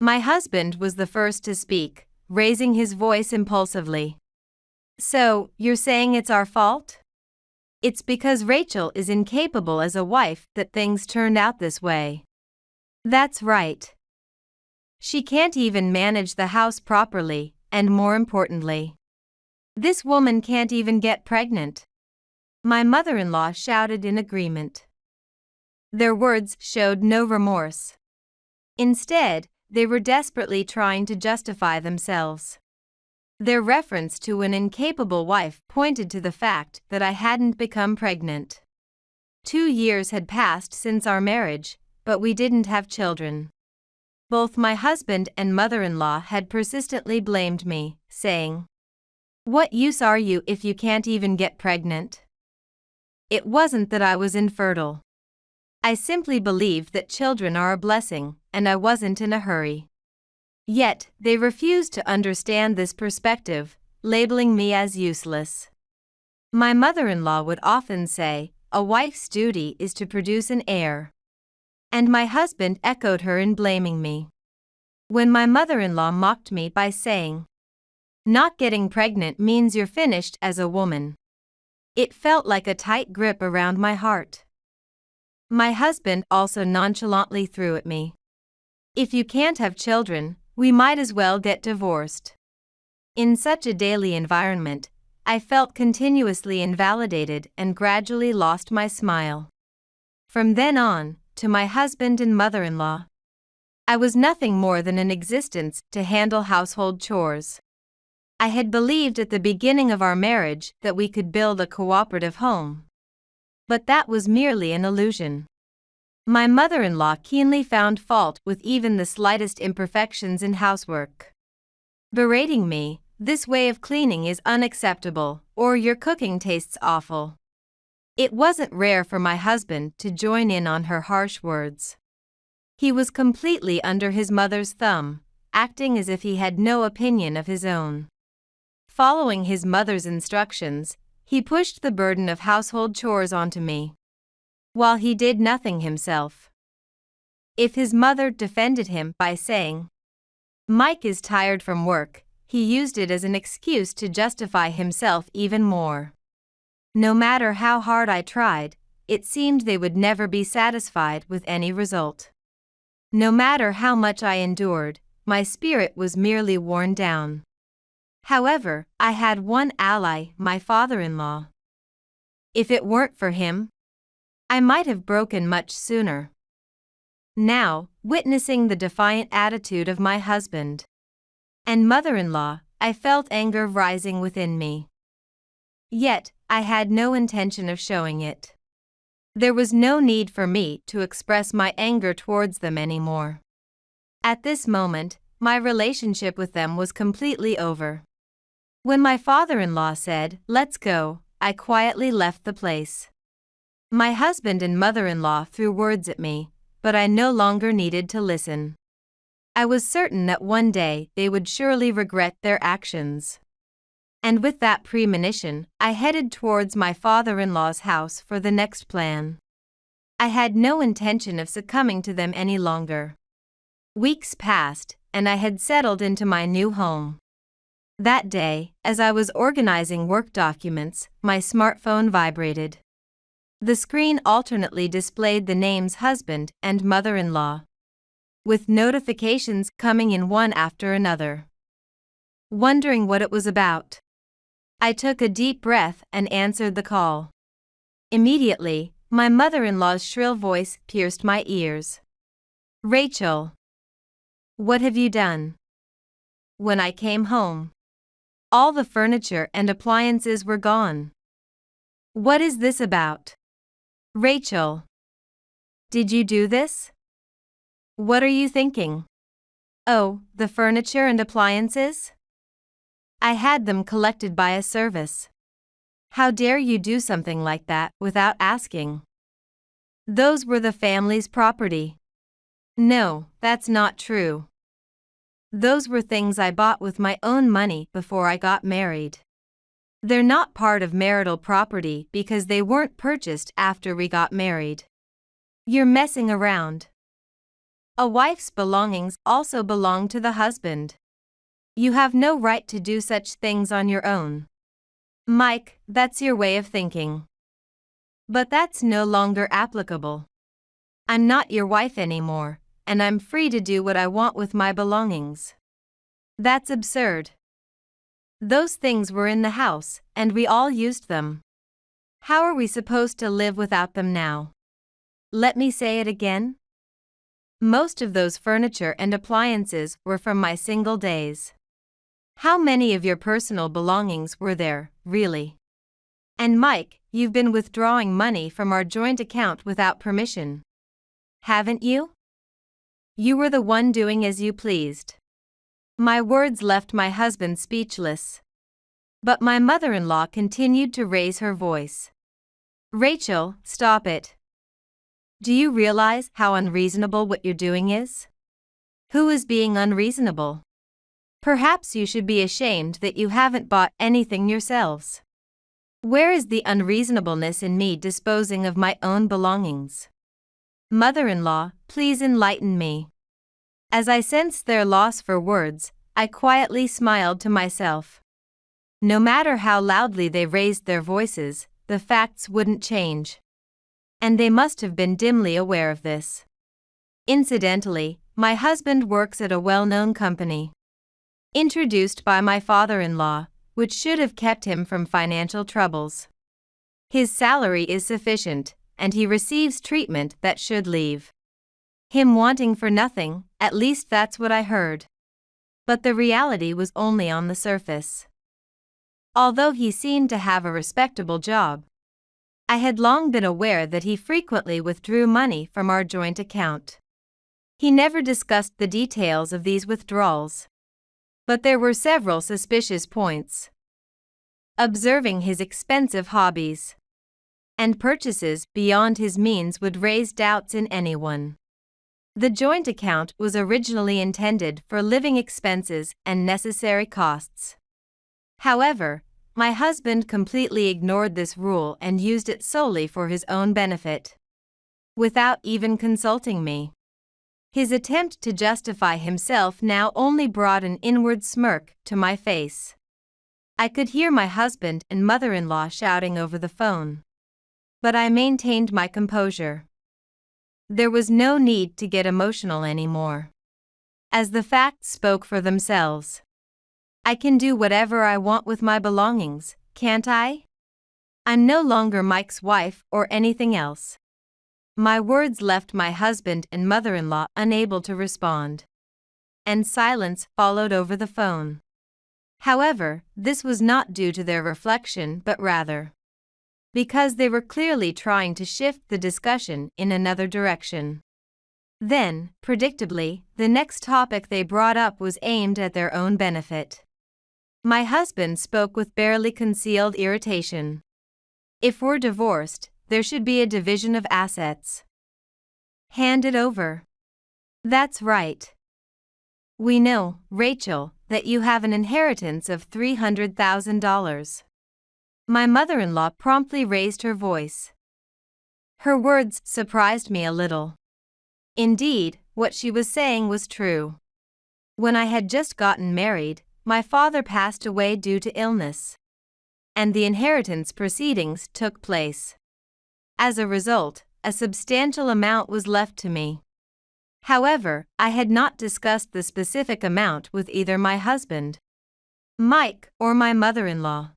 My husband was the first to speak, raising his voice impulsively. So, you're saying it's our fault? It's because Rachel is incapable as a wife that things turned out this way. That's right. She can't even manage the house properly, and more importantly, this woman can't even get pregnant. My mother-in-law shouted in agreement. Their words showed no remorse. Instead, they were desperately trying to justify themselves. Their reference to an incapable wife pointed to the fact that I hadn't become pregnant. 2 years had passed since our marriage, but we didn't have children. Both my husband and mother-in-law had persistently blamed me, saying, "What use are you if you can't even get pregnant?" It wasn't that I was infertile. I simply believed that children are a blessing, and I wasn't in a hurry. Yet, they refused to understand this perspective, labeling me as useless. My mother-in-law would often say, "A wife's duty is to produce an heir." And my husband echoed her in blaming me. When my mother-in-law mocked me by saying, "Not getting pregnant means you're finished as a woman," it felt like a tight grip around my heart. My husband also nonchalantly threw at me, "If you can't have children, we might as well get divorced." In such a daily environment, I felt continuously invalidated and gradually lost my smile. From then on, to my husband and mother-in-law, I was nothing more than an existence to handle household chores. I had believed at the beginning of our marriage that we could build a cooperative home. But that was merely an illusion. My mother-in-law keenly found fault with even the slightest imperfections in housework. Berating me, "This way of cleaning is unacceptable," or "Your cooking tastes awful." It wasn't rare for my husband to join in on her harsh words. He was completely under his mother's thumb, acting as if he had no opinion of his own. Following his mother's instructions, he pushed the burden of household chores onto me, while he did nothing himself. If his mother defended him by saying, "Mike is tired from work," he used it as an excuse to justify himself even more. No matter how hard I tried, it seemed they would never be satisfied with any result. No matter how much I endured, my spirit was merely worn down. However, I had one ally, my father-in-law. If it weren't for him, I might have broken much sooner. Now, witnessing the defiant attitude of my husband and mother-in-law, I felt anger rising within me. Yet, I had no intention of showing it. There was no need for me to express my anger towards them anymore. At this moment, my relationship with them was completely over. When my father-in-law said, "Let's go," I quietly left the place. My husband and mother-in-law threw words at me, but I no longer needed to listen. I was certain that one day they would surely regret their actions. And with that premonition, I headed towards my father-in-law's house for the next plan. I had no intention of succumbing to them any longer. Weeks passed, and I had settled into my new home. That day, as I was organizing work documents, my smartphone vibrated. The screen alternately displayed the names husband and mother-in-law, with notifications coming in one after another. Wondering what it was about, I took a deep breath and answered the call. Immediately, my mother-in-law's shrill voice pierced my ears. "Rachel, what have you done?" When I came home, all the furniture and appliances were gone. "What is this about? Rachel, did you do this? What are you thinking?" "Oh, the furniture and appliances? I had them collected by a service. How dare you do something like that without asking? Those were the family's property." "No, that's not true. Those were things I bought with my own money before I got married. They're not part of marital property because they weren't purchased after we got married. You're messing around. A wife's belongings also belong to the husband. You have no right to do such things on your own." Mike, that's your way of thinking. But that's no longer applicable. I'm not your wife anymore, and I'm free to do what I want with my belongings. That's absurd. Those things were in the house, and we all used them. How are we supposed to live without them now? Let me say it again. Most of those furniture and appliances were from my single days. How many of your personal belongings were there, really? And Mike, you've been withdrawing money from our joint account without permission. Haven't you? You were the one doing as you pleased. My words left my husband speechless. But my mother-in-law continued to raise her voice. Rachel, stop it. Do you realize how unreasonable what you're doing is? Who is being unreasonable? Perhaps you should be ashamed that you haven't bought anything yourselves. Where is the unreasonableness in me disposing of my own belongings? Mother-in-law, please enlighten me. As I sensed their loss for words, I quietly smiled to myself. No matter how loudly they raised their voices, the facts wouldn't change. And they must have been dimly aware of this. Incidentally, my husband works at a well-known company. Introduced by my father-in-law, which should have kept him from financial troubles. His salary is sufficient, and he receives treatment that should leave him wanting for nothing, at least that's what I heard. But the reality was only on the surface. Although he seemed to have a respectable job, I had long been aware that he frequently withdrew money from our joint account. He never discussed the details of these withdrawals. But there were several suspicious points. Observing his expensive hobbies and purchases beyond his means would raise doubts in anyone. The joint account was originally intended for living expenses and necessary costs. However, my husband completely ignored this rule and used it solely for his own benefit, without even consulting me. His attempt to justify himself now only brought an inward smirk to my face. I could hear my husband and mother-in-law shouting over the phone. But I maintained my composure. There was no need to get emotional anymore, as the facts spoke for themselves. I can do whatever I want with my belongings, can't I? I'm no longer Mike's wife or anything else. My words left my husband and mother-in-law unable to respond, and silence followed over the phone. However, this was not due to their reflection but rather because they were clearly trying to shift the discussion in another direction. Then, predictably, the next topic they brought up was aimed at their own benefit. My husband spoke with barely concealed irritation. If we're divorced, there should be a division of assets. Hand it over. That's right. We know, Rachel, that you have an inheritance of $300,000. My mother-in-law promptly raised her voice. Her words surprised me a little. Indeed, what she was saying was true. When I had just gotten married, my father passed away due to illness, and the inheritance proceedings took place. As a result, a substantial amount was left to me. However, I had not discussed the specific amount with either my husband, Mike, or my mother-in-law.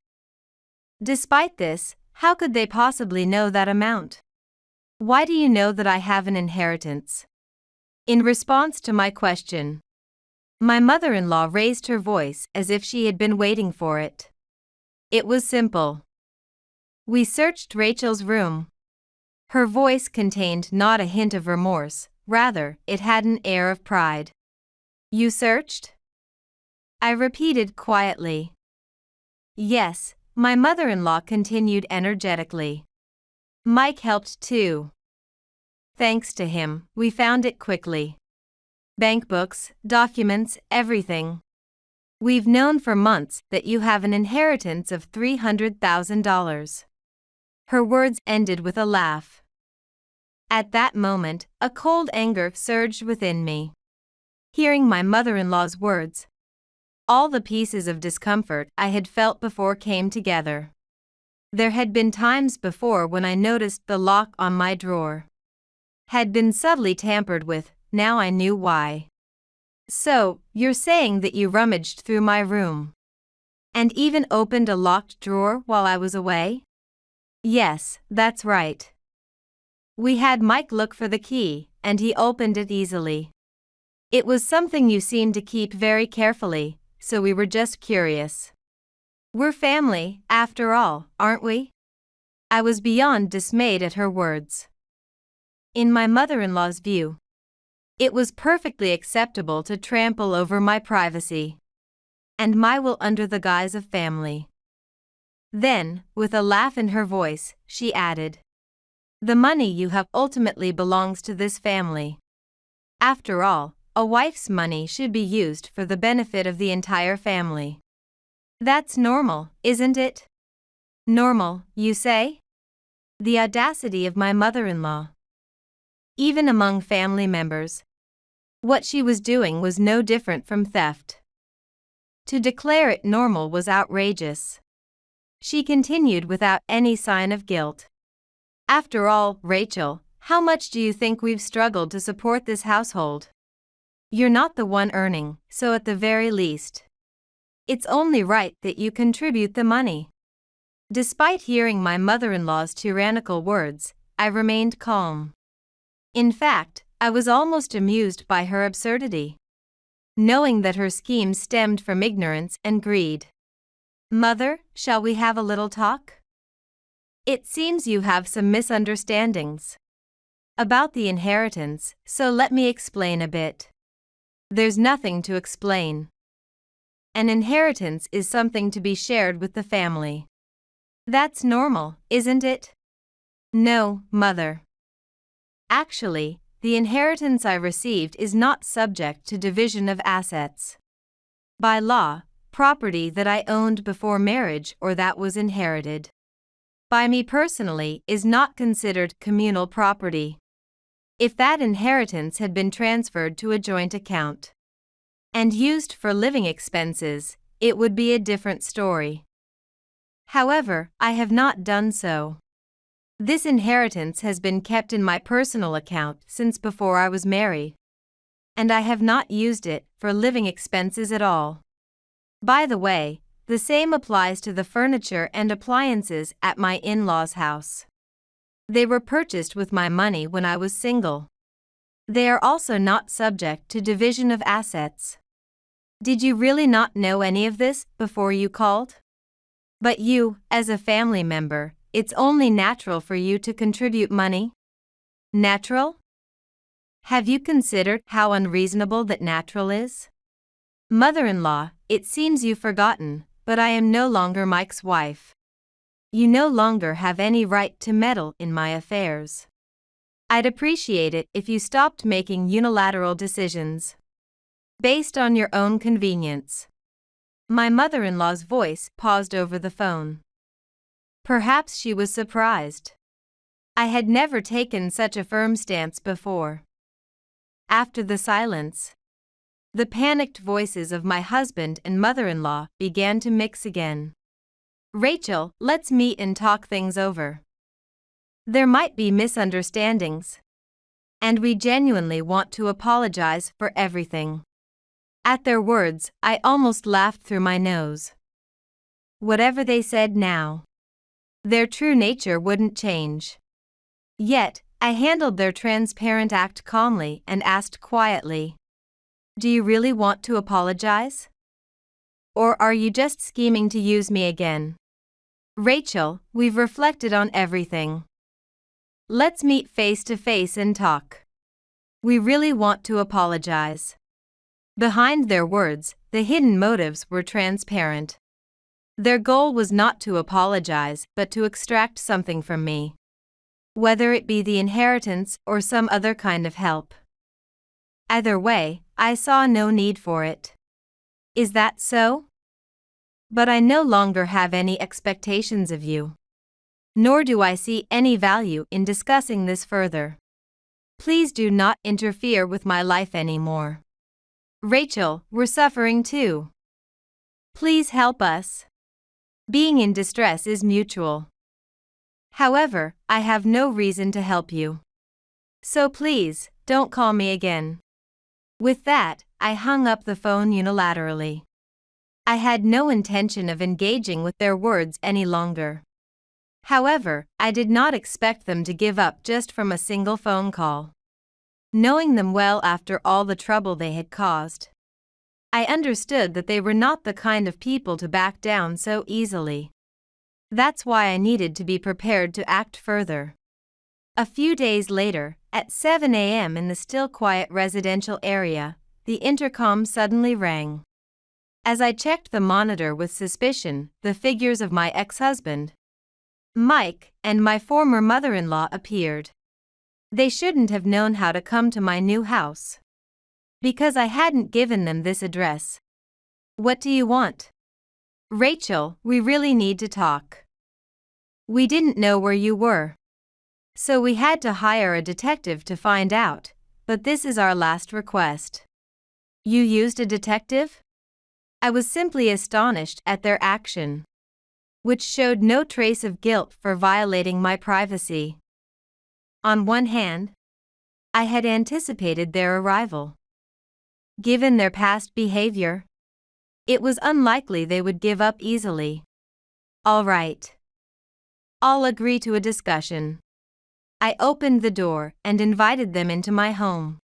Despite this, how could they possibly know that amount? Why do you know that I have an inheritance? In response to my question, my mother-in-law raised her voice as if she had been waiting for it. It was simple. We searched Rachel's room. Her voice contained not a hint of remorse, rather, it had an air of pride. You searched? I repeated quietly. Yes, my mother-in-law continued energetically. Mike helped too. Thanks to him, we found it quickly. Bank books, documents, everything. We've known for months that you have an inheritance of $300,000. Her words ended with a laugh. At that moment, a cold anger surged within me. Hearing my mother-in-law's words, all the pieces of discomfort I had felt before came together. There had been times before when I noticed the lock on my drawer had been subtly tampered with. Now I knew why. So, you're saying that you rummaged through my room and even opened a locked drawer while I was away? Yes, that's right. We had Mike look for the key, and he opened it easily. It was something you seemed to keep very carefully, so we were just curious. We're family, after all, aren't we? I was beyond dismayed at her words. In my mother-in-law's view, it was perfectly acceptable to trample over my privacy and my will under the guise of family. Then, with a laugh in her voice, she added, "The money you have ultimately belongs to this family. After all, a wife's money should be used for the benefit of the entire family. That's normal, isn't it?" Normal, you say? The audacity of my mother-in-law. Even among family members, what she was doing was no different from theft. To declare it normal was outrageous. She continued without any sign of guilt. "After all, Rachel, how much do you think we've struggled to support this household? You're not the one earning, so at the very least, it's only right that you contribute the money." Despite hearing my mother-in-law's tyrannical words, I remained calm. In fact, I was almost amused by her absurdity, knowing that her scheme stemmed from ignorance and greed. "Mother, shall we have a little talk? It seems you have some misunderstandings about the inheritance, so let me explain a bit." There's nothing to explain. An inheritance is something to be shared with the family. That's normal, isn't it? No, Mother. Actually, the inheritance I received is not subject to division of assets. By law, property that I owned before marriage or that was inherited by me personally is not considered communal property. If that inheritance had been transferred to a joint account and used for living expenses, it would be a different story. However, I have not done so. This inheritance has been kept in my personal account since before I was married, and I have not used it for living expenses at all. By the way, the same applies to the furniture and appliances at my in-laws' house. They were purchased with my money when I was single. They are also not subject to division of assets. Did you really not know any of this before you called? But you, as a family member, it's only natural for you to contribute money? Natural? Have you considered how unreasonable that natural is? Mother-in-law, it seems you've forgotten, but I am no longer Mike's wife. You no longer have any right to meddle in my affairs. I'd appreciate it if you stopped making unilateral decisions based on your own convenience. My mother-in-law's voice paused over the phone. Perhaps she was surprised. I had never taken such a firm stance before. After the silence, the panicked voices of my husband and mother-in-law began to mix again. "Rachel, let's meet and talk things over. There might be misunderstandings, and we genuinely want to apologize for everything." At their words, I almost laughed through my nose. Whatever they said now, their true nature wouldn't change. Yet, I handled their transparent act calmly and asked quietly, "Do you really want to apologize? Or are you just scheming to use me again?" "Rachel, we've reflected on everything. Let's meet face to face and talk. We really want to apologize." Behind their words, the hidden motives were transparent. Their goal was not to apologize but to extract something from me, whether it be the inheritance or some other kind of help. Either way, I saw no need for it. Is that so? But I no longer have any expectations of you. Nor do I see any value in discussing this further. Please do not interfere with my life anymore. Rachel, we're suffering too. Please help us. Being in distress is mutual. However, I have no reason to help you. So please, don't call me again." With that, I hung up the phone unilaterally. I had no intention of engaging with their words any longer. However, I did not expect them to give up just from a single phone call. Knowing them well after all the trouble they had caused, I understood that they were not the kind of people to back down so easily. That's why I needed to be prepared to act further. A few days later, at 7 a.m. in the still quiet residential area, the intercom suddenly rang. As I checked the monitor with suspicion, the figures of my ex-husband, Mike, and my former mother-in-law appeared. They shouldn't have known how to come to my new house, because I hadn't given them this address. "What do you want?" "Rachel, we really need to talk. We didn't know where you were, so we had to hire a detective to find out, but this is our last request." "You used a detective?" I was simply astonished at their action, which showed no trace of guilt for violating my privacy. On one hand, I had anticipated their arrival. Given their past behavior, it was unlikely they would give up easily. "All right. I'll agree to a discussion." I opened the door and invited them into my home.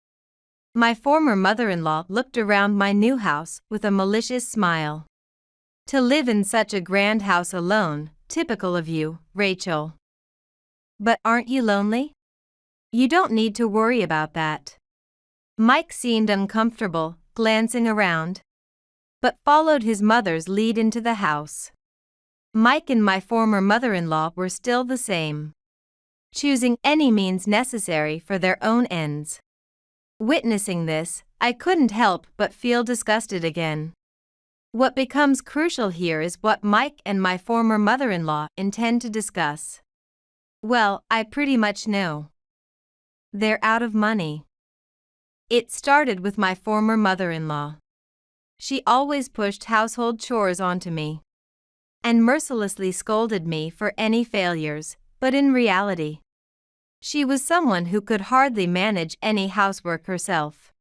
My former mother-in-law looked around my new house with a malicious smile. "To live in such a grand house alone, typical of you, Rachel. But aren't you lonely? You don't need to worry about that." Mike seemed uncomfortable, glancing around, but followed his mother's lead into the house. Mike and my former mother-in-law were still the same, choosing any means necessary for their own ends. Witnessing this, I couldn't help but feel disgusted again. What becomes crucial here is what Mike and my former mother-in-law intend to discuss. Well, I pretty much know. They're out of money. It started with my former mother-in-law. She always pushed household chores onto me and mercilessly scolded me for any failures, but in reality, she was someone who could hardly manage any housework herself.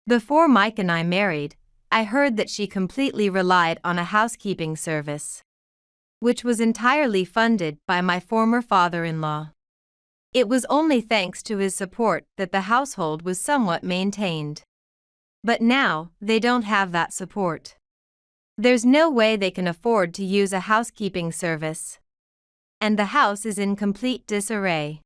Before Mike and I married, I heard that she completely relied on a housekeeping service, which was entirely funded by my former father-in-law. It was only thanks to his support that the household was somewhat maintained. But now, they don't have that support. There's no way they can afford to use a housekeeping service, and the house is in complete disarray.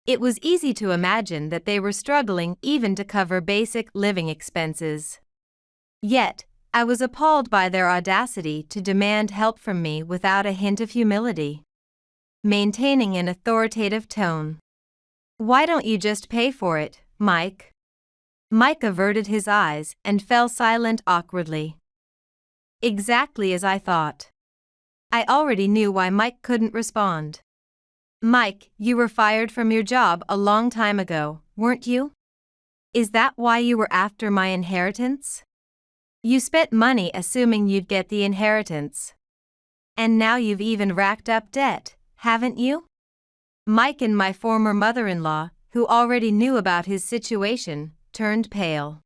It was easy to imagine that they were struggling even to cover basic living expenses. Yet, I was appalled by their audacity to demand help from me without a hint of humility, maintaining an authoritative tone. "Why don't you just pay for it, Mike?" Mike averted his eyes and fell silent awkwardly. Exactly as I thought. I already knew why Mike couldn't respond. "Mike, you were fired from your job a long time ago, weren't you? Is that why you were after my inheritance? You spent money assuming you'd get the inheritance. And now you've even racked up debt, haven't you?" Mike and my former mother-in-law, who already knew about his situation, turned pale.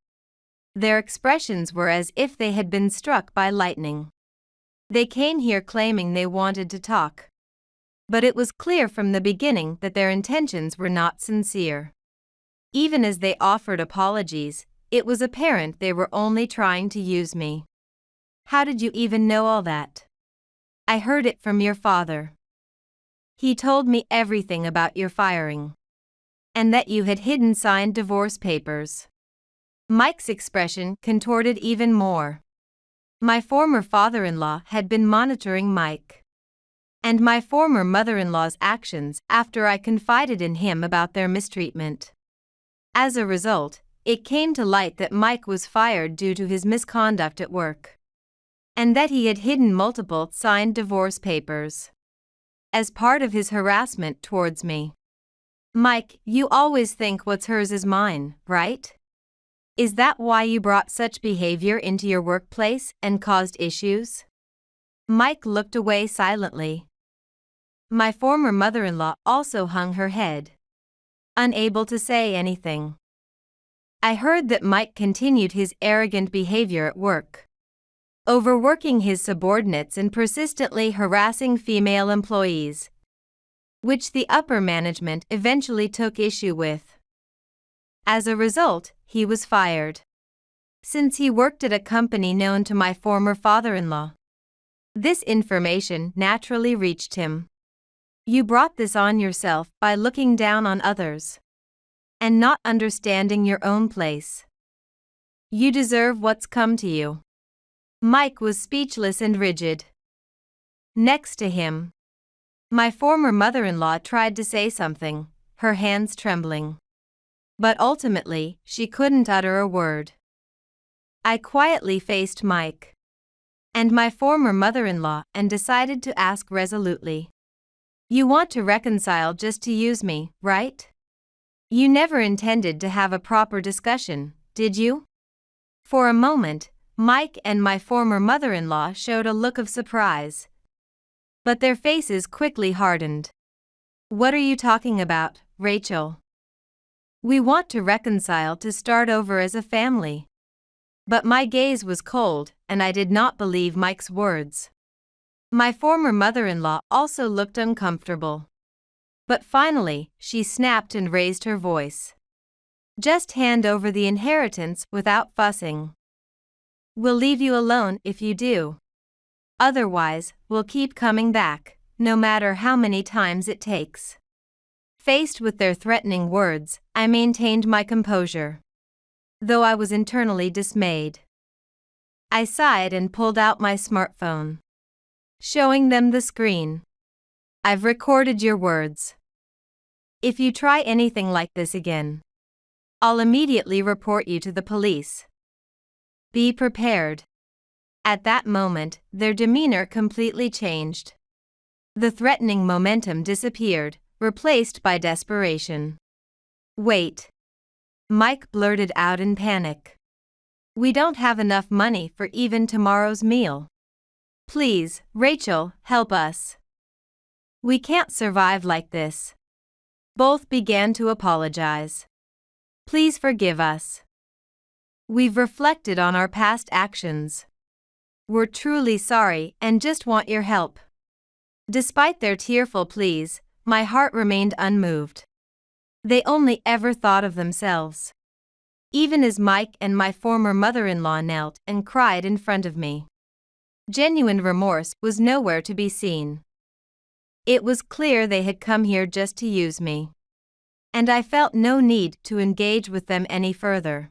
Their expressions were as if they had been struck by lightning. They came here claiming they wanted to talk, but it was clear from the beginning that their intentions were not sincere. Even as they offered apologies, it was apparent they were only trying to use me. "How did you even know all that?" "I heard it from your father. He told me everything about your firing, and that you had hidden signed divorce papers." Mike's expression contorted even more. My former father-in-law had been monitoring Mike and my former mother-in-law's actions after I confided in him about their mistreatment. As a result, it came to light that Mike was fired due to his misconduct at work, and that he had hidden multiple signed divorce papers as part of his harassment towards me. "Mike, you always think what's hers is mine, right? Is that why you brought such behavior into your workplace and caused issues?" Mike looked away silently. my former mother-in-law also hung her head, unable to say anything. I heard that Mike continued his arrogant behavior at work, overworking his subordinates and persistently harassing female employees, which the upper management eventually took issue with. As a result, he was fired, since he worked at a company known to my former father-in-law. This information naturally reached him. You brought this on yourself by looking down on others and not understanding your own place. You deserve what's come to you. Mike was speechless and rigid. Next to him, my former mother-in-law tried to say something, her hands trembling. But ultimately, she couldn't utter a word. I quietly faced Mike and my former mother-in-law and decided to ask resolutely. You want to reconcile just to use me, right? You never intended to have a proper discussion, did you? For a moment, Mike and my former mother-in-law showed a look of surprise, but their faces quickly hardened. What are you talking about, Rachel? We want to reconcile to start over as a family. But my gaze was cold, and I did not believe Mike's words. My former mother-in-law also looked uncomfortable. But finally, she snapped and raised her voice. Just hand over the inheritance without fussing. We'll leave you alone if you do. Otherwise, we'll keep coming back, no matter how many times it takes. Faced with their threatening words, I maintained my composure, though I was internally dismayed. I sighed and pulled out my smartphone, showing them the screen. I've recorded your words. If you try anything like this again, I'll immediately report you to the police. Be prepared. At that moment, their demeanor completely changed. The threatening momentum disappeared, replaced by desperation. Wait. Mike blurted out in panic. We don't have enough money for even tomorrow's meal. Please, Rachel, help us. We can't survive like this. Both began to apologize. Please forgive us. We've reflected on our past actions. We're truly sorry and just want your help. Despite their tearful pleas, my heart remained unmoved. They only ever thought of themselves. Even as Mike and my former mother-in-law knelt and cried in front of me, genuine remorse was nowhere to be seen. It was clear they had come here just to use me, and I felt no need to engage with them any further.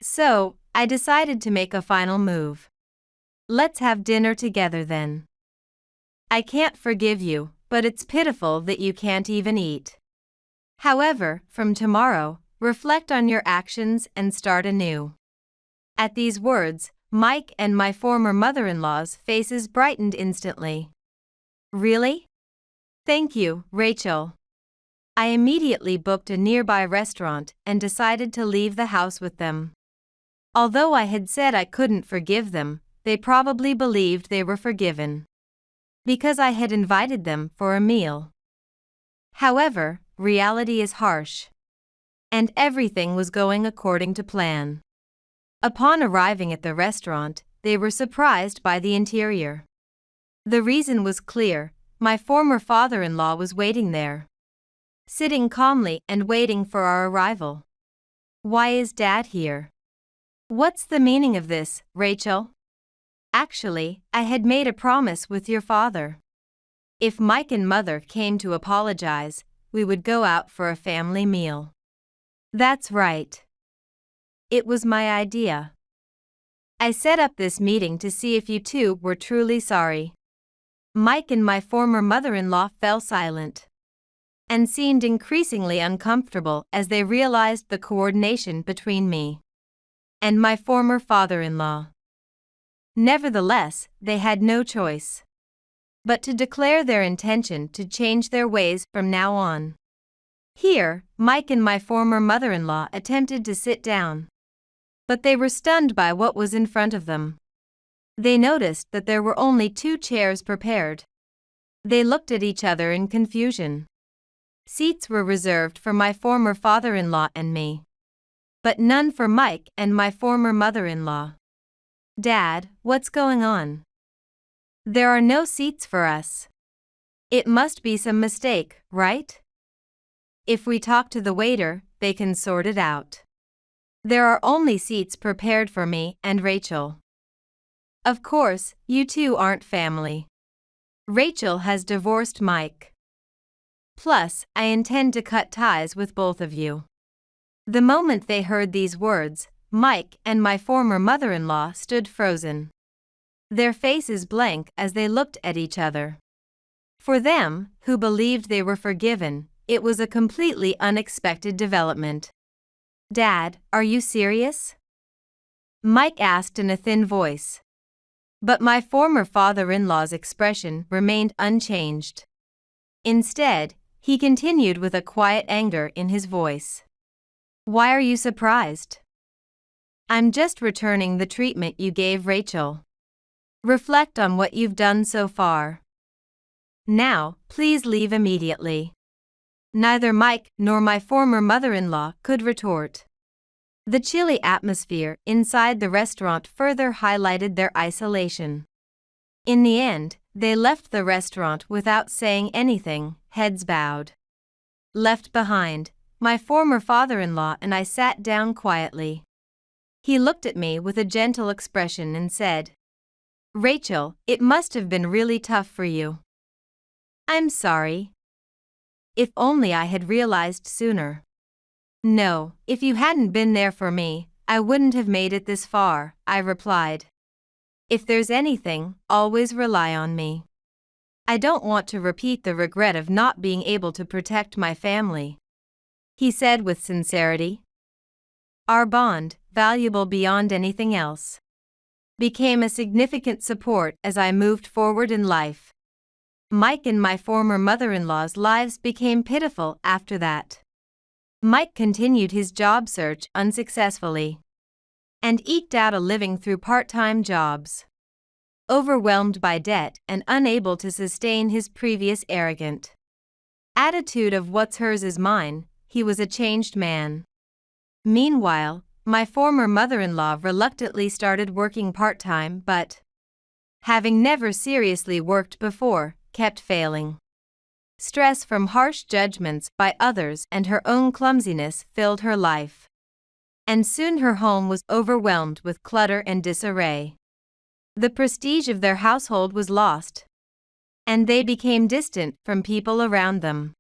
So, I decided to make a final move. Let's have dinner together then. I can't forgive you, but it's pitiful that you can't even eat. However, from tomorrow, reflect on your actions and start anew. At these words, Mike and my former mother-in-law's faces brightened instantly. Really? Thank you, Rachel. I immediately booked a nearby restaurant and decided to leave the house with them. Although I had said I couldn't forgive them, they probably believed they were forgiven, because I had invited them for a meal. However, reality is harsh, and everything was going according to plan. Upon arriving at the restaurant, they were surprised by the interior. The reason was clear: my former father-in-law was waiting there, sitting calmly and waiting for our arrival. Why is Dad here? What's the meaning of this, Rachel? Actually, I had made a promise with your father. If Mike and Mother came to apologize, we would go out for a family meal. That's right. It was my idea. I set up this meeting to see if you two were truly sorry. Mike and my former mother-in-law fell silent and seemed increasingly uncomfortable as they realized the coordination between me and my former father-in-law. Nevertheless, they had no choice but to declare their intention to change their ways from now on. Here, Mike and my former mother-in-law attempted to sit down, but they were stunned by what was in front of them. They noticed that there were only 2 chairs prepared, They looked at each other in confusion. Seats were reserved for my former father-in-law and me, but none for Mike and my former mother-in-law. "Dad, what's going on? There are no seats for us. It must be some mistake, right? If we talk to the waiter, they can sort it out. There are only seats prepared for me and Rachel. Of course, you two aren't family. Rachel has divorced Mike. Plus, I intend to cut ties with both of you." The moment they heard these words, Mike and my former mother-in-law stood frozen, their faces blank as they looked at each other. For them, who believed they were forgiven, it was a completely unexpected development. "Dad, are you serious?" Mike asked in a thin voice. But my former father-in-law's expression remained unchanged. Instead, he continued with a quiet anger in his voice. "Why are you surprised? I'm just returning the treatment you gave Rachel. Reflect on what you've done so far. Now, please leave immediately." Neither Mike nor my former mother-in-law could retort. The chilly atmosphere inside the restaurant further highlighted their isolation. In the end, they left the restaurant without saying anything, heads bowed. Left behind, my former father-in-law and I sat down quietly. He looked at me with a gentle expression and said, "Rachel, it must have been really tough for you. I'm sorry. If only I had realized sooner." "No, if you hadn't been there for me, I wouldn't have made it this far," I replied. "If there's anything, always rely on me. I don't want to repeat the regret of not being able to protect my family," he said with sincerity. Our bond, valuable beyond anything else, became a significant support as I moved forward in life. Mike and my former mother-in-law's lives became pitiful after that. Mike continued his job search unsuccessfully and eked out a living through part-time jobs. Overwhelmed by debt and unable to sustain his previous arrogant attitude of "what's hers is mine," he was a changed man. Meanwhile, my former mother-in-law reluctantly started working part-time but, having never seriously worked before, kept failing. Stress from harsh judgments by others and her own clumsiness filled her life. And soon her home was overwhelmed with clutter and disarray. The prestige of their household was lost, and they became distant from people around them.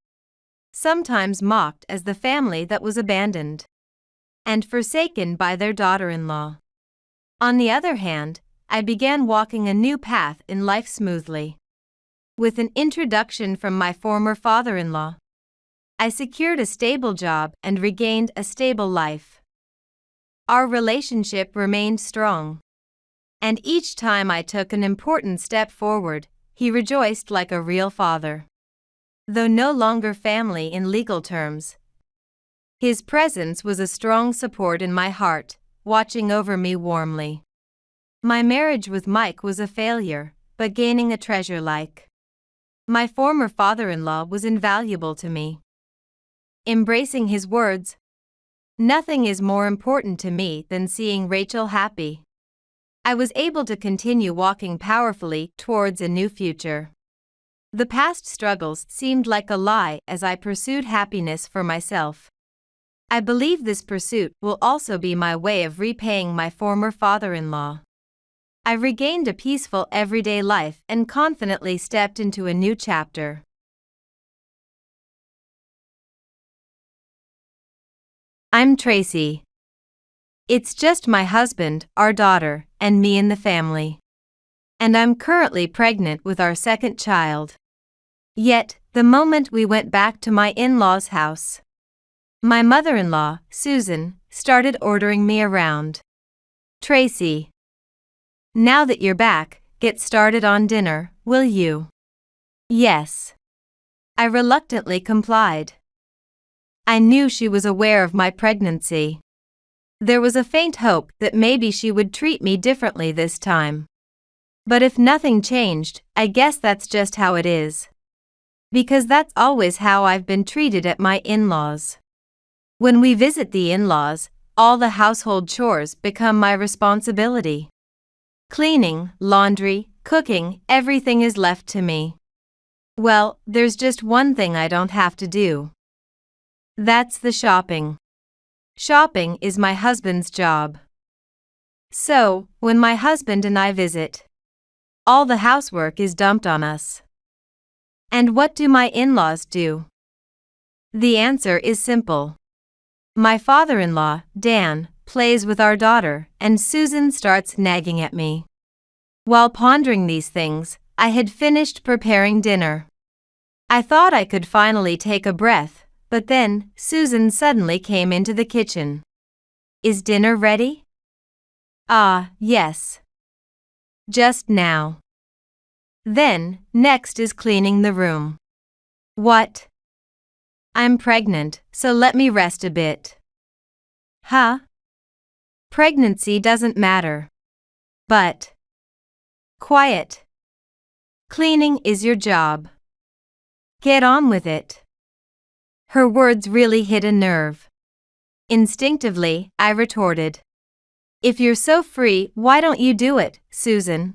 Sometimes mocked as the family that was abandoned and forsaken by their daughter-in-law. On the other hand, I began walking a new path in life smoothly. With an introduction from my former father-in-law, I secured a stable job and regained a stable life. Our relationship remained strong, and each time I took an important step forward, he rejoiced like a real father. Though no longer family in legal terms, his presence was a strong support in my heart, watching over me warmly. My marriage with Mike was a failure, but gaining a treasure like my former father-in-law was invaluable to me. Embracing his words, "Nothing is more important to me than seeing Rachel happy," I was able to continue walking powerfully towards a new future. The past struggles seemed like a lie as I pursued happiness for myself. I believe this pursuit will also be my way of repaying my former father-in-law. I regained a peaceful everyday life and confidently stepped into a new chapter. I'm Tracy. It's just my husband, our daughter, and me in the family. And I'm currently pregnant with our second child. Yet, the moment we went back to my in-laws' house, my mother-in-law, Susan, started ordering me around. "Tracy, now that you're back, get started on dinner, will you?" "Yes." I reluctantly complied. I knew she was aware of my pregnancy. There was a faint hope that maybe she would treat me differently this time. But if nothing changed, I guess that's just how it is. Because that's always how I've been treated at my in-laws. When we visit the in-laws, all the household chores become my responsibility. Cleaning, laundry, cooking, everything is left to me. Well, there's just one thing I don't have to do. That's the shopping. Shopping is my husband's job. So, when my husband and I visit, all the housework is dumped on us. And what do my in-laws do? The answer is simple. My father-in-law, Dan, plays with our daughter, and Susan starts nagging at me. While pondering these things, I had finished preparing dinner. I thought I could finally take a breath, but then Susan suddenly came into the kitchen. Is dinner ready? Ah, yes. Just now. Then, next is cleaning the room. What? I'm pregnant, so let me rest a bit. Huh? Pregnancy doesn't matter. But. Quiet. Cleaning is your job. Get on with it. Her words really hit a nerve. Instinctively, I retorted. If you're so free, why don't you do it, Susan?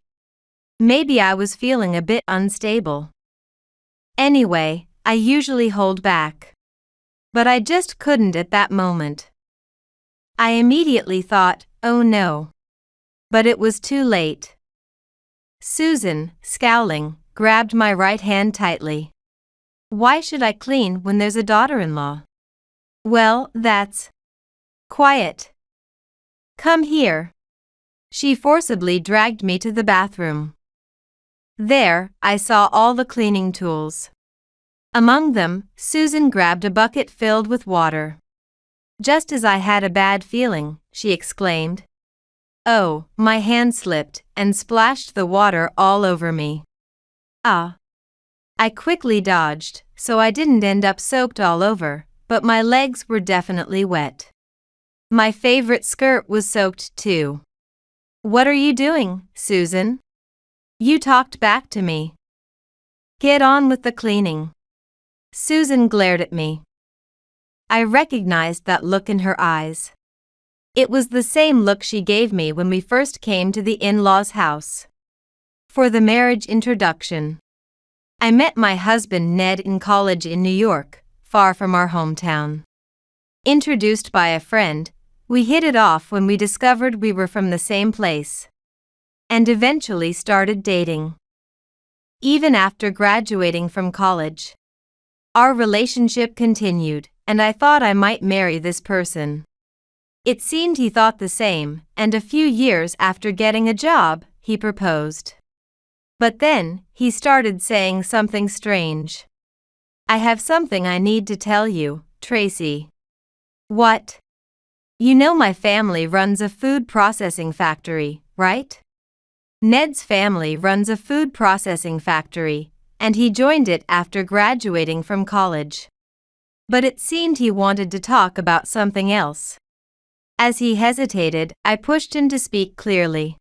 Maybe I was feeling a bit unstable. Anyway, I usually hold back. But I just couldn't at that moment. I immediately thought, oh no. But it was too late. Susan, scowling, grabbed my right hand tightly. Why should I clean when there's a daughter-in-law? Well, that's... Quiet. Come here. She forcibly dragged me to the bathroom. There, I saw all the cleaning tools. Among them, Susan grabbed a bucket filled with water. Just as I had a bad feeling, she exclaimed. Oh, my hand slipped and splashed the water all over me. Ah. I quickly dodged, so I didn't end up soaked all over, but my legs were definitely wet. My favorite skirt was soaked too. What are you doing, Susan? You talked back to me. Get on with the cleaning. Susan glared at me. I recognized that look in her eyes. It was the same look she gave me when we first came to the in-laws' house. For the marriage introduction. I met my husband Ned in college in New York, far from our hometown. Introduced by a friend, we hit it off when we discovered we were from the same place. And eventually started dating. Even after graduating from college. Our relationship continued, and I thought I might marry this person. It seemed he thought the same, and a few years after getting a job, he proposed. But then, he started saying something strange. I have something I need to tell you, Tracy. What? You know my family runs a food processing factory, right? Ned's family runs a food processing factory, and he joined it after graduating from college. But it seemed he wanted to talk about something else. As he hesitated, I pushed him to speak clearly.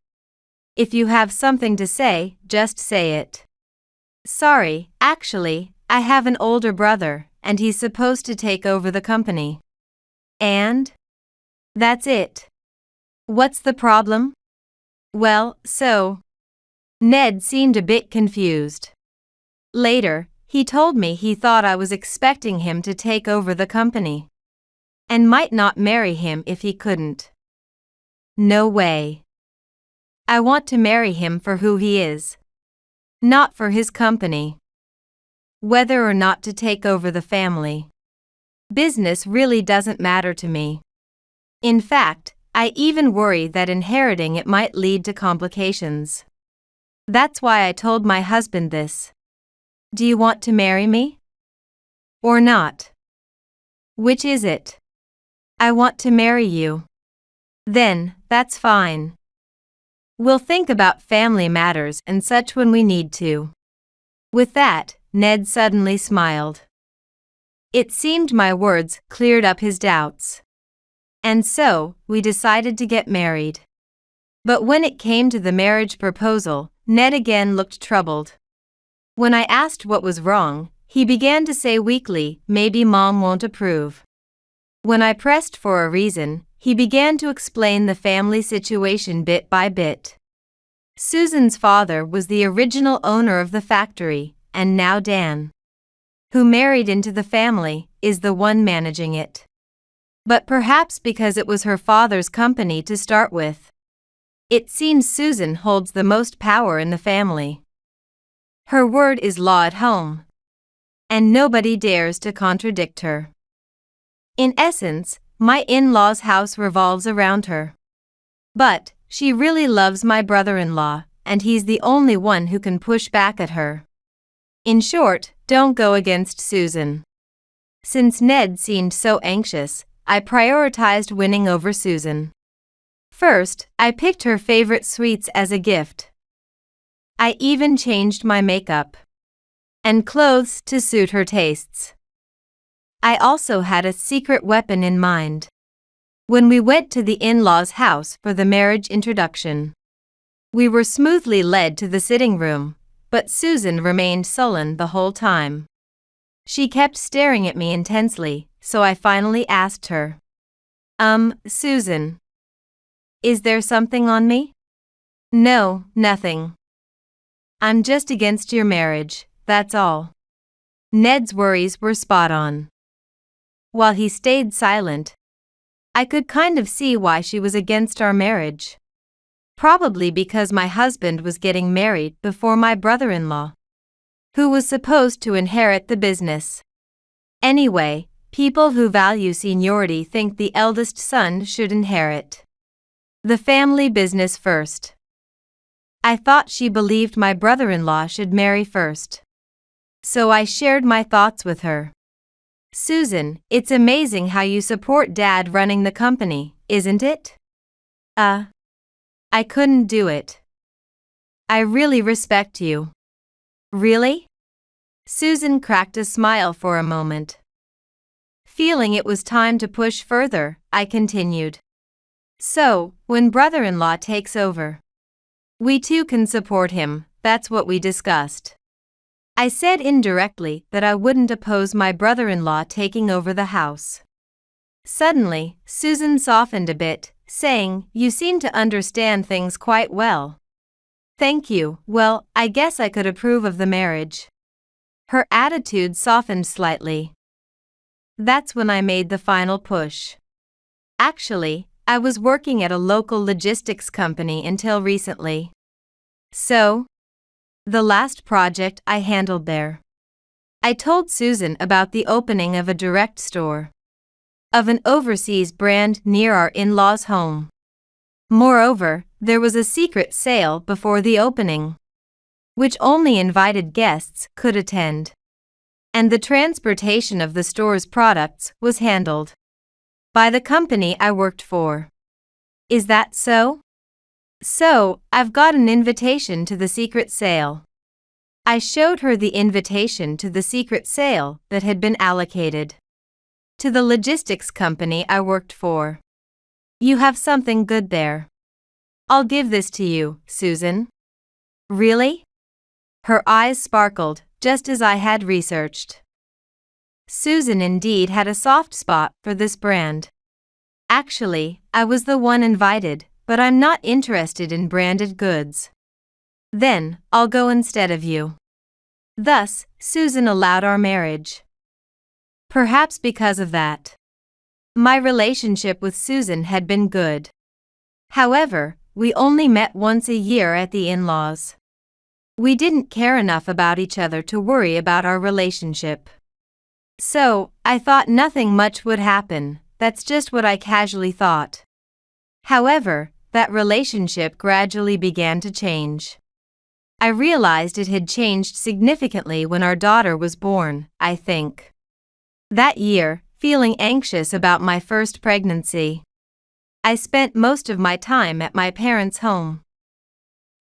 If you have something to say, just say it. Sorry, actually, I have an older brother, and he's supposed to take over the company. And? That's it. What's the problem? Well, Ned seemed a bit confused. Later, he told me he thought I was expecting him to take over the company. And might not marry him if he couldn't. No way. I want to marry him for who he is. Not for his company. Whether or not to take over the family. Business really doesn't matter to me. In fact, I even worry that inheriting it might lead to complications. That's why I told my husband this. Do you want to marry me? Or not? Which is it? I want to marry you. Then, that's fine. We'll think about family matters and such when we need to. With that, Ned suddenly smiled. It seemed my words cleared up his doubts. And so, we decided to get married. But when it came to the marriage proposal, Ned again looked troubled. When I asked what was wrong, he began to say weakly, "Maybe Mom won't approve." When I pressed for a reason, he began to explain the family situation bit by bit. Susan's father was the original owner of the factory, and now Dan, who married into the family, is the one managing it. But perhaps because it was her father's company to start with, it seems Susan holds the most power in the family. Her word is law at home, and nobody dares to contradict her. In essence, my in-law's house revolves around her. But she really loves my brother-in-law, and he's the only one who can push back at her. In short, don't go against Susan. Since Ned seemed so anxious, I prioritized winning over Susan. First, I picked her favorite sweets as a gift. I even changed my makeup and clothes to suit her tastes. I also had a secret weapon in mind. When we went to the in-laws' house for the marriage introduction, we were smoothly led to the sitting room, but Susan remained sullen the whole time. She kept staring at me intensely, so I finally asked her, Susan, is there something on me?" "No, nothing. I'm just against your marriage, that's all." Ned's worries were spot on. While he stayed silent, I could kind of see why she was against our marriage. Probably because my husband was getting married before my brother-in-law, who was supposed to inherit the business. Anyway, people who value seniority think the eldest son should inherit the family business first. I thought she believed my brother-in-law should marry first, so I shared my thoughts with her. "Susan, it's amazing how you support Dad running the company, isn't it?" I couldn't do it. I really respect you." "Really?" Susan cracked a smile for a moment. Feeling it was time to push further, I continued. "So, when brother-in-law takes over, we too can support him, that's what we discussed." I said indirectly that I wouldn't oppose my brother-in-law taking over the house. Suddenly, Susan softened a bit, saying, "You seem to understand things quite well." "Thank you. Well, I guess I could approve of the marriage." Her attitude softened slightly. That's when I made the final push. Actually, I was working at a local logistics company until recently. So, the last project I handled there, I told Susan about the opening of a direct store of an overseas brand near our in-laws' home. Moreover, there was a secret sale before the opening, which only invited guests could attend. And the transportation of the store's products was handled by the company I worked for. Is that so? So, I've got an invitation to the secret sale. I showed her the invitation to the secret sale that had been allocated to the logistics company I worked for. "You have something good there. I'll give this to you, Susan." "Really?" Her eyes sparkled, just as I had researched. Susan indeed had a soft spot for this brand. "Actually, I was the one invited, but I'm not interested in branded goods." "Then, I'll go instead of you." Thus, Susan allowed our marriage. Perhaps because of that, my relationship with Susan had been good. However, we only met once a year at the in-laws. We didn't care enough about each other to worry about our relationship. So, I thought nothing much would happen. That's just what I casually thought. However, that relationship gradually began to change. I realized it had changed significantly when our daughter was born, I think. That year, feeling anxious about my first pregnancy, I spent most of my time at my parents' home.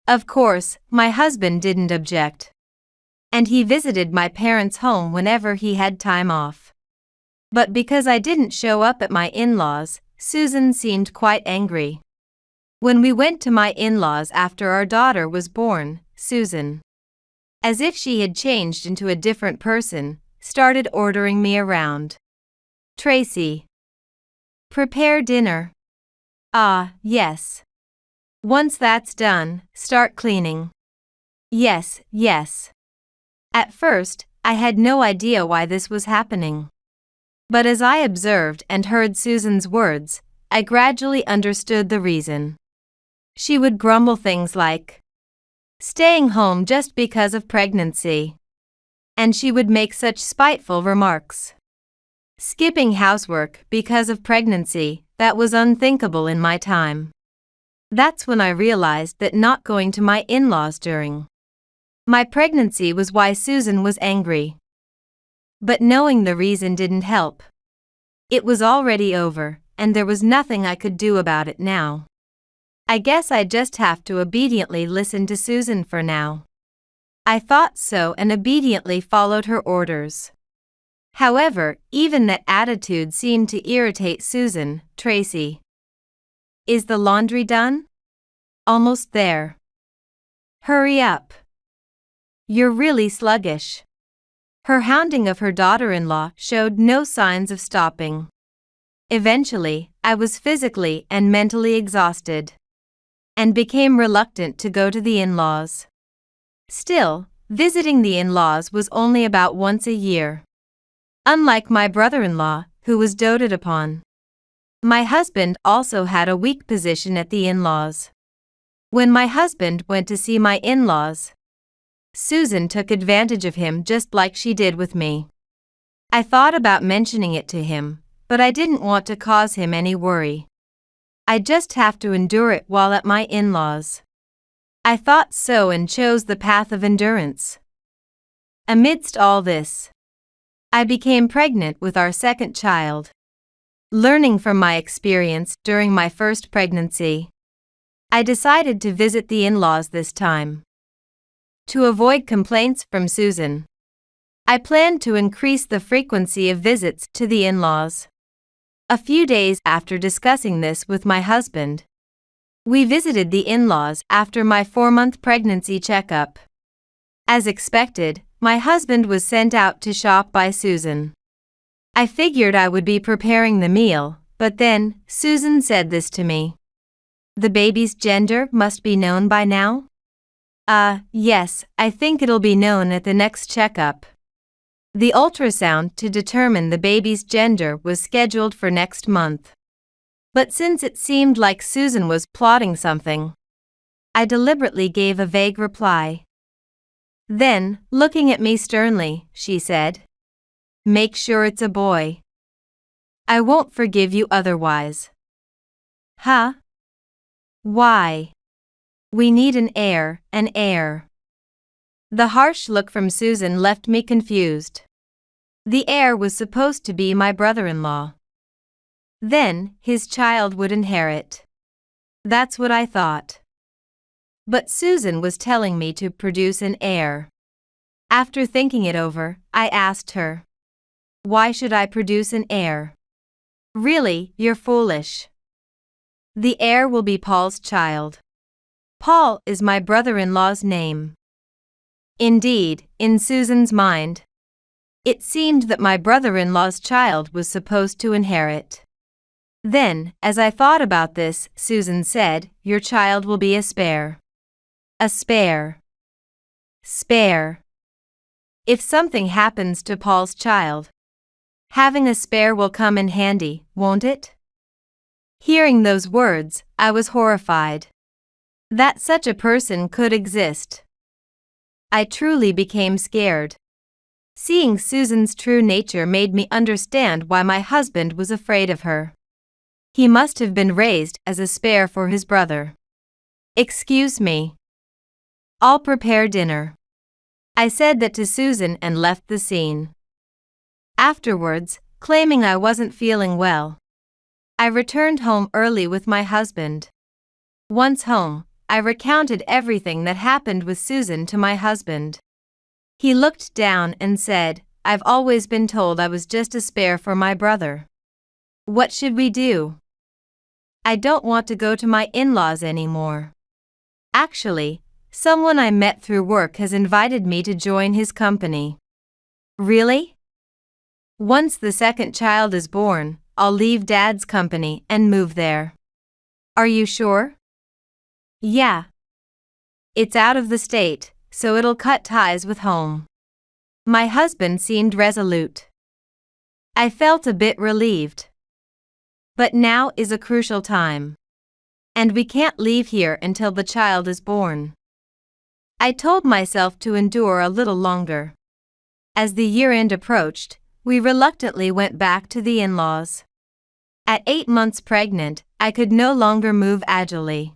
Of course, my husband didn't object, and he visited my parents' home whenever he had time off. But because I didn't show up at my in-laws, Susan seemed quite angry. When we went to my in-laws after our daughter was born, Susan as if she had changed into a different person, started ordering me around. Tracy. Prepare dinner. Ah, yes. Once that's done, start cleaning. Yes, yes. At first, I had no idea why this was happening. But as I observed and heard Susan's words, I gradually understood the reason. She would grumble things like, staying home just because of pregnancy. And she would make such spiteful remarks. Skipping housework because of pregnancy, that was unthinkable in my time. That's when I realized that not going to my in-laws during my pregnancy was why Susan was angry. But knowing the reason didn't help. It was already over, and there was nothing I could do about it now. I guess I just have to obediently listen to Susan for now. I thought so and obediently followed her orders. However, even that attitude seemed to irritate Susan. Tracy. Is the laundry done? Almost there. Hurry up. You're really sluggish. Her hounding of her daughter-in-law showed no signs of stopping. Eventually, I was physically and mentally exhausted, and became reluctant to go to the in-laws. Still, visiting the in-laws was only about once a year. Unlike my brother-in-law, who was doted upon, my husband also had a weak position at the in-laws. When my husband went to see my in-laws, Susan took advantage of him just like she did with me. I thought about mentioning it to him, but I didn't want to cause him any worry. I just have to endure it while at my in-laws. I thought so and chose the path of endurance. Amidst all this, I became pregnant with our second child. Learning from my experience during my first pregnancy, I decided to visit the in-laws this time. To avoid complaints from Susan, I planned to increase the frequency of visits to the in-laws. A few days after discussing this with my husband, we visited the in-laws after my 4-month pregnancy checkup. As expected, my husband was sent out to shop by Susan. I figured I would be preparing the meal, but then Susan said this to me. The baby's gender must be known by now? Yes, I think it'll be known at the next checkup. The ultrasound to determine the baby's gender was scheduled for next month. But since it seemed like Susan was plotting something, I deliberately gave a vague reply. Then, looking at me sternly, she said, "Make sure it's a boy. I won't forgive you otherwise." Huh? Why? We need an heir, an heir. The harsh look from Susan left me confused. The heir was supposed to be my brother-in-law. Then, his child would inherit. That's what I thought. But Susan was telling me to produce an heir. After thinking it over, I asked her, "Why should I produce an heir?" "Really, you're foolish. The heir will be Paul's child. Paul is my brother-in-law's name." Indeed, in Susan's mind, it seemed that my brother-in-law's child was supposed to inherit. Then, as I thought about this, Susan said, "Your child will be a spare." A spare. Spare. If something happens to Paul's child, having a spare will come in handy, won't it? Hearing those words, I was horrified that such a person could exist. I truly became scared. Seeing Susan's true nature made me understand why my husband was afraid of her. He must have been raised as a spare for his brother. "Excuse me. I'll prepare dinner." I said that to Susan and left the scene. Afterwards, claiming I wasn't feeling well, I returned home early with my husband. Once home, I recounted everything that happened with Susan to my husband. He looked down and said, "I've always been told I was just a spare for my brother. What should we do?" "I don't want to go to my in-laws anymore. Actually, someone I met through work has invited me to join his company. Really? Once the second child is born, I'll leave Dad's company and move there. Are you sure? Yeah. It's out of the state, so it'll cut ties with home. My husband seemed resolute. I felt a bit relieved. But now is a crucial time. And we can't leave here until the child is born. I told myself to endure a little longer. As the year-end approached, we reluctantly went back to the in-laws. At 8 months pregnant, I could no longer move agilely.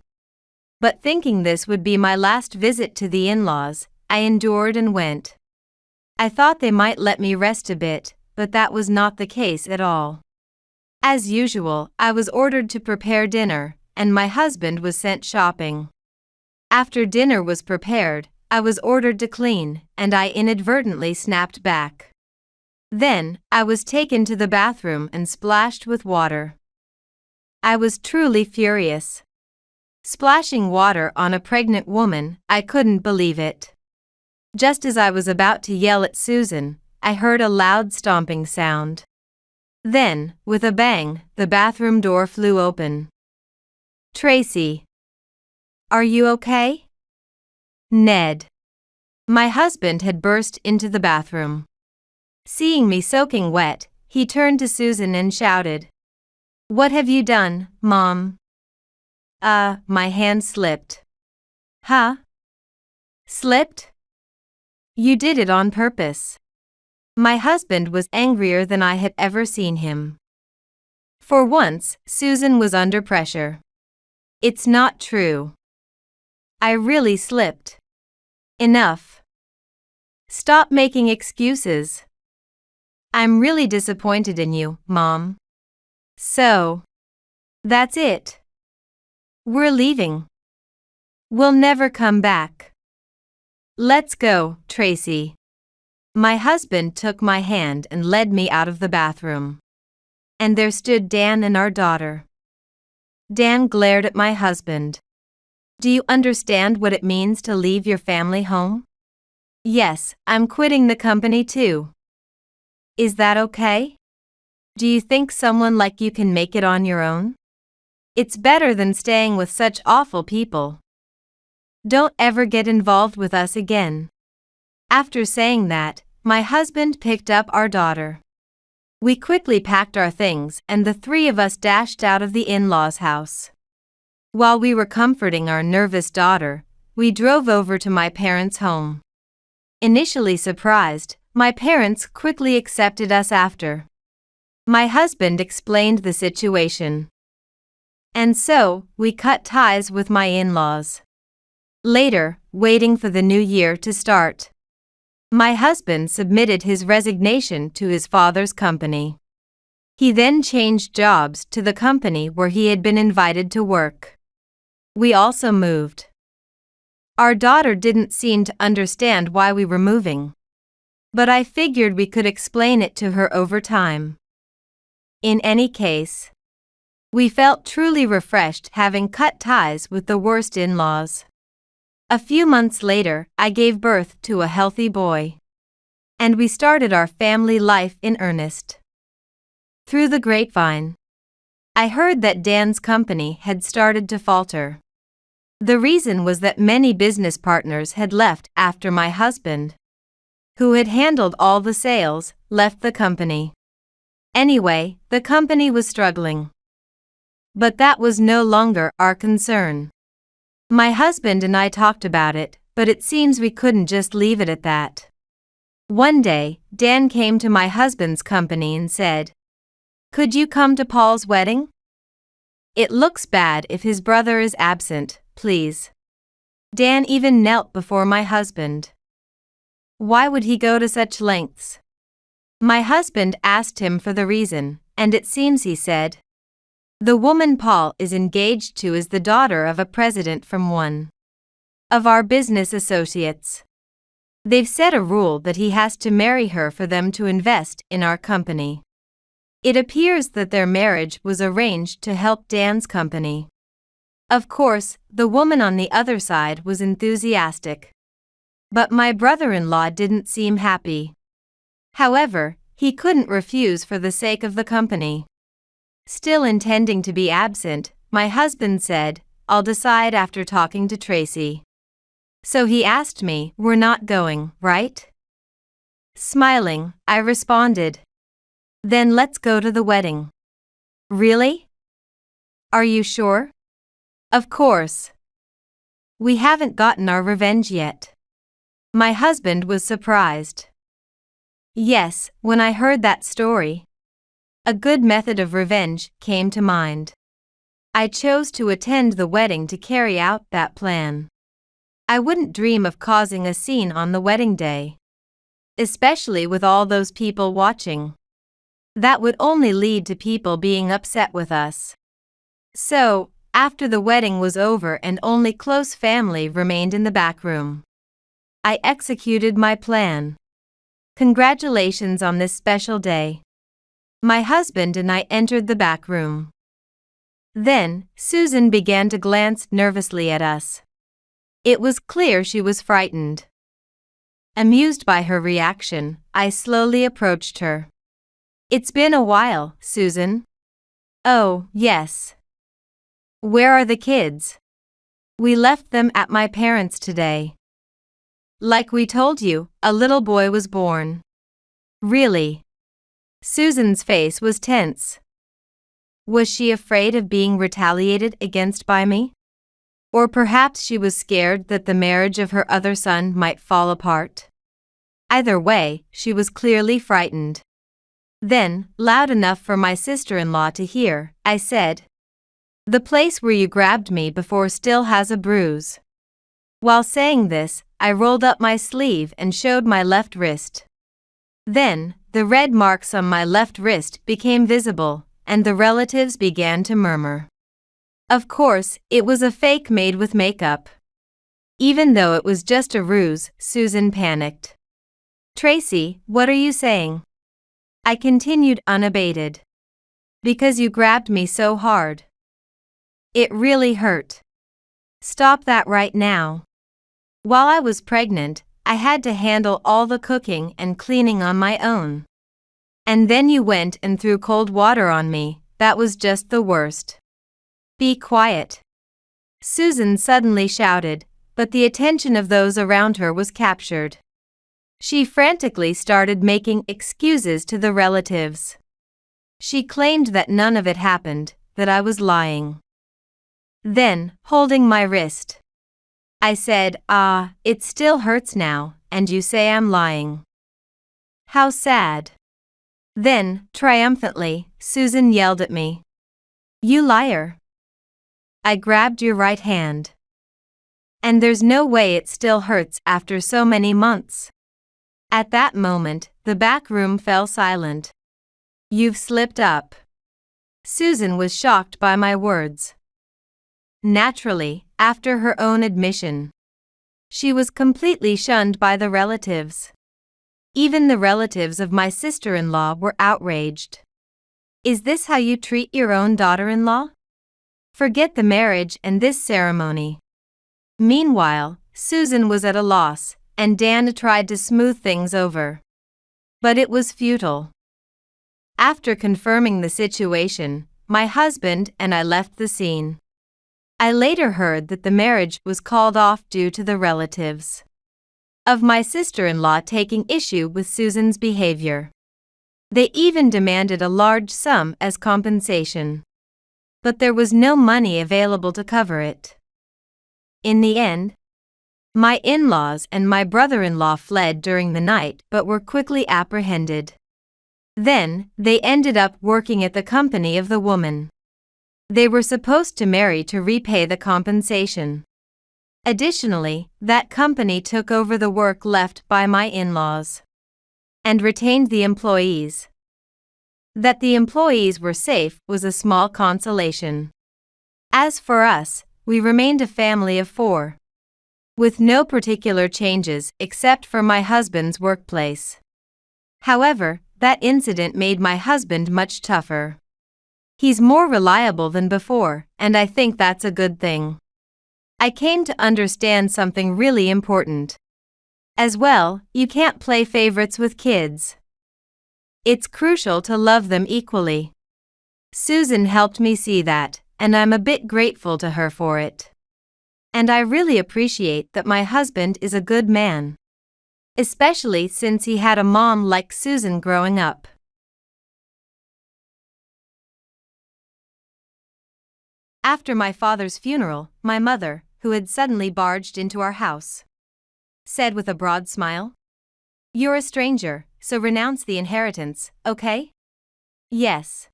But thinking this would be my last visit to the in-laws, I endured and went. I thought they might let me rest a bit, but that was not the case at all. As usual, I was ordered to prepare dinner, and my husband was sent shopping. After dinner was prepared, I was ordered to clean, and I inadvertently snapped back. Then, I was taken to the bathroom and splashed with water. I was truly furious. Splashing water on a pregnant woman, I couldn't believe it. Just as I was about to yell at Susan, I heard a loud stomping sound. Then, with a bang, the bathroom door flew open. Tracy. Are you okay? Ned. My husband had burst into the bathroom. Seeing me soaking wet, he turned to Susan and shouted, "What have you done, Mom?" My hand slipped. Huh? Slipped? You did it on purpose. My husband was angrier than I had ever seen him. For once, Susan was under pressure. It's not true. I really slipped. Enough. Stop making excuses. I'm really disappointed in you, Mom. So, that's it. We're leaving. We'll never come back. Let's go, Tracy. My husband took my hand and led me out of the bathroom. And there stood Dan and our daughter. Dan glared at my husband. Do you understand what it means to leave your family home? Yes, I'm quitting the company too. Is that okay? Do you think someone like you can make it on your own? It's better than staying with such awful people. Don't ever get involved with us again. After saying that, my husband picked up our daughter. We quickly packed our things and the three of us dashed out of the in-laws' house. While we were comforting our nervous daughter, we drove over to my parents' home. Initially surprised, my parents quickly accepted us after. My husband explained the situation. And so, we cut ties with my in-laws. Later, waiting for the new year to start, my husband submitted his resignation to his father's company. He then changed jobs to the company where he had been invited to work. We also moved. Our daughter didn't seem to understand why we were moving. But I figured we could explain it to her over time. In any case, we felt truly refreshed having cut ties with the worst in-laws. A few months later, I gave birth to a healthy boy. And we started our family life in earnest. Through the grapevine, I heard that Dan's company had started to falter. The reason was that many business partners had left after my husband, who had handled all the sales, left the company. Anyway, the company was struggling. But that was no longer our concern. My husband and I talked about it, but it seems we couldn't just leave it at that. One day, Dan came to my husband's company and said, "Could you come to Paul's wedding? It looks bad if his brother is absent, please." Dan even knelt before my husband. Why would he go to such lengths? My husband asked him for the reason, and it seems he said, "The woman Paul is engaged to is the daughter of a president from one of our business associates. They've set a rule that he has to marry her for them to invest in our company." It appears that their marriage was arranged to help Dan's company. Of course, the woman on the other side was enthusiastic. But my brother-in-law didn't seem happy. However, he couldn't refuse for the sake of the company. Still intending to be absent, my husband said, "I'll decide after talking to Tracy." So he asked me, "We're not going, right?" Smiling, I responded, "Then let's go to the wedding." "Really? Are you sure?" "Of course. We haven't gotten our revenge yet." My husband was surprised. Yes, when I heard that story, a good method of revenge came to mind. I chose to attend the wedding to carry out that plan. I wouldn't dream of causing a scene on the wedding day, especially with all those people watching. That would only lead to people being upset with us. So, after the wedding was over and only close family remained in the back room, I executed my plan. Congratulations on this special day. My husband and I entered the back room. Then, Susan began to glance nervously at us. It was clear she was frightened. Amused by her reaction, I slowly approached her. "It's been a while, Susan." "Oh, yes. Where are the kids?" "We left them at my parents' today." "Like we told you, a little boy was born." "Really?" Susan's face was tense. Was she afraid of being retaliated against by me? Or perhaps she was scared that the marriage of her other son might fall apart? Either way, she was clearly frightened. Then, loud enough for my sister-in-law to hear, I said, "The place where you grabbed me before still has a bruise." While saying this, I rolled up my sleeve and showed my left wrist. Then, the red marks on my left wrist became visible, and the relatives began to murmur. Of course, it was a fake made with makeup. Even though it was just a ruse, Susan panicked. "Tracy, what are you saying?" I continued unabated. "Because you grabbed me so hard. It really hurt. Stop that right now." While I was pregnant, I had to handle all the cooking and cleaning on my own. And then you went and threw cold water on me. That was just the worst. "Be quiet," Susan suddenly shouted, but the attention of those around her was captured. She frantically started making excuses to the relatives. She claimed that none of it happened, that I was lying. Then, holding my wrist, I said, "It still hurts now, and you say I'm lying. How sad." Then, triumphantly, Susan yelled at me, "You liar. I grabbed your right hand. And there's no way it still hurts after so many months." At that moment, the back room fell silent. "You've slipped up." Susan was shocked by my words. Naturally, after her own admission, she was completely shunned by the relatives. Even the relatives of my sister-in-law were outraged. "Is this how you treat your own daughter-in-law? Forget the marriage and this ceremony." Meanwhile, Susan was at a loss, and Dana tried to smooth things over. But it was futile. After confirming the situation, my husband and I left the scene. I later heard that the marriage was called off due to the relatives of my sister-in-law taking issue with Susan's behavior. They even demanded a large sum as compensation. But there was no money available to cover it. In the end, my in-laws and my brother-in-law fled during the night but were quickly apprehended. Then, they ended up working at the company of the woman they were supposed to marry to repay the compensation. Additionally, that company took over the work left by my in-laws and retained the employees. That the employees were safe was a small consolation. As for us, we remained a family of 4, with no particular changes except for my husband's workplace. However, that incident made my husband much tougher. He's more reliable than before, and I think that's a good thing. I came to understand something really important. As well, you can't play favorites with kids. It's crucial to love them equally. Susan helped me see that, and I'm a bit grateful to her for it. And I really appreciate that my husband is a good man. Especially since he had a mom like Susan growing up. After my father's funeral, my mother, who had suddenly barged into our house, said with a broad smile, "You're a stranger, so renounce the inheritance, okay?" Yes.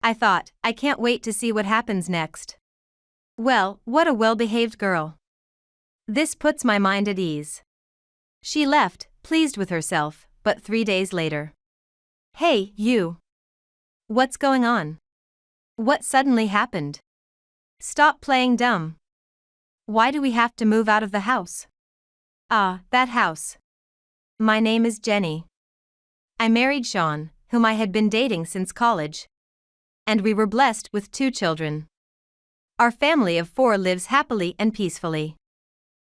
I thought, I can't wait to see what happens next. Well, what a well-behaved girl. This puts my mind at ease. She left, pleased with herself, but 3 days later. Hey, you. What's going on? What suddenly happened? Stop playing dumb. Why do we have to move out of the house? Ah, that house. My name is Jenny. I married Sean, whom I had been dating since college. And we were blessed with 2 children. Our family of 4 lives happily and peacefully.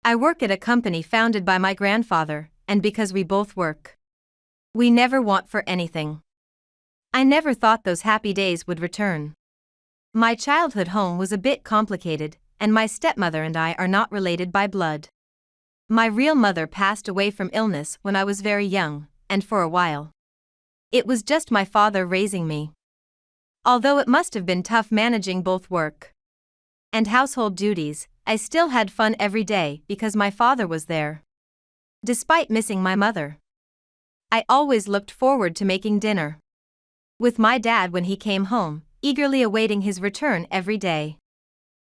I work at a company founded by my grandfather, and because we both work, we never want for anything. I never thought those happy days would return. My childhood home was a bit complicated, and my stepmother and I are not related by blood. My real mother passed away from illness when I was very young, and for a while, it was just my father raising me. Although it must have been tough managing both work and household duties, I still had fun every day because my father was there. Despite missing my mother, I always looked forward to making dinner with my dad when he came home, eagerly awaiting his return every day.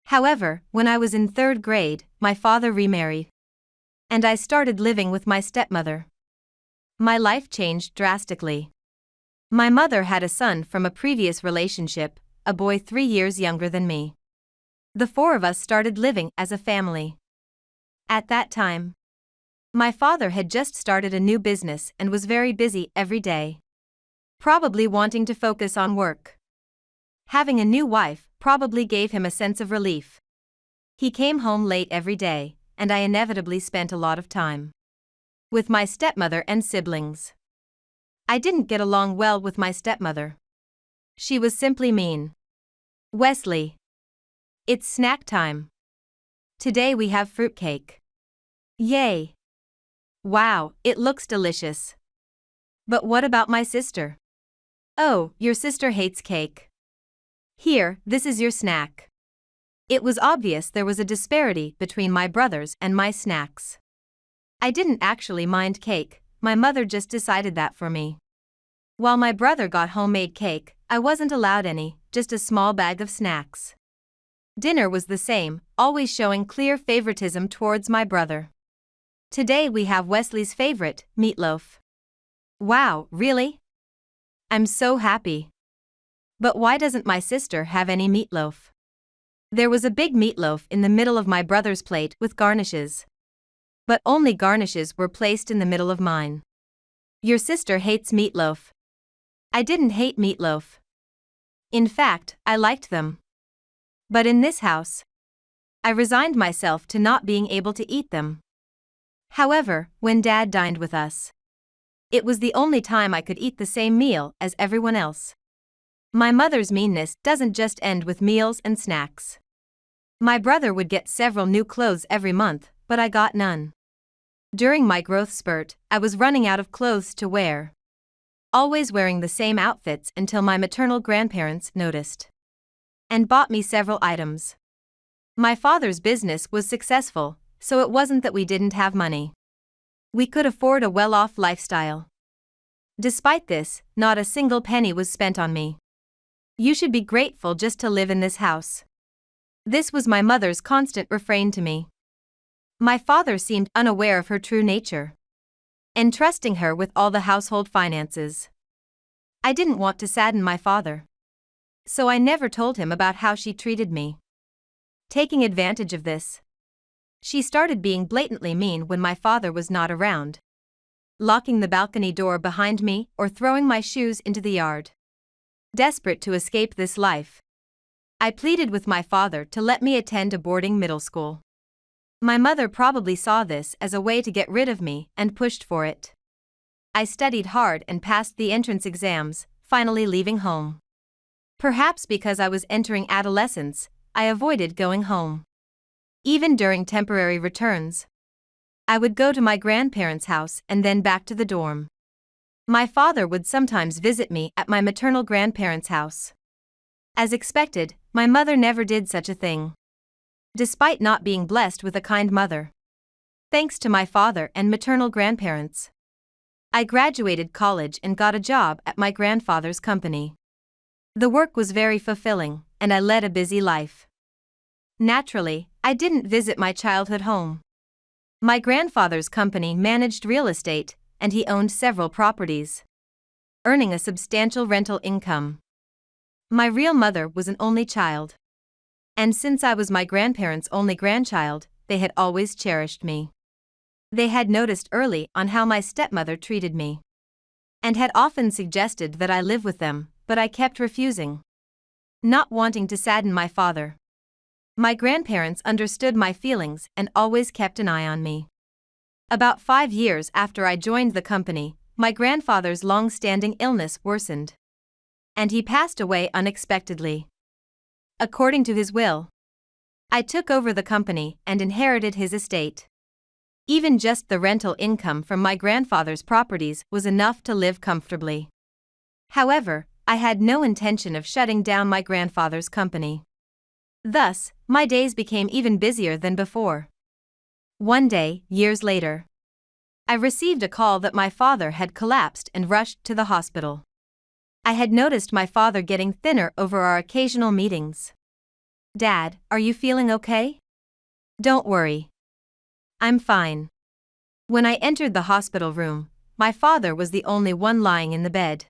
However, when I was in 3rd grade, my father remarried, and I started living with my stepmother. My life changed drastically. My mother had a son from a previous relationship, a boy 3 years younger than me. The 4 of us started living as a family. At that time, my father had just started a new business and was very busy every day, probably wanting to focus on work. Having a new wife probably gave him a sense of relief. He came home late every day, and I inevitably spent a lot of time with my stepmother and siblings. I didn't get along well with my stepmother. She was simply mean. Wesley. It's snack time. Today we have fruitcake. Yay. Wow, it looks delicious. But what about my sister? Oh, your sister hates cake. Here, this is your snack. It was obvious there was a disparity between my brothers and my snacks. I didn't actually mind cake, my mother just decided that for me. While my brother got homemade cake, I wasn't allowed any, just a small bag of snacks. Dinner was the same, always showing clear favoritism towards my brother. Today we have Wesley's favorite, meatloaf. Wow, really? I'm so happy. But why doesn't my sister have any meatloaf? There was a big meatloaf in the middle of my brother's plate with garnishes. But only garnishes were placed in the middle of mine. Your sister hates meatloaf. I didn't hate meatloaf. In fact, I liked them. But in this house, I resigned myself to not being able to eat them. However, when Dad dined with us, it was the only time I could eat the same meal as everyone else. My mother's meanness doesn't just end with meals and snacks. My brother would get several new clothes every month, but I got none. During my growth spurt, I was running out of clothes to wear, always wearing the same outfits until my maternal grandparents noticed and bought me several items. My father's business was successful, so it wasn't that we didn't have money. We could afford a well-off lifestyle. Despite this, not a single penny was spent on me. You should be grateful just to live in this house. This was my mother's constant refrain to me. My father seemed unaware of her true nature, entrusting her with all the household finances. I didn't want to sadden my father, so I never told him about how she treated me. Taking advantage of this, she started being blatantly mean when my father was not around, locking the balcony door behind me or throwing my shoes into the yard. Desperate to escape this life, I pleaded with my father to let me attend a boarding middle school. My mother probably saw this as a way to get rid of me and pushed for it. I studied hard and passed the entrance exams, finally leaving home. Perhaps because I was entering adolescence, I avoided going home. Even during temporary returns, I would go to my grandparents' house and then back to the dorm. My father would sometimes visit me at my maternal grandparents' house. As expected, my mother never did such a thing. Despite not being blessed with a kind mother, thanks to my father and maternal grandparents, I graduated college and got a job at my grandfather's company. The work was very fulfilling, and I led a busy life. Naturally, I didn't visit my childhood home. My grandfather's company managed real estate, and he owned several properties, earning a substantial rental income. My real mother was an only child, and since I was my grandparents' only grandchild, they had always cherished me. They had noticed early on how my stepmother treated me, and had often suggested that I live with them, but I kept refusing, not wanting to sadden my father. My grandparents understood my feelings and always kept an eye on me. About 5 years after I joined the company, my grandfather's long-standing illness worsened, and he passed away unexpectedly. According to his will, I took over the company and inherited his estate. Even just the rental income from my grandfather's properties was enough to live comfortably. However, I had no intention of shutting down my grandfather's company. Thus, my days became even busier than before. One day, years later, I received a call that my father had collapsed and rushed to the hospital. I had noticed my father getting thinner over our occasional meetings. "Dad, are you feeling okay?" "Don't worry. I'm fine." When I entered the hospital room, my father was the only one lying in the bed.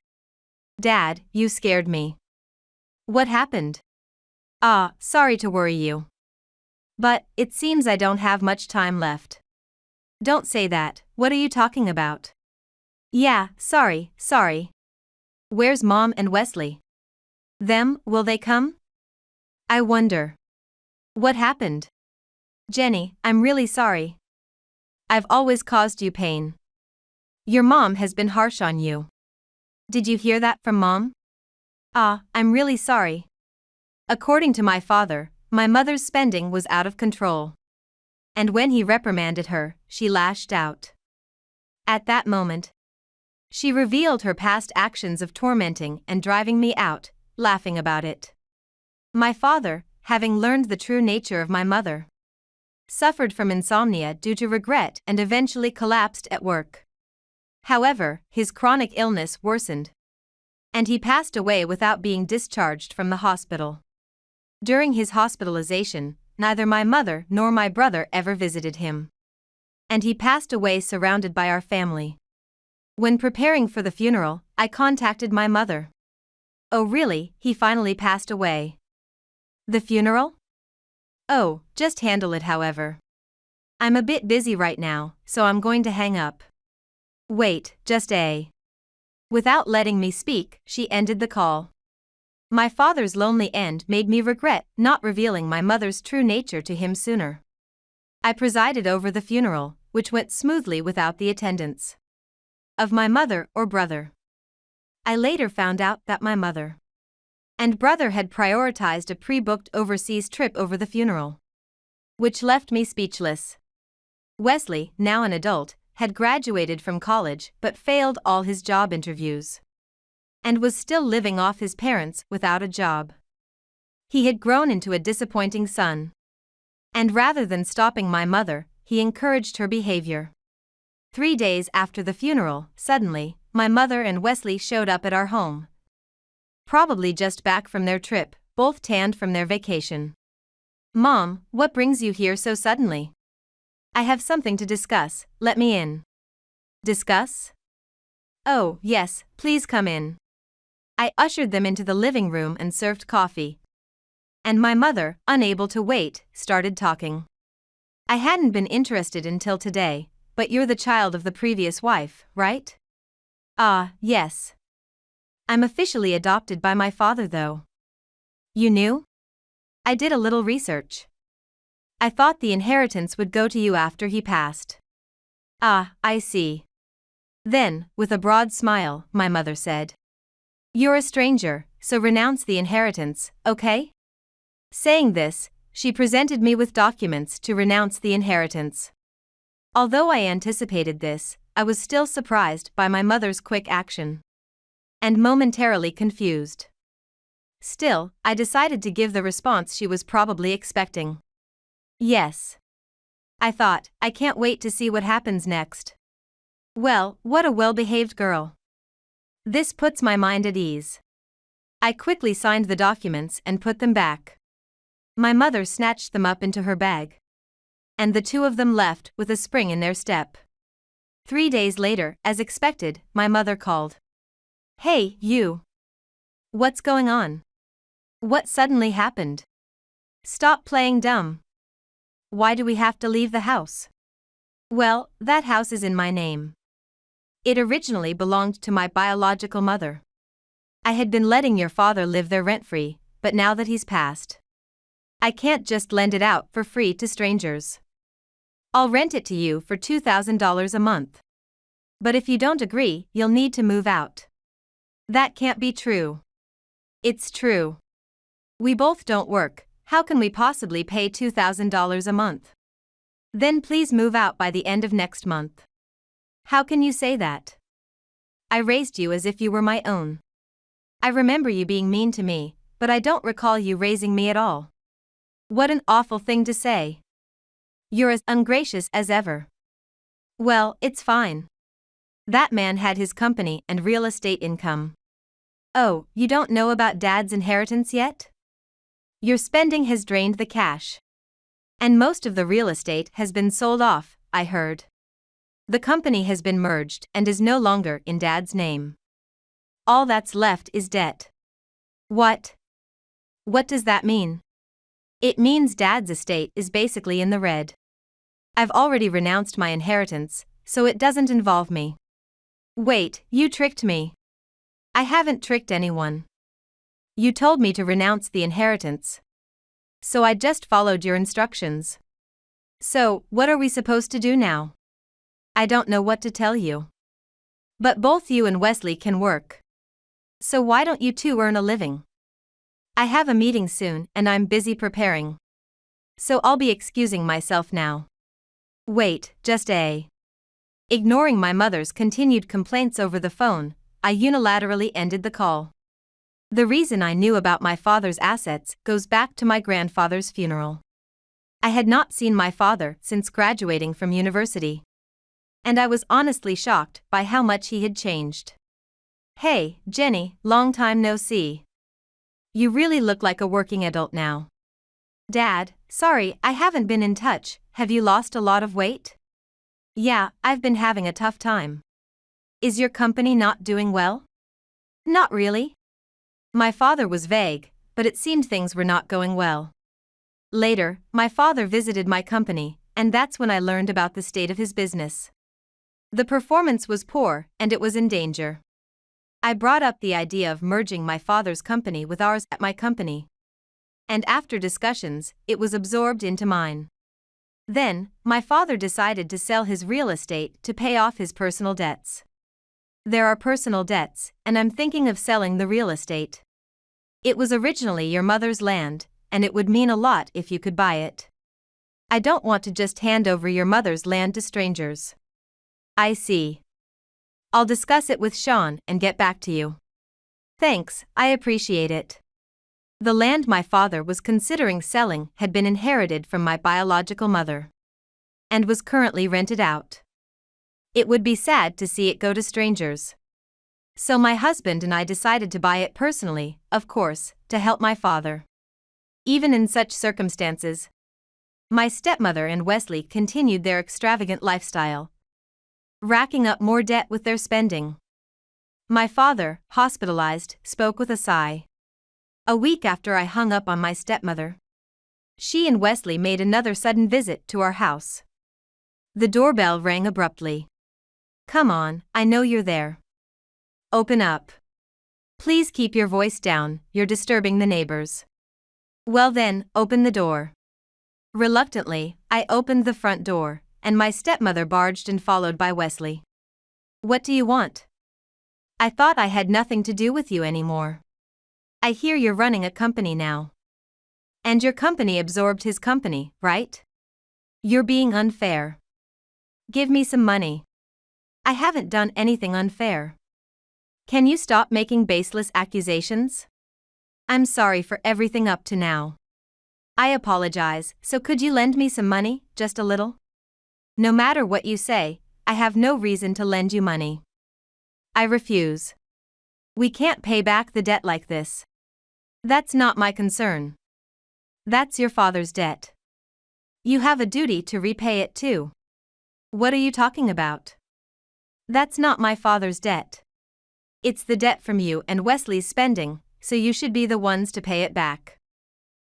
"Dad, you scared me." "What happened?" "Ah, sorry to worry you, but it seems I don't have much time left." "Don't say that, what are you talking about?" "Yeah, sorry. Where's Mom and Wesley?" "Them, will they come?" "I wonder." "What happened?" "Jenny, I'm really sorry. I've always caused you pain. Your mom has been harsh on you." "Did you hear that from Mom?" "Ah, I'm really sorry." According to my father, my mother's spending was out of control, and when he reprimanded her, she lashed out. At that moment, she revealed her past actions of tormenting and driving me out, laughing about it. My father, having learned the true nature of my mother, suffered from insomnia due to regret and eventually collapsed at work. However, his chronic illness worsened, and he passed away without being discharged from the hospital. During his hospitalization, neither my mother nor my brother ever visited him, and he passed away surrounded by our family. When preparing for the funeral, I contacted my mother. "Oh really, he finally passed away?" "The funeral? Oh, just handle it however. I'm a bit busy right now, so I'm going to hang up." "Wait, just a..." Without letting me speak, she ended the call. My father's lonely end made me regret not revealing my mother's true nature to him sooner. I presided over the funeral, which went smoothly without the attendance of my mother or brother. I later found out that my mother and brother had prioritized a pre-booked overseas trip over the funeral, which left me speechless. Wesley, now an adult, had graduated from college but failed all his job interviews, and was still living off his parents without a job. He had grown into a disappointing son, and rather than stopping my mother, he encouraged her behavior. 3 days after the funeral, suddenly, my mother and Wesley showed up at our home. Probably just back from their trip, both tanned from their vacation. "Mom, what brings you here so suddenly?" "I have something to discuss, let me in." "Discuss?" "Oh, yes, please come in." I ushered them into the living room and served coffee. And my mother, unable to wait, started talking. "I hadn't been interested until today, but you're the child of the previous wife, right?" "Ah, yes." I'm officially adopted by my father, though. You knew? I did a little research. I thought the inheritance would go to you after he passed. Ah, I see. Then, with a broad smile, my mother said, "You're a stranger, so renounce the inheritance, okay?" Saying this, she presented me with documents to renounce the inheritance. Although I anticipated this, I was still surprised by my mother's quick action. And momentarily confused. Still, I decided to give the response she was probably expecting. Yes. I thought, I can't wait to see what happens next. Well, what a well-behaved girl. This puts my mind at ease. I quickly signed the documents and put them back. My mother snatched them up into her bag. And the two of them left with a spring in their step. 3 days later, as expected, my mother called. "Hey, you. What's going on? What suddenly happened? Stop playing dumb. Why do we have to leave the house?" "Well, that house is in my name. It originally belonged to my biological mother. I had been letting your father live there rent-free, but now that he's passed, I can't just lend it out for free to strangers. I'll rent it to you for $2,000 a month. But if you don't agree, you'll need to move out." "That can't be true." "It's true. We both don't work, how can we possibly pay $2,000 a month?" "Then please move out by the end of next month." "How can you say that? I raised you as if you were my own. I remember you being mean to me, but I don't recall you raising me at all." "What an awful thing to say. You're as ungracious as ever." "Well, it's fine. That man had his company and real estate income." "Oh, you don't know about Dad's inheritance yet? Your spending has drained the cash. And most of the real estate has been sold off, I heard. The company has been merged and is no longer in Dad's name. All that's left is debt." "What? What does that mean?" "It means Dad's estate is basically in the red. I've already renounced my inheritance, so it doesn't involve me." "Wait, you tricked me." "I haven't tricked anyone. You told me to renounce the inheritance. So I just followed your instructions." "So, what are we supposed to do now?" "I don't know what to tell you. But both you and Wesley can work. So why don't you two earn a living?" "I have a meeting soon and I'm busy preparing. So I'll be excusing myself now." "Wait, just a..." Ignoring my mother's continued complaints over the phone, I unilaterally ended the call. The reason I knew about my father's assets goes back to my grandfather's funeral. I had not seen my father since graduating from university. And I was honestly shocked by how much he had changed. "Hey, Jenny, long time no see. You really look like a working adult now." "Dad, sorry I haven't been in touch, have you lost a lot of weight?" "Yeah, I've been having a tough time." "Is your company not doing well?" "Not really." My father was vague, but it seemed things were not going well. Later, my father visited my company, and that's when I learned about the state of his business. The performance was poor, and it was in danger. I brought up the idea of merging my father's company with ours at my company. And after discussions, it was absorbed into mine. Then, my father decided to sell his real estate to pay off his personal debts. There are personal debts, and I'm thinking of selling the real estate. It was originally your mother's land, and it would mean a lot if you could buy it. I don't want to just hand over your mother's land to strangers." "I see. I'll discuss it with Sean and get back to you." "Thanks, I appreciate it." The land my father was considering selling had been inherited from my biological mother. And was currently rented out. It would be sad to see it go to strangers. So my husband and I decided to buy it personally, of course, to help my father. Even in such circumstances, my stepmother and Wesley continued their extravagant lifestyle, racking up more debt with their spending. My father, hospitalized, spoke with a sigh. A week after I hung up on my stepmother, she and Wesley made another sudden visit to our house. The doorbell rang abruptly. "Come on, I know you're there. Open up." Please keep your voice down, you're disturbing the neighbors. Well then, open the door. Reluctantly, I opened the front door, and my stepmother barged in, followed by Wesley. What do you want? I thought I had nothing to do with you anymore. I hear you're running a company now. And your company absorbed his company, right? You're being unfair. Give me some money. I haven't done anything unfair. Can you stop making baseless accusations? I'm sorry for everything up to now. I apologize, so could you lend me some money, just a little? No matter what you say, I have no reason to lend you money. I refuse. We can't pay back the debt like this. That's not my concern. That's your father's debt. You have a duty to repay it too. What are you talking about? That's not my father's debt. It's the debt from you and Wesley's spending, so you should be the ones to pay it back.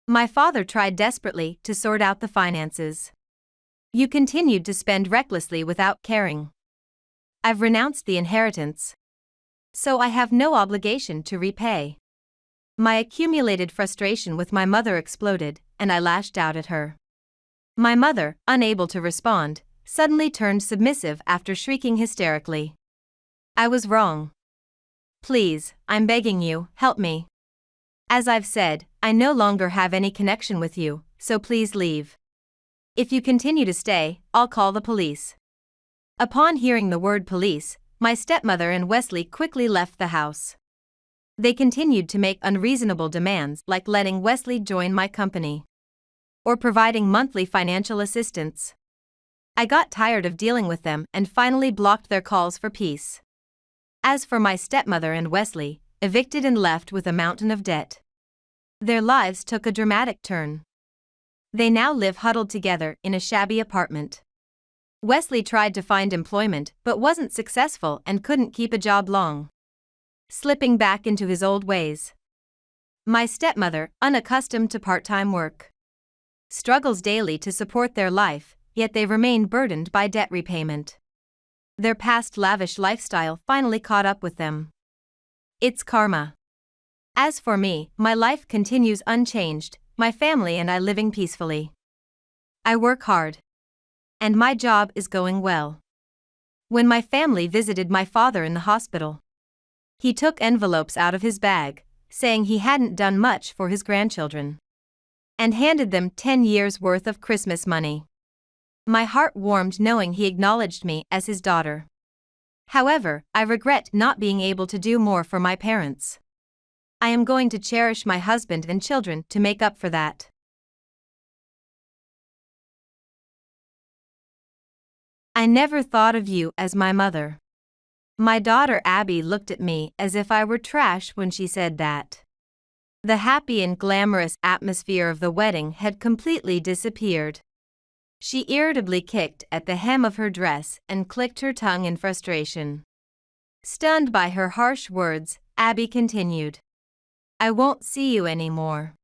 My father tried desperately to sort out the finances. You continued to spend recklessly without caring. I've renounced the inheritance. So I have no obligation to repay. My accumulated frustration with my mother exploded, and I lashed out at her. My mother, unable to respond, suddenly turned submissive after shrieking hysterically. I was wrong. Please, I'm begging you, help me. As I've said, I no longer have any connection with you, so please leave. If you continue to stay, I'll call the police. Upon hearing the word police, my stepmother and Wesley quickly left the house. They continued to make unreasonable demands like letting Wesley join my company or providing monthly financial assistance. I got tired of dealing with them and finally blocked their calls for peace. As for my stepmother and Wesley, evicted and left with a mountain of debt, their lives took a dramatic turn. They now live huddled together in a shabby apartment. Wesley tried to find employment but wasn't successful and couldn't keep a job long, slipping back into his old ways. My stepmother, unaccustomed to part-time work, struggles daily to support their life, yet they remain burdened by debt repayment. Their past lavish lifestyle finally caught up with them. It's karma. As for me, my life continues unchanged, my family and I living peacefully. I work hard. And my job is going well. When my family visited my father in the hospital, he took envelopes out of his bag, saying he hadn't done much for his grandchildren, and handed them 10 years' worth of Christmas money. My heart warmed knowing he acknowledged me as his daughter. However, I regret not being able to do more for my parents. I am going to cherish my husband and children to make up for that. I never thought of you as my mother. My daughter Abby looked at me as if I were trash when she said that. The happy and glamorous atmosphere of the wedding had completely disappeared. She irritably kicked at the hem of her dress and clicked her tongue in frustration. Stunned by her harsh words, Abby continued. I won't see you anymore.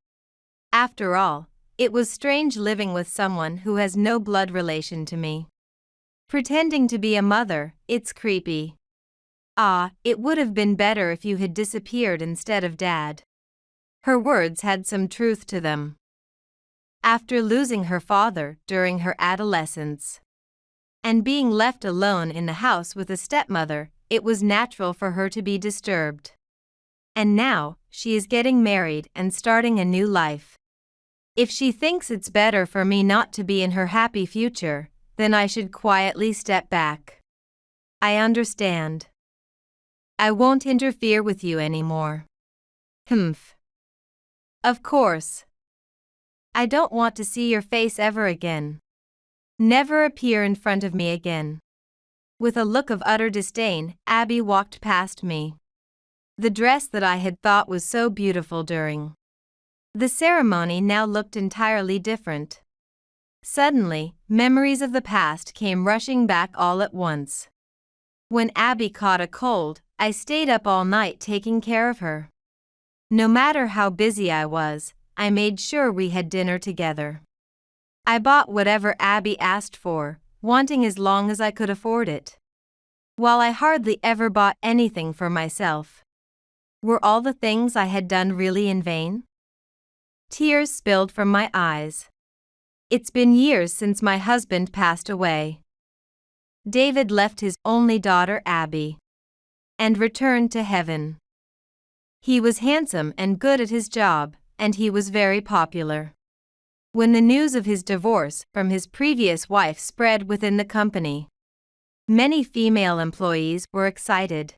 After all, it was strange living with someone who has no blood relation to me. Pretending to be a mother, it's creepy. It would have been better if you had disappeared instead of Dad. Her words had some truth to them. After losing her father during her adolescence and being left alone in the house with a stepmother, it was natural for her to be disturbed. And now, she is getting married and starting a new life. If she thinks it's better for me not to be in her happy future, then I should quietly step back. I understand. I won't interfere with you anymore. Humph. Of course. I don't want to see your face ever again. Never appear in front of me again. With a look of utter disdain, Abby walked past me. The dress that I had thought was so beautiful during the ceremony now looked entirely different. Suddenly, memories of the past came rushing back all at once. When Abby caught a cold, I stayed up all night taking care of her. No matter how busy I was, I made sure we had dinner together. I bought whatever Abby asked for, wanting as long as I could afford it. While I hardly ever bought anything for myself, Were all the things I had done really in vain? Tears spilled from my eyes. It's been years since my husband passed away. David left his only daughter Abby and returned to heaven. He was handsome and good at his job, and he was very popular. When the news of his divorce from his previous wife spread within the company, many female employees were excited.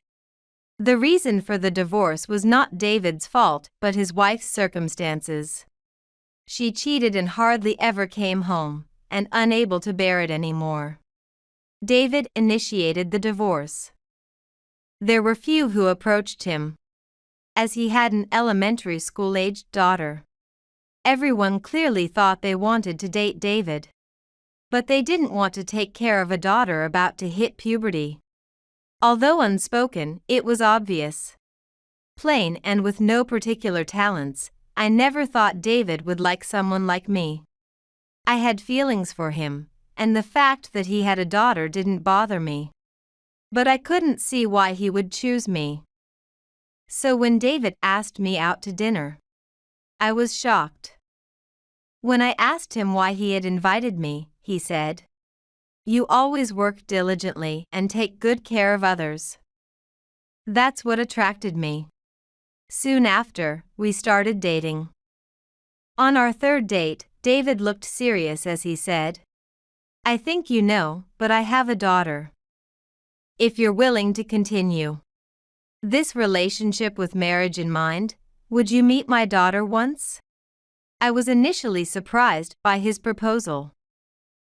The reason for the divorce was not David's fault but his wife's circumstances. She cheated and hardly ever came home, and unable to bear it anymore, David initiated the divorce. There were few who approached him, as he had an elementary school-aged daughter. Everyone clearly thought they wanted to date David, but they didn't want to take care of a daughter about to hit puberty. Although unspoken, it was obvious. Plain and with no particular talents, I never thought David would like someone like me. I had feelings for him, and the fact that he had a daughter didn't bother me. But I couldn't see why he would choose me. So when David asked me out to dinner, I was shocked. When I asked him why he had invited me, he said, "You always work diligently and take good care of others." That's what attracted me. Soon after, we started dating. On our third date, David looked serious as he said, "I think you know, but I have a daughter. If you're willing to continue this relationship with marriage in mind, would you meet my daughter once?" I was initially surprised by his proposal,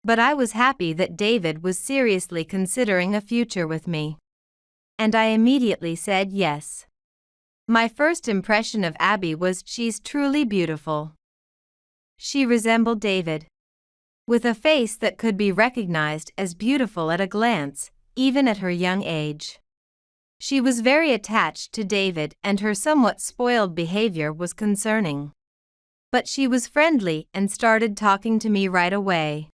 but I was happy that David was seriously considering a future with me, and I immediately said yes. My first impression of Abby was she's truly beautiful. She resembled David, with a face that could be recognized as beautiful at a glance, even at her young age. She was very attached to David and her somewhat spoiled behavior was concerning. But she was friendly and started talking to me right away.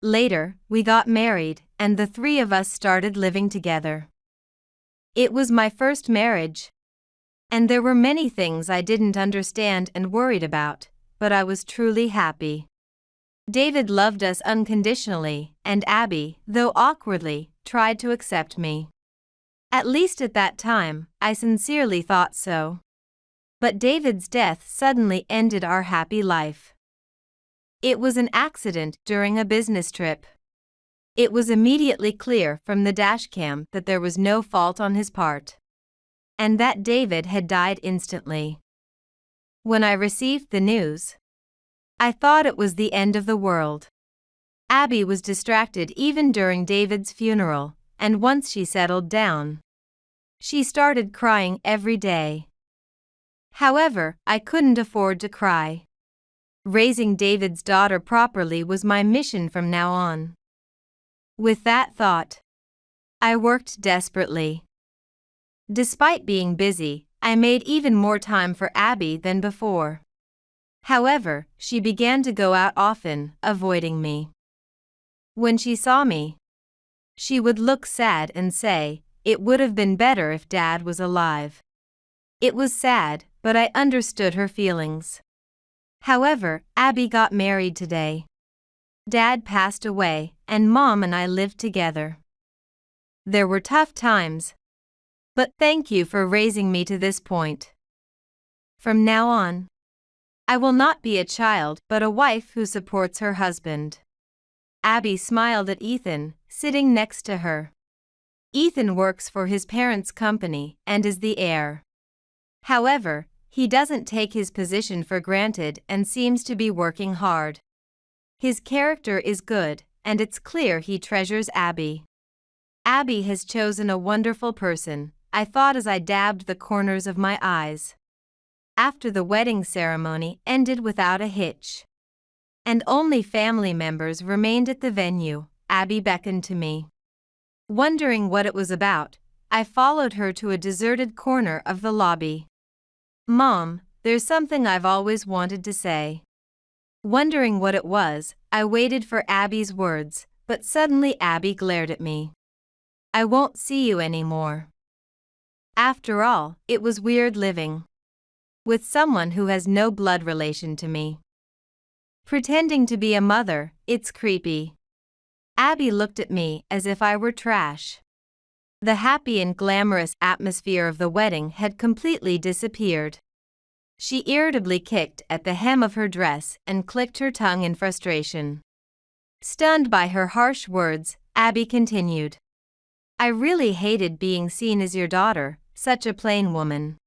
Later, we got married, and the three of us started living together. It was my first marriage, and there were many things I didn't understand and worried about, but I was truly happy. David loved us unconditionally, and Abby, though awkwardly, tried to accept me. At least at that time, I sincerely thought so. But David's death suddenly ended our happy life. It was an accident during a business trip. It was immediately clear from the dashcam that there was no fault on his part, and that David had died instantly. When I received the news, I thought it was the end of the world. Abby was distracted even during David's funeral, and once she settled down, she started crying every day. However, I couldn't afford to cry. Raising David's daughter properly was my mission from now on. With that thought, I worked desperately. Despite being busy, I made even more time for Abby than before. However, she began to go out often, avoiding me. When she saw me, she would look sad and say, "It would have been better if Dad was alive." It was sad, but I understood her feelings. However, Abby got married today. Dad passed away, and Mom and I lived together. There were tough times, but thank you for raising me to this point. From now on, I will not be a child but a wife who supports her husband. Abby smiled at Ethan, sitting next to her. Ethan works for his parents' company and is the heir. However, he doesn't take his position for granted and seems to be working hard. His character is good, and it's clear he treasures Abby. Abby has chosen a wonderful person, I thought as I dabbed the corners of my eyes. After the wedding ceremony ended without a hitch, and only family members remained at the venue, Abby beckoned to me. Wondering what it was about, I followed her to a deserted corner of the lobby. "Mom, there's something I've always wanted to say." Wondering what it was, I waited for Abby's words, but suddenly Abby glared at me. "I won't see you anymore." After all, it was weird living with someone who has no blood relation to me. Pretending to be a mother, it's creepy. Abby looked at me as if I were trash. The happy and glamorous atmosphere of the wedding had completely disappeared. She irritably kicked at the hem of her dress and clicked her tongue in frustration. Stunned by her harsh words, Abby continued. I really hated being seen as your daughter, such a plain woman.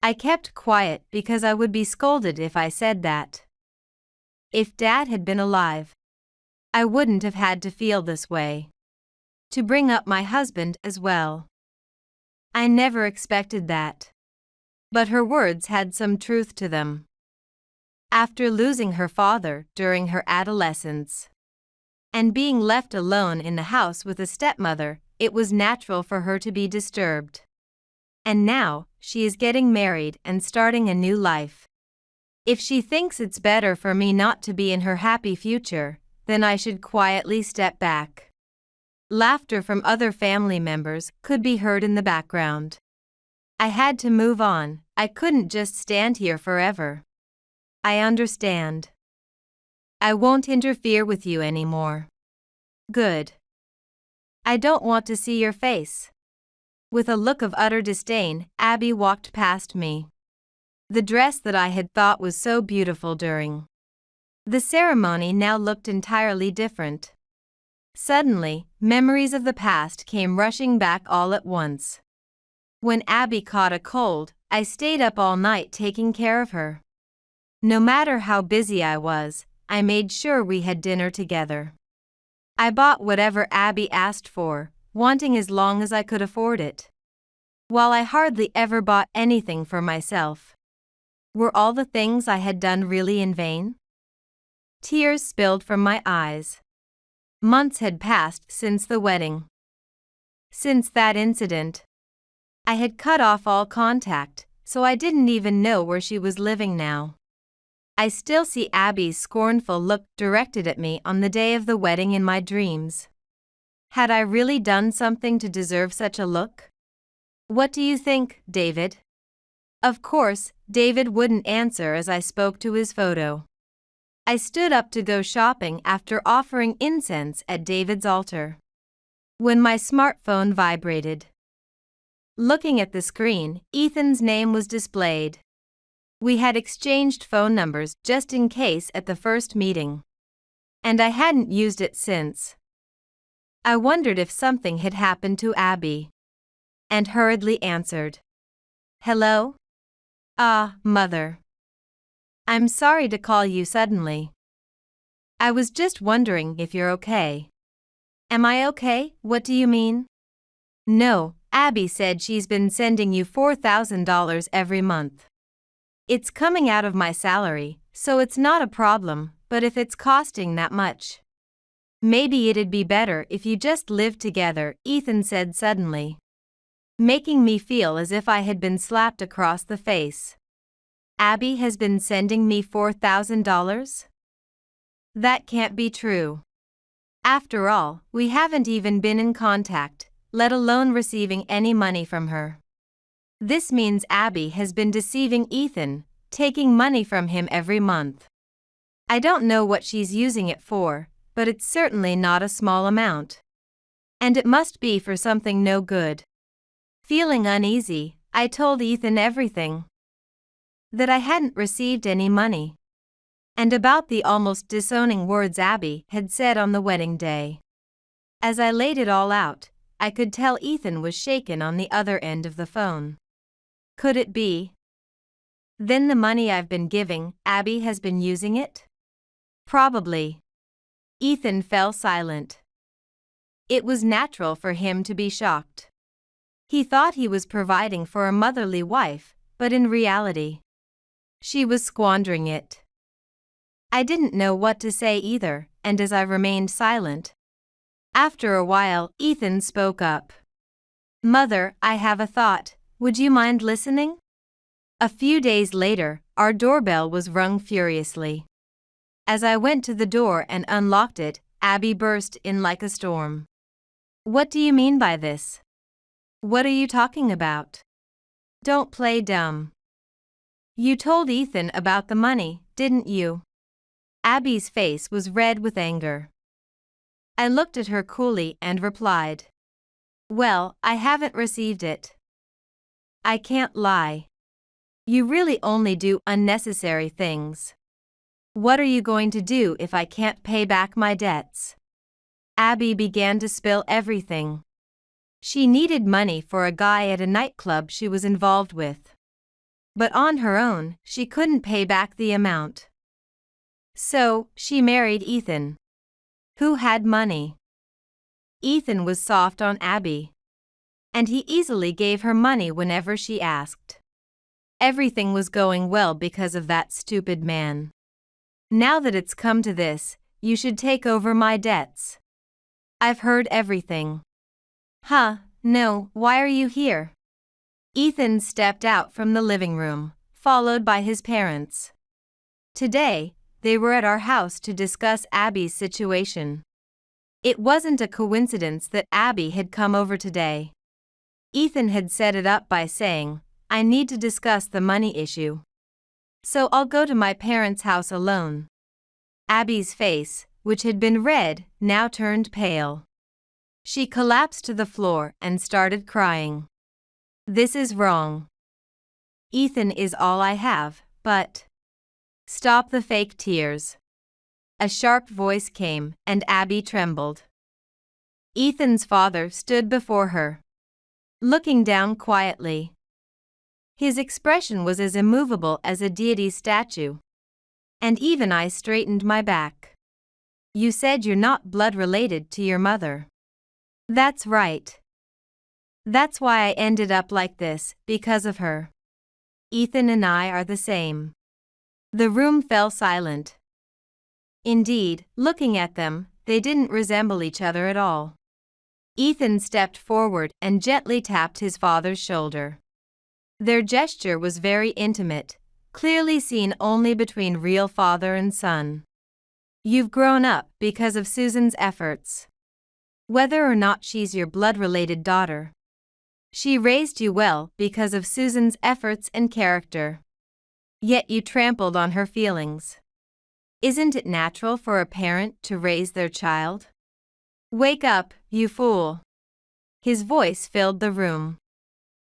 I kept quiet because I would be scolded if I said that. If Dad had been alive, I wouldn't have had to feel this way. To bring up my husband as well. I never expected that. But her words had some truth to them. After losing her father during her adolescence and being left alone in the house with a stepmother, it was natural for her to be disturbed. And now, she is getting married and starting a new life. If she thinks it's better for me not to be in her happy future, then I should quietly step back. Laughter from other family members could be heard in the background. I had to move on. I couldn't just stand here forever. I understand. I won't interfere with you anymore. Good. I don't want to see your face. With a look of utter disdain, Abby walked past me. The dress that I had thought was so beautiful during the ceremony now looked entirely different. Suddenly, memories of the past came rushing back all at once. When Abby caught a cold, I stayed up all night taking care of her. No matter how busy I was, I made sure we had dinner together. I bought whatever Abby asked for, wanting as long as I could afford it. While I hardly ever bought anything for myself. Were all the things I had done really in vain? Tears spilled from my eyes. Months had passed since the wedding. Since that incident, I had cut off all contact, so I didn't even know where she was living now. I still see Abby's scornful look directed at me on the day of the wedding in my dreams. Had I really done something to deserve such a look? What do you think, David? Of course, David wouldn't answer as I spoke to his photo. I stood up to go shopping after offering incense at David's altar. When my smartphone vibrated. Looking at the screen, Ethan's name was displayed. We had exchanged phone numbers just in case at the first meeting. And I hadn't used it since. I wondered if something had happened to Abby. And hurriedly answered. Hello? Ah, Mother. I'm sorry to call you suddenly. I was just wondering if you're okay. Am I okay? What do you mean? No, Abby said she's been sending you $4,000 every month. It's coming out of my salary, so it's not a problem, but if it's costing that much, maybe it'd be better if you just lived together, Ethan said suddenly, making me feel as if I had been slapped across the face. Abby has been sending me $4,000? That can't be true. After all, we haven't even been in contact, let alone receiving any money from her. This means Abby has been deceiving Ethan, taking money from him every month. I don't know what she's using it for, but it's certainly not a small amount. And it must be for something no good. Feeling uneasy, I told Ethan everything. That I hadn't received any money. And about the almost disowning words Abby had said on the wedding day. As I laid it all out, I could tell Ethan was shaken on the other end of the phone. Could it be? Then the money I've been giving, Abby has been using it? Probably. Ethan fell silent. It was natural for him to be shocked. He thought he was providing for a motherly wife, but in reality, she was squandering it. I didn't know what to say either, and as I remained silent, after a while, Ethan spoke up. Mother, I have a thought. Would you mind listening? A few days later, our doorbell was rung furiously. As I went to the door and unlocked it, Abby burst in like a storm. What do you mean by this? What are you talking about? Don't play dumb. You told Ethan about the money, didn't you? Abby's face was red with anger. I looked at her coolly and replied, "Well, I haven't received it." "I can't lie. You really only do unnecessary things. What are you going to do if I can't pay back my debts?" Abby began to spill everything. She needed money for a guy at a nightclub she was involved with. But on her own, she couldn't pay back the amount. So, she married Ethan, who had money. Ethan was soft on Abby, and he easily gave her money whenever she asked. Everything was going well because of that stupid man. Now that it's come to this, you should take over my debts. I've heard everything. Huh, no, why are you here? Ethan stepped out from the living room, followed by his parents. Today, they were at our house to discuss Abby's situation. It wasn't a coincidence that Abby had come over today. Ethan had set it up by saying, "I need to discuss the money issue. So I'll go to my parents' house alone." Abby's face, which had been red, now turned pale. She collapsed to the floor and started crying. "This is wrong. Ethan is all I have, but..." "Stop the fake tears." A sharp voice came, and Abby trembled. Ethan's father stood before her, looking down quietly. His expression was as immovable as a deity's statue. And even I straightened my back. "You said you're not blood related to your mother." "That's right. That's why I ended up like this, because of her. Ethan and I are the same." The room fell silent. Indeed, looking at them, they didn't resemble each other at all. Ethan stepped forward and gently tapped his father's shoulder. Their gesture was very intimate, clearly seen only between real father and son. "You've grown up because of Susan's efforts. Whether or not she's your blood-related daughter, she raised you well because of Susan's efforts and character. Yet you trampled on her feelings. Isn't it natural for a parent to raise their child? Wake up, you fool." His voice filled the room.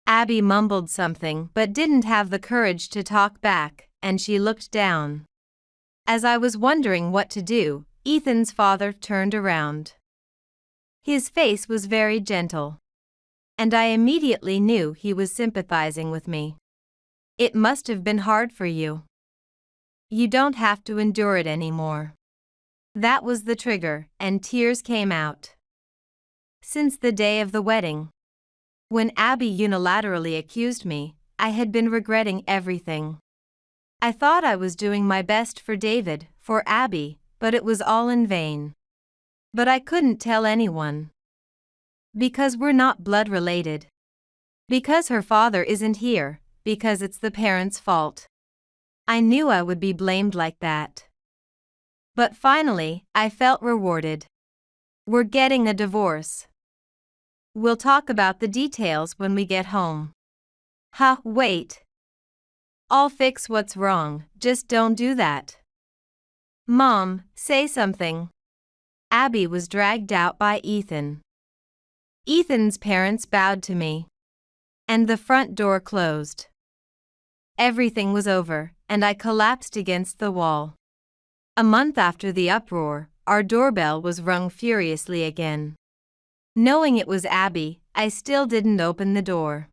Abby mumbled something but didn't have the courage to talk back, and she looked down. As I was wondering what to do, Ethan's father turned around. His face was very gentle, and I immediately knew he was sympathizing with me. "It must have been hard for you. You don't have to endure it anymore." That was the trigger, and tears came out. Since the day of the wedding, when Abby unilaterally accused me, I had been regretting everything. I thought I was doing my best for David, for Abby, but it was all in vain. But I couldn't tell anyone. Because we're not blood related. Because her father isn't here, because it's the parents' fault. I knew I would be blamed like that. But finally, I felt rewarded. We're getting a divorce. We'll talk about the details when we get home. Wait. I'll fix what's wrong, just don't do that. Mom, say something. Abby was dragged out by Ethan. Ethan's parents bowed to me, and the front door closed. Everything was over, and I collapsed against the wall. A month after the uproar, our doorbell was rung furiously again. Knowing it was Abby, I still didn't open the door.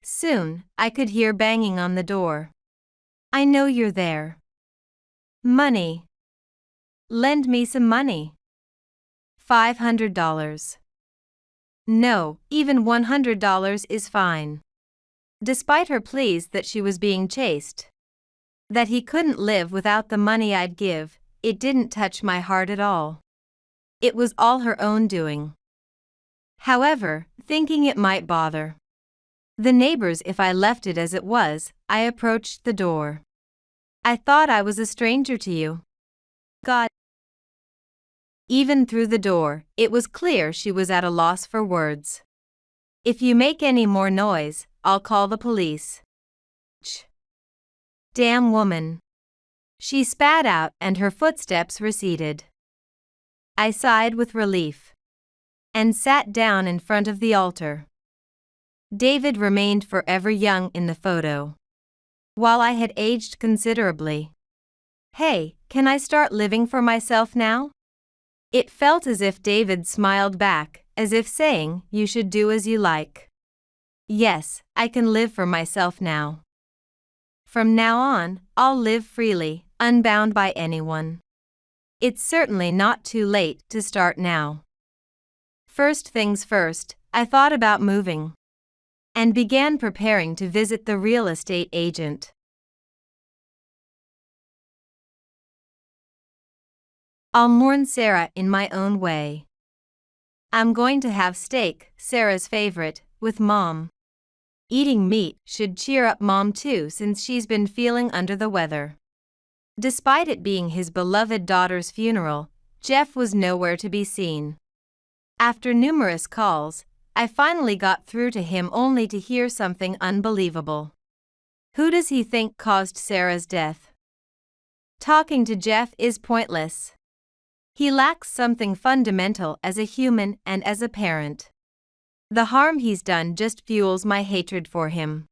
Soon, I could hear banging on the door. "I know you're there. Money. Lend me some money. $500. No, even $100 is fine." Despite her pleas that she was being chased, that he couldn't live without the money I'd give, it didn't touch my heart at all. It was all her own doing. However, thinking it might bother the neighbors if I left it as it was, I approached the door. "I thought I was a stranger to you." God. Even through the door, it was clear she was at a loss for words. "If you make any more noise, I'll call the police. Damn woman. She spat out and her footsteps receded. I sighed with relief and sat down in front of the altar. David remained forever young in the photo, while I had aged considerably. Hey, can I start living for myself now? It felt as if David smiled back, as if saying, you should do as you like. Yes, I can live for myself now. From now on, I'll live freely, unbound by anyone. It's certainly not too late to start now. First things first, I thought about moving and began preparing to visit the real estate agent. I'll mourn Sarah in my own way. I'm going to have steak, Sarah's favorite, with Mom. Eating meat should cheer up Mom too, since she's been feeling under the weather. Despite it being his beloved daughter's funeral, Jeff was nowhere to be seen. After numerous calls, I finally got through to him only to hear something unbelievable. Who does he think caused Sarah's death? Talking to Jeff is pointless. He lacks something fundamental as a human and as a parent. The harm he's done just fuels my hatred for him.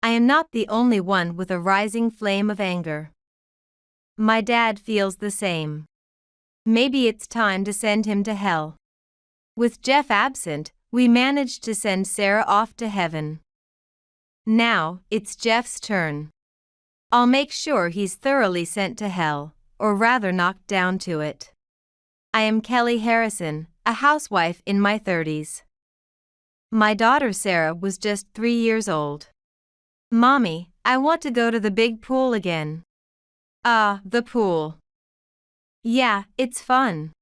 I am not the only one with a rising flame of anger. My dad feels the same. Maybe it's time to send him to hell. With Jeff absent, we managed to send Sarah off to heaven. Now, it's Jeff's turn. I'll make sure he's thoroughly sent to hell, or rather knocked down to it. I am Kelly Harrison, a housewife in my 30s. My daughter Sarah was just 3 years old. Mommy, I want to go to the big pool again. Ah, the pool. Yeah, it's fun.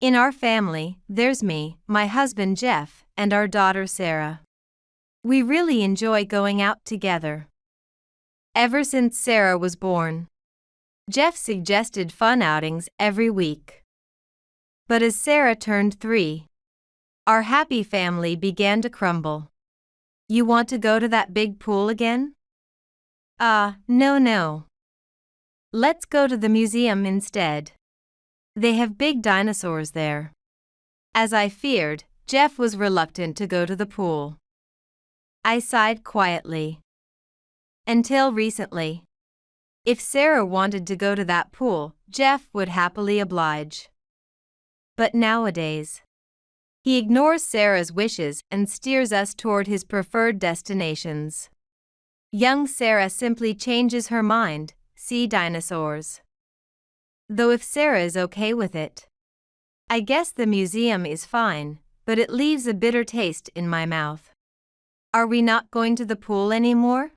In our family, there's me, my husband Jeff, and our daughter Sarah. We really enjoy going out together. Ever since Sarah was born, Jeff suggested fun outings every week. But as Sarah turned 3, our happy family began to crumble. You want to go to that big pool again? No. Let's go to the museum instead. They have big dinosaurs there. As I feared, Jeff was reluctant to go to the pool. I sighed quietly. Until recently. If Sarah wanted to go to that pool, Jeff would happily oblige. But nowadays, he ignores Sarah's wishes and steers us toward his preferred destinations. Young Sarah simply changes her mind, see dinosaurs. Though if Sarah is okay with it, I guess the museum is fine, but it leaves a bitter taste in my mouth. Are we not going to the pool anymore?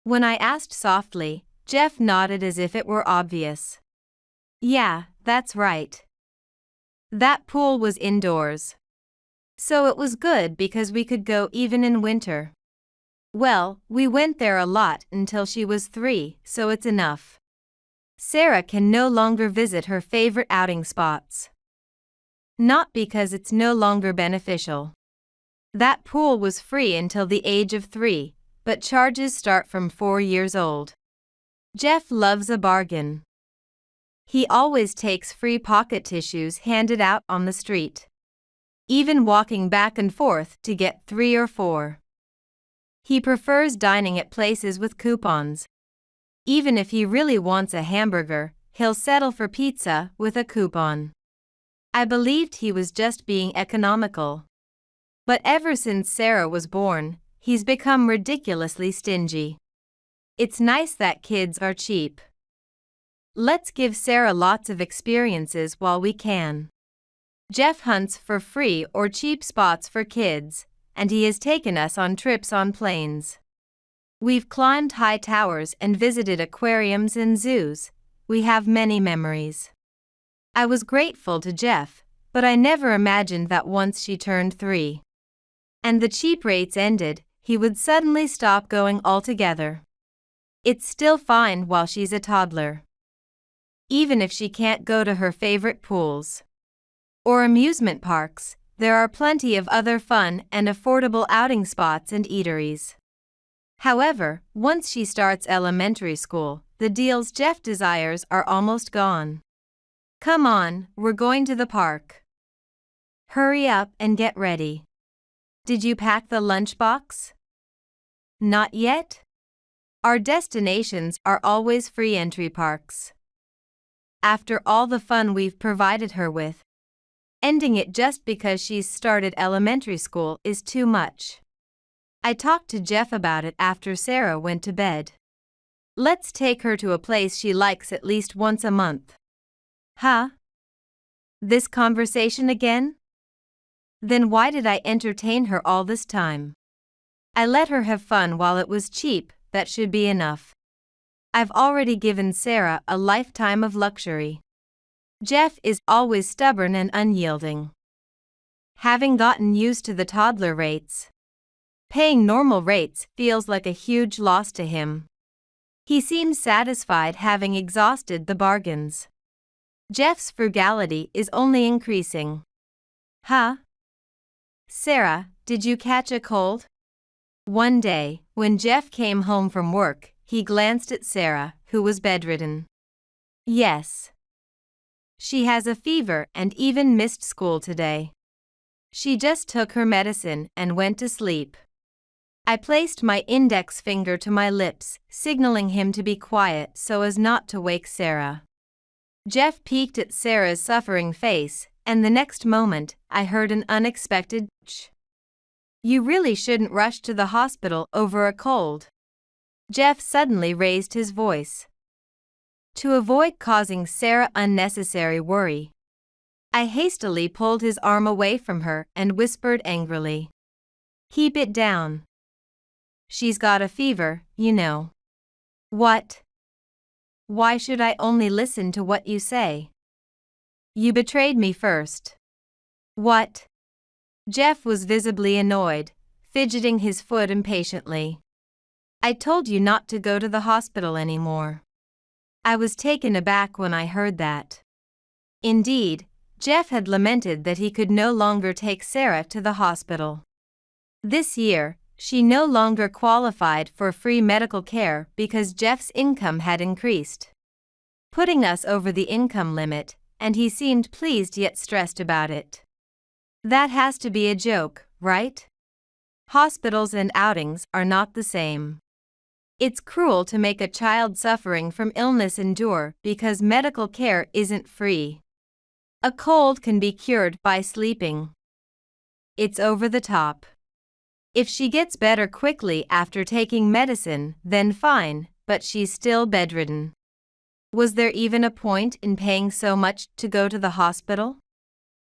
When I asked softly, Jeff nodded as if it were obvious. Yeah, that's right. That pool was indoors. So it was good because we could go even in winter. Well, we went there a lot until she was 3, so it's enough. Sarah can no longer visit her favorite outing spots. Not because it's no longer beneficial. That pool was free until the age of 3, but charges start from 4 years old. Jeff loves a bargain. He always takes free pocket tissues handed out on the street, even walking back and forth to get 3 or 4. He prefers dining at places with coupons. Even if he really wants a hamburger, he'll settle for pizza with a coupon. I believed he was just being economical. But ever since Sarah was born, he's become ridiculously stingy. It's nice that kids are cheap. Let's give Sarah lots of experiences while we can. Jeff hunts for free or cheap spots for kids, and he has taken us on trips on planes. We've climbed high towers and visited aquariums and zoos. We have many memories. I was grateful to Jeff, but I never imagined that once she turned 3, and the cheap rates ended, he would suddenly stop going altogether. It's still fine while she's a toddler. Even if she can't go to her favorite pools or amusement parks, there are plenty of other fun and affordable outing spots and eateries. However, once she starts elementary school, the deals Jeff desires are almost gone. Come on, we're going to the park. Hurry up and get ready. Did you pack the lunchbox? Not yet? Our destinations are always free entry parks. After all the fun we've provided her with, ending it just because she's started elementary school is too much. I talked to Jeff about it after Sarah went to bed. Let's take her to a place she likes at least once a month. Huh? This conversation again? Then why did I entertain her all this time? I let her have fun while it was cheap, that should be enough. I've already given Sarah a lifetime of luxury. Jeff is always stubborn and unyielding. Having gotten used to the toddler rates, paying normal rates feels like a huge loss to him. He seems satisfied having exhausted the bargains. Jeff's frugality is only increasing. Huh? Sarah, did you catch a cold? One day, when Jeff came home from work, he glanced at Sarah, who was bedridden. Yes. She has a fever and even missed school today. She just took her medicine and went to sleep. I placed my index finger to my lips, signaling him to be quiet so as not to wake Sarah. Jeff peeked at Sarah's suffering face, and the next moment, I heard an unexpected "Shh." You really shouldn't rush to the hospital over a cold. Jeff suddenly raised his voice. To avoid causing Sarah unnecessary worry, I hastily pulled his arm away from her and whispered angrily. Keep it down. She's got a fever, you know. What? Why should I only listen to what you say? You betrayed me first. What? Jeff was visibly annoyed, fidgeting his foot impatiently. I told you not to go to the hospital anymore. I was taken aback when I heard that. Indeed, Jeff had lamented that he could no longer take Sarah to the hospital. This year, she no longer qualified for free medical care because Jeff's income had increased, putting us over the income limit, and he seemed pleased yet stressed about it. That has to be a joke, right? Hospitals and outings are not the same. It's cruel to make a child suffering from illness endure because medical care isn't free. A cold can be cured by sleeping. It's over the top. If she gets better quickly after taking medicine, then fine, but she's still bedridden. Was there even a point in paying so much to go to the hospital?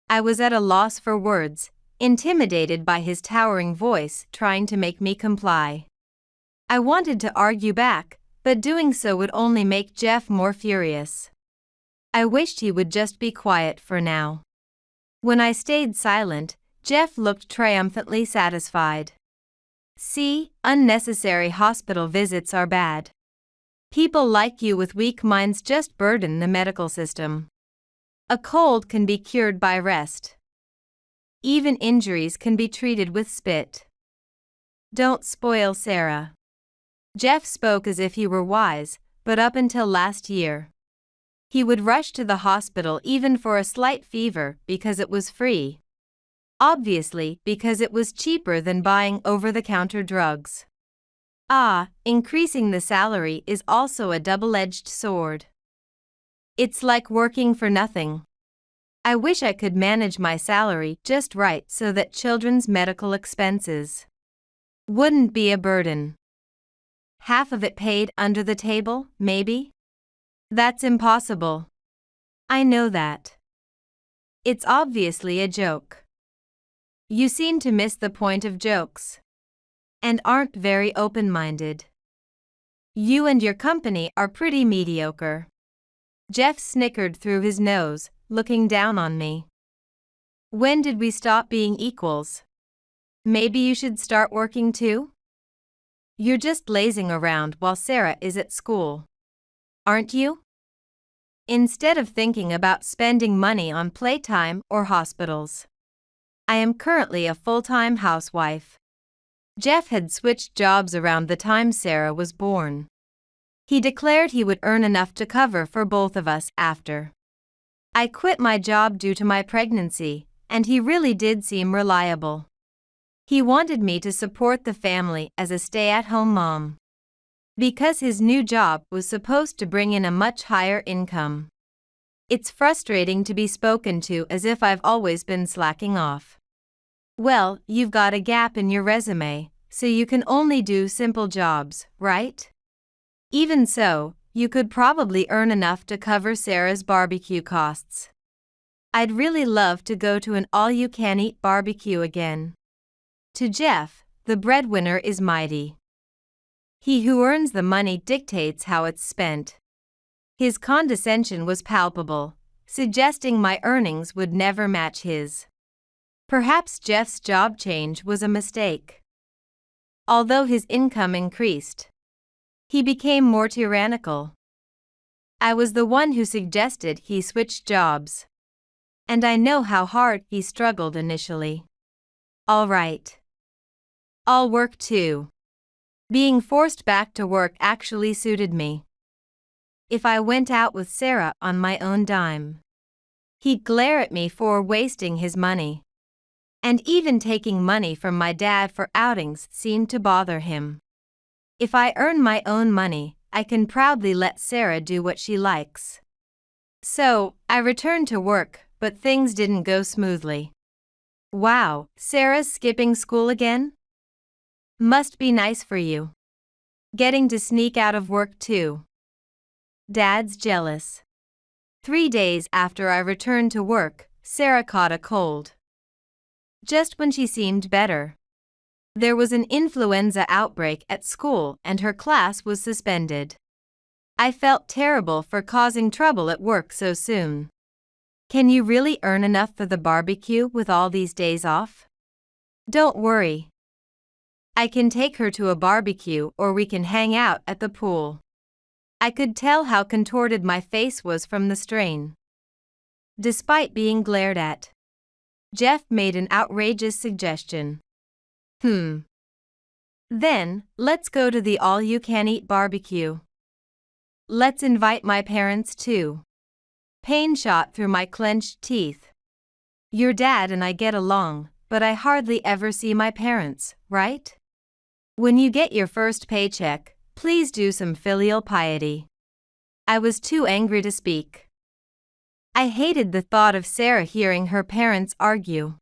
I was at a loss for words, intimidated by his towering voice trying to make me comply. I wanted to argue back, but doing so would only make Jeff more furious. I wished he would just be quiet for now. When I stayed silent, Jeff looked triumphantly satisfied. See, unnecessary hospital visits are bad. People like you with weak minds just burden the medical system. A cold can be cured by rest. Even injuries can be treated with spit. Don't spoil Sarah. Jeff spoke as if he were wise, but up until last year, he would rush to the hospital even for a slight fever because it was free. Obviously, because it was cheaper than buying over-the-counter drugs. Increasing the salary is also a double-edged sword. It's like working for nothing. I wish I could manage my salary just right so that children's medical expenses wouldn't be a burden. Half of it paid under the table, maybe? That's impossible. I know that. It's obviously a joke. You seem to miss the point of jokes, and aren't very open-minded. You and your company are pretty mediocre. Jeff snickered through his nose, looking down on me. When did we stop being equals? Maybe you should start working too? You're just lazing around while Sarah is at school, aren't you? Instead of thinking about spending money on playtime or hospitals. I am currently a full-time housewife. Jeff had switched jobs around the time Sarah was born. He declared he would earn enough to cover for both of us after. I quit my job due to my pregnancy, and he really did seem reliable. He wanted me to support the family as a stay-at-home mom, because his new job was supposed to bring in a much higher income. It's frustrating to be spoken to as if I've always been slacking off. Well, you've got a gap in your resume, so you can only do simple jobs, right? Even so, you could probably earn enough to cover Sarah's barbecue costs. I'd really love to go to an all-you-can-eat barbecue again. To Jeff, the breadwinner is mighty. He who earns the money dictates how it's spent. His condescension was palpable, suggesting my earnings would never match his. Perhaps Jeff's job change was a mistake. Although his income increased, he became more tyrannical. I was the one who suggested he switch jobs, and I know how hard he struggled initially. All right. I'll work too. Being forced back to work actually suited me. If I went out with Sarah on my own dime, he'd glare at me for wasting his money. And even taking money from my dad for outings seemed to bother him. If I earn my own money, I can proudly let Sarah do what she likes. So, I returned to work, but things didn't go smoothly. Wow, Sarah's skipping school again? Must be nice for you. Getting to sneak out of work too. Dad's jealous. 3 days after I returned to work, Sarah caught a cold. Just when she seemed better. There was an influenza outbreak at school and her class was suspended. I felt terrible for causing trouble at work so soon. Can you really earn enough for the barbecue with all these days off? Don't worry. I can take her to a barbecue or we can hang out at the pool. I could tell how contorted my face was from the strain. Despite being glared at, Jeff made an outrageous suggestion. Then, let's go to the all-you-can-eat barbecue. Let's invite my parents too. Pain shot through my clenched teeth. Your dad and I get along, but I hardly ever see my parents, right? When you get your first paycheck, please do some filial piety. I was too angry to speak. I hated the thought of Sarah hearing her parents argue.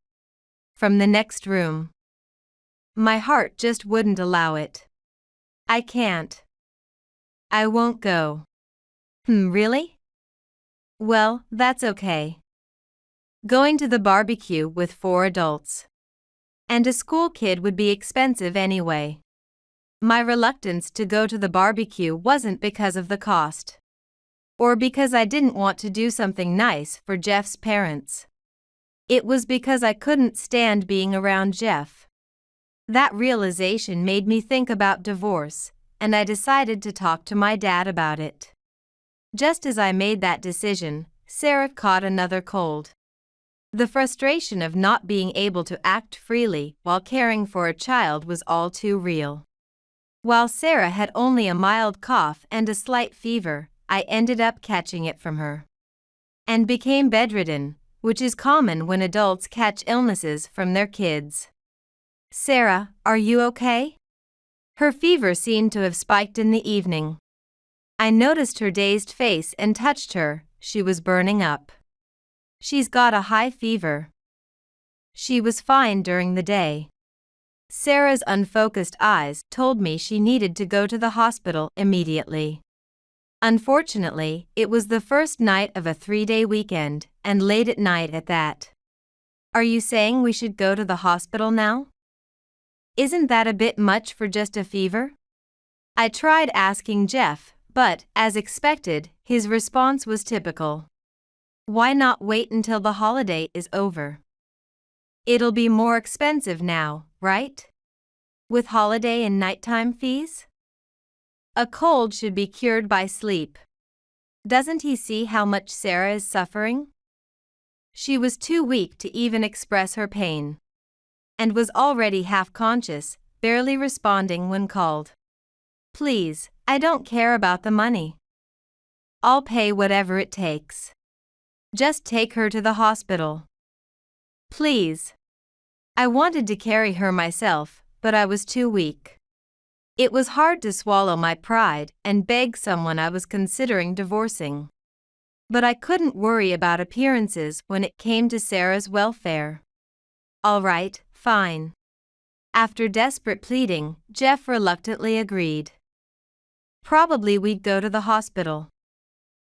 From the next room. My heart just wouldn't allow it. I can't. I won't go. Really? Well, that's okay. Going to the barbecue with 4 adults. And a school kid would be expensive anyway. My reluctance to go to the barbecue wasn't because of the cost. Or because I didn't want to do something nice for Jeff's parents. It was because I couldn't stand being around Jeff. That realization made me think about divorce, and I decided to talk to my dad about it. Just as I made that decision, Sarah caught another cold. The frustration of not being able to act freely while caring for a child was all too real. While Sarah had only a mild cough and a slight fever, I ended up catching it from her. And became bedridden, which is common when adults catch illnesses from their kids. Sarah, are you okay? Her fever seemed to have spiked in the evening. I noticed her dazed face and touched her. She was burning up. She's got a high fever. She was fine during the day. Sarah's unfocused eyes told me she needed to go to the hospital immediately. Unfortunately, it was the first night of a 3-day weekend, and late at night at that. Are you saying we should go to the hospital now? Isn't that a bit much for just a fever? I tried asking Jeff, but, as expected, his response was typical. Why not wait until the holiday is over? It'll be more expensive now, right? With holiday and nighttime fees? A cold should be cured by sleep. Doesn't he see how much Sarah is suffering? She was too weak to even express her pain, and was already half-conscious, barely responding when called. "Please, I don't care about the money. I'll pay whatever it takes. Just take her to the hospital. Please." I wanted to carry her myself, but I was too weak. It was hard to swallow my pride and beg someone I was considering divorcing. But I couldn't worry about appearances when it came to Sarah's welfare. "All right, fine." After desperate pleading, Jeff reluctantly agreed. "Probably we'd go to the hospital.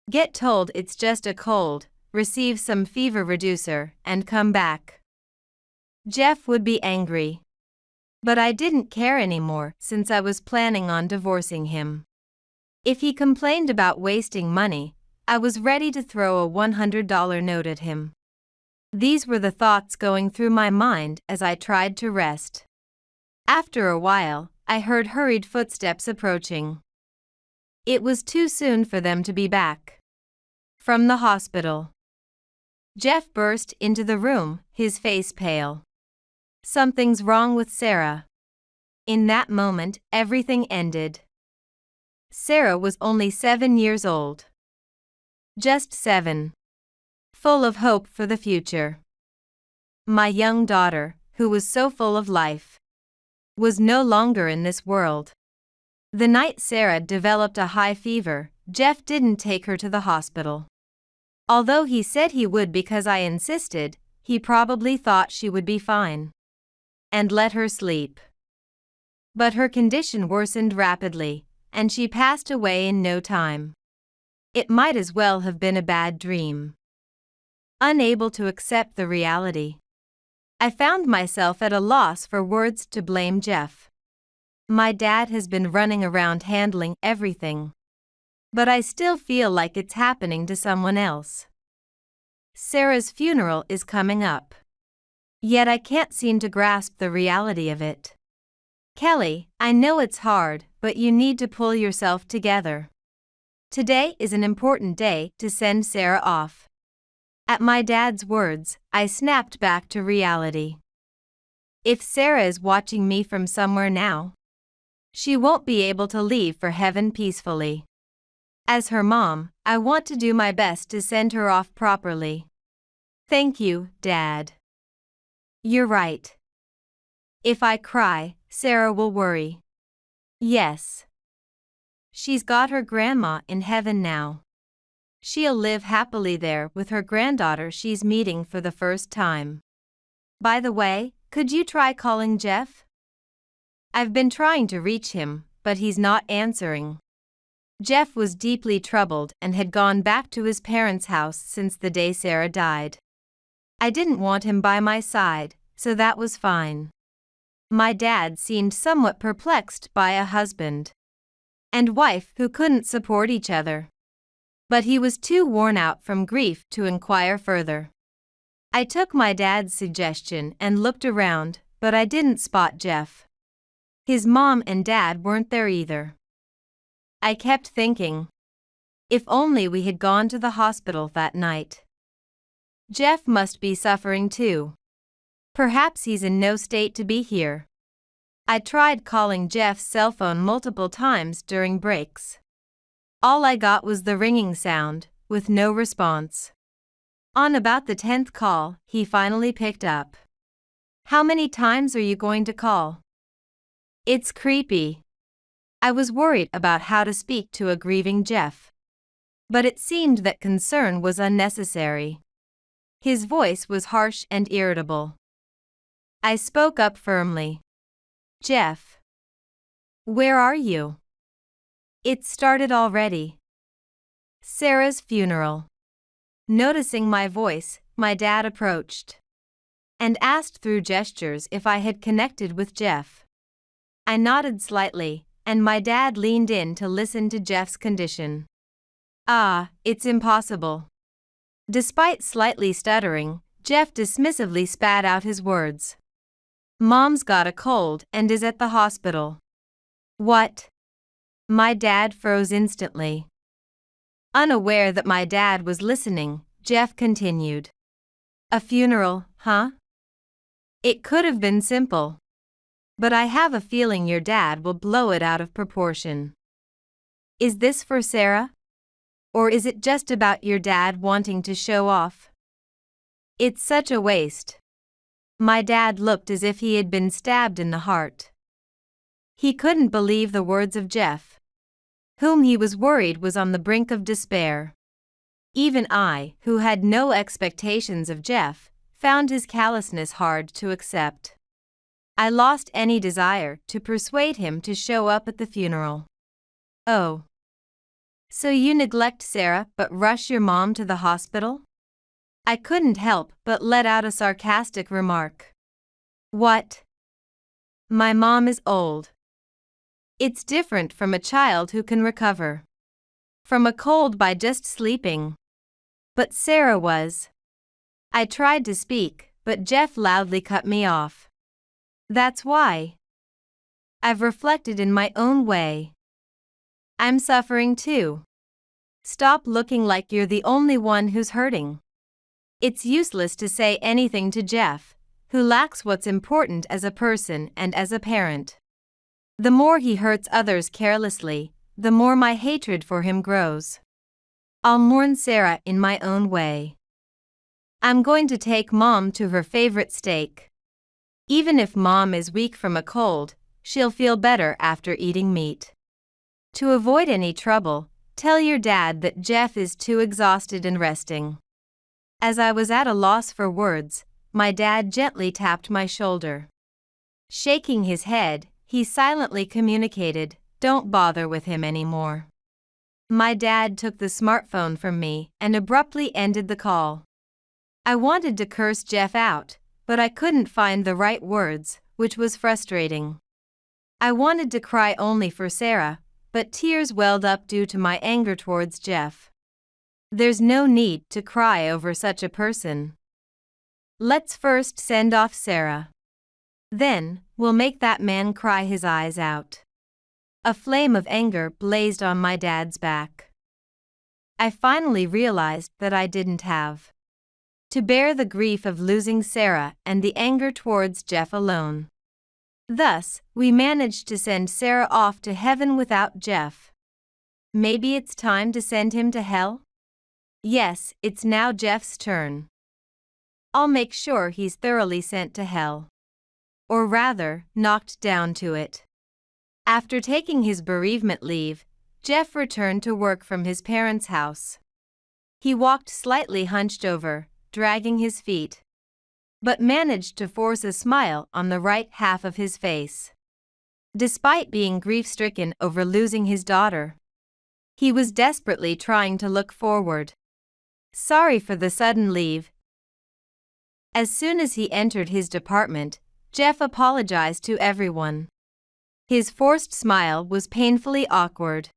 Get told it's just a cold, receive some fever reducer, and come back." Jeff would be angry. But I didn't care anymore since I was planning on divorcing him. If he complained about wasting money, I was ready to throw a $100 note at him. These were the thoughts going through my mind as I tried to rest. After a while, I heard hurried footsteps approaching. It was too soon for them to be back from the hospital. Jeff burst into the room, his face pale. "Something's wrong with Sarah." In that moment, everything ended. Sarah was only 7 years old. Just 7. Full of hope for the future. My young daughter, who was so full of life, was no longer in this world. The night Sarah developed a high fever, Jeff didn't take her to the hospital. Although he said he would because I insisted, he probably thought she would be fine and let her sleep. But her condition worsened rapidly, and she passed away in no time. It might as well have been a bad dream. Unable to accept the reality, I found myself at a loss for words to blame Jeff. My dad has been running around handling everything, but I still feel like it's happening to someone else. Sarah's funeral is coming up. Yet I can't seem to grasp the reality of it. "Kelly, I know it's hard, but you need to pull yourself together. Today is an important day to send Sarah off." At my dad's words, I snapped back to reality. If Sarah is watching me from somewhere now, she won't be able to leave for heaven peacefully. As her mom, I want to do my best to send her off properly. Thank you, Dad. You're right. If I cry, Sarah will worry. Yes. She's got her grandma in heaven now. She'll live happily there with her granddaughter she's meeting for the first time. By the way, could you try calling Jeff? I've been trying to reach him, but he's not answering. Jeff was deeply troubled and had gone back to his parents' house since the day Sarah died. I didn't want him by my side, so that was fine. My dad seemed somewhat perplexed by a husband and wife who couldn't support each other. But he was too worn out from grief to inquire further. I took my dad's suggestion and looked around, but I didn't spot Jeff. His mom and dad weren't there either. I kept thinking, if only we had gone to the hospital that night. Jeff must be suffering too. Perhaps he's in no state to be here. I tried calling Jeff's cell phone multiple times during breaks. All I got was the ringing sound, with no response. On about the 10th call, he finally picked up. "How many times are you going to call?" It's creepy. I was worried about how to speak to a grieving Jeff. But it seemed that concern was unnecessary. His voice was harsh and irritable. I spoke up firmly. "Jeff, where are you? It started already." Sarah's funeral. Noticing my voice, my dad approached and asked through gestures if I had connected with Jeff. I nodded slightly, and my dad leaned in to listen to Jeff's condition. It's impossible." Despite slightly stuttering, Jeff dismissively spat out his words. "Mom's got a cold and is at the hospital." What? My dad froze instantly. Unaware that my dad was listening, Jeff continued. A funeral, huh? It could have been simple. But I have a feeling your dad will blow it out of proportion. Is this for Sarah? Or is it just about your dad wanting to show off? It's such a waste. My dad looked as if he had been stabbed in the heart. He couldn't believe the words of Jeff, whom he was worried was on the brink of despair. Even I, who had no expectations of Jeff, found his callousness hard to accept. I lost any desire to persuade him to show up at the funeral. Oh. So you neglect Sarah but rush your mom to the hospital? I couldn't help but let out a sarcastic remark. What? My mom is old. It's different from a child who can recover from a cold by just sleeping. But Sarah was. I tried to speak, but Jeff loudly cut me off. That's why. I've reflected in my own way. I'm suffering too. Stop looking like you're the only one who's hurting. It's useless to say anything to Jeff, who lacks what's important as a person and as a parent. The more he hurts others carelessly, the more my hatred for him grows. I'll mourn Sarah in my own way. I'm going to take Mom to her favorite steak. Even if Mom is weak from a cold, she'll feel better after eating meat. To avoid any trouble, tell your dad that Jeff is too exhausted and resting. As I was at a loss for words, my dad gently tapped my shoulder. Shaking his head, he silently communicated, "Don't bother with him anymore." My dad took the smartphone from me and abruptly ended the call. I wanted to curse Jeff out, but I couldn't find the right words, which was frustrating. I wanted to cry only for Sarah, but tears welled up due to my anger towards Jeff. There's no need to cry over such a person. Let's first send off Sarah. Then, we'll make that man cry his eyes out. A flame of anger blazed on my dad's back. I finally realized that I didn't have to bear the grief of losing Sarah and the anger towards Jeff alone. Thus, we managed to send Sarah off to heaven without Jeff. Maybe it's time to send him to hell? Yes, it's now Jeff's turn. I'll make sure he's thoroughly sent to hell. Or rather, knocked down to it. After taking his bereavement leave, Jeff returned to work from his parents' house. He walked slightly hunched over, dragging his feet, but managed to force a smile on the right half of his face. Despite being grief-stricken over losing his daughter, he was desperately trying to look forward. Sorry for the sudden leave. As soon as he entered his department, Jeff apologized to everyone. His forced smile was painfully awkward.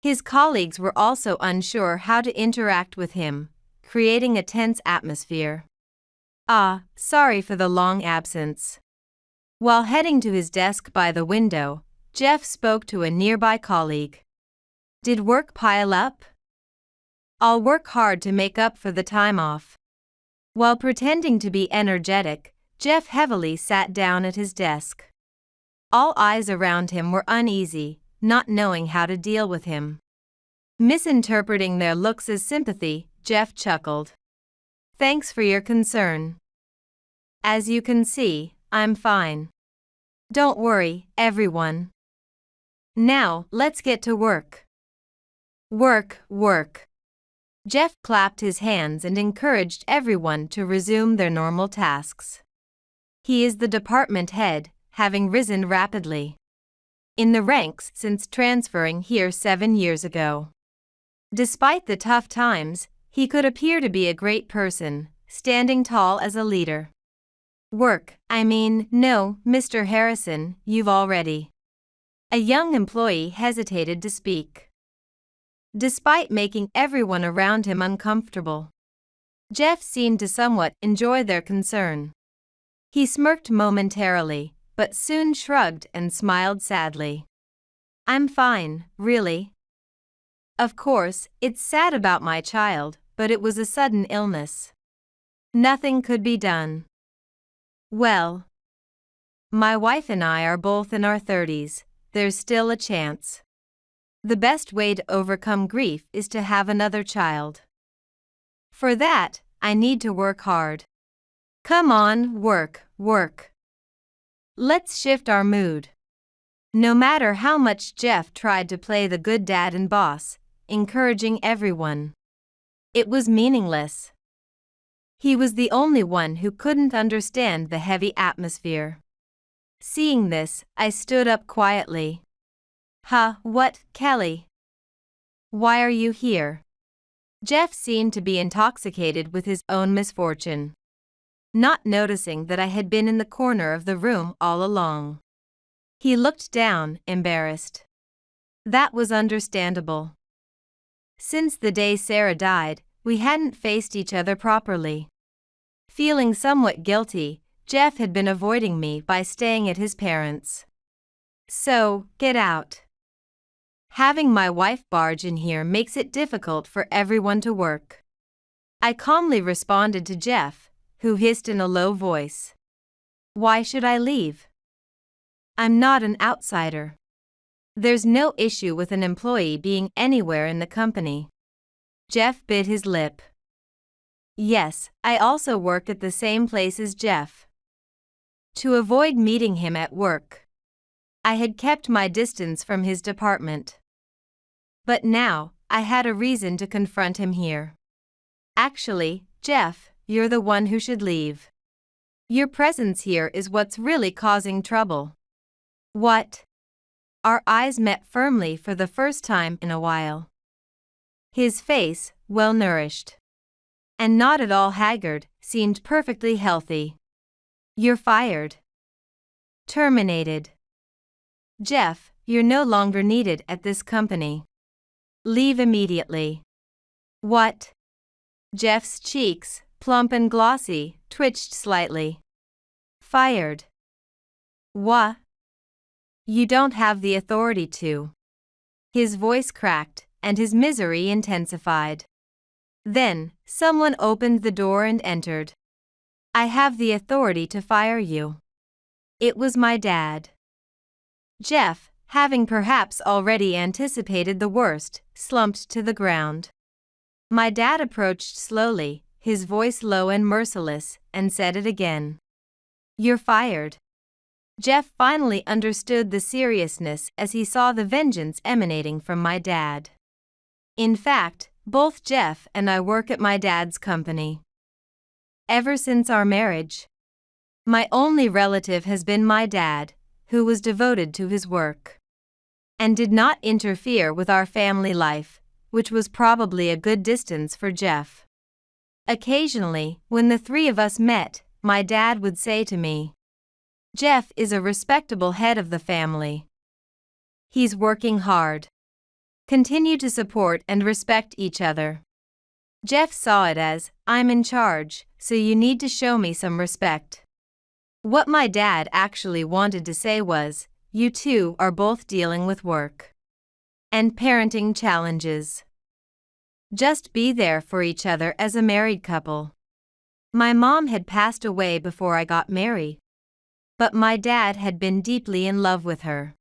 His colleagues were also unsure how to interact with him, creating a tense atmosphere. Sorry for the long absence. While heading to his desk by the window, Jeff spoke to a nearby colleague. Did work pile up? I'll work hard to make up for the time off. While pretending to be energetic, Jeff heavily sat down at his desk. All eyes around him were uneasy, not knowing how to deal with him. Misinterpreting their looks as sympathy, Jeff chuckled. Thanks for your concern. As you can see, I'm fine. Don't worry, everyone. Now, let's get to work. Work. Jeff clapped his hands and encouraged everyone to resume their normal tasks. He is the department head, having risen rapidly in the ranks since transferring here 7 years ago. Despite the tough times, he could appear to be a great person, standing tall as a leader. No, Mr. Harrison, you've already. A young employee hesitated to speak. Despite making everyone around him uncomfortable, Jeff seemed to somewhat enjoy their concern. He smirked momentarily, but soon shrugged and smiled sadly. I'm fine, really. Of course, it's sad about my child, but it was a sudden illness. Nothing could be done. Well, my wife and I are both in our 30s. There's still a chance. The best way to overcome grief is to have another child. For that, I need to work hard. Come on, work, work. Let's shift our mood. No matter how much Jeff tried to play the good dad and boss, encouraging everyone, it was meaningless. He was the only one who couldn't understand the heavy atmosphere. Seeing this, I stood up quietly. What, Kelly? Why are you here? Jeff seemed to be intoxicated with his own misfortune, not noticing that I had been in the corner of the room all along. He looked down, embarrassed. That was understandable. Since the day Sarah died, we hadn't faced each other properly. Feeling somewhat guilty, Jeff had been avoiding me by staying at his parents'. So, get out. Having my wife barge in here makes it difficult for everyone to work. I calmly responded to Jeff, who hissed in a low voice. Why should I leave? I'm not an outsider. There's no issue with an employee being anywhere in the company. Jeff bit his lip. Yes, I also work at the same place as Jeff. To avoid meeting him at work, I had kept my distance from his department. But now, I had a reason to confront him here. Actually, Jeff, you're the one who should leave. Your presence here is what's really causing trouble. What? Our eyes met firmly for the first time in a while. His face, well-nourished, and not at all haggard, seemed perfectly healthy. You're fired. Terminated. Jeff, you're no longer needed at this company. Leave immediately. What? Jeff's cheeks, plump and glossy, twitched slightly. Fired. What? You don't have the authority to. His voice cracked, and his misery intensified. Then, someone opened the door and entered. I have the authority to fire you. It was my dad. Jeff, having perhaps already anticipated the worst, slumped to the ground. My dad approached slowly, his voice low and merciless, and said it again. You're fired. Jeff finally understood the seriousness as he saw the vengeance emanating from my dad. In fact, both Jeff and I work at my dad's company. Ever since our marriage, my only relative has been my dad, who was devoted to his work and did not interfere with our family life, which was probably a good distance for Jeff. Occasionally, when the three of us met, my dad would say to me, Jeff is a respectable head of the family. He's working hard. Continue to support and respect each other. Jeff saw it as, I'm in charge, so you need to show me some respect. What my dad actually wanted to say was, you two are both dealing with work and parenting challenges. Just be there for each other as a married couple. My mom had passed away before I got married, but my dad had been deeply in love with her.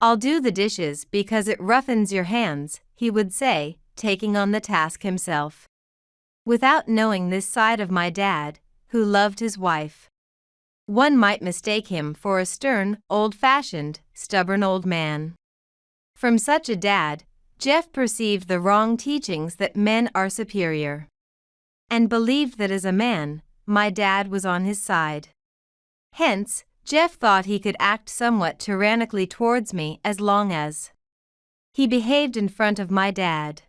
I'll do the dishes because it roughens your hands, he would say, taking on the task himself. Without knowing this side of my dad, who loved his wife, one might mistake him for a stern, old-fashioned, stubborn old man. From such a dad, Jeff perceived the wrong teachings that men are superior, and believed that as a man, my dad was on his side. Hence, Jeff thought he could act somewhat tyrannically towards me as long as he behaved in front of my dad.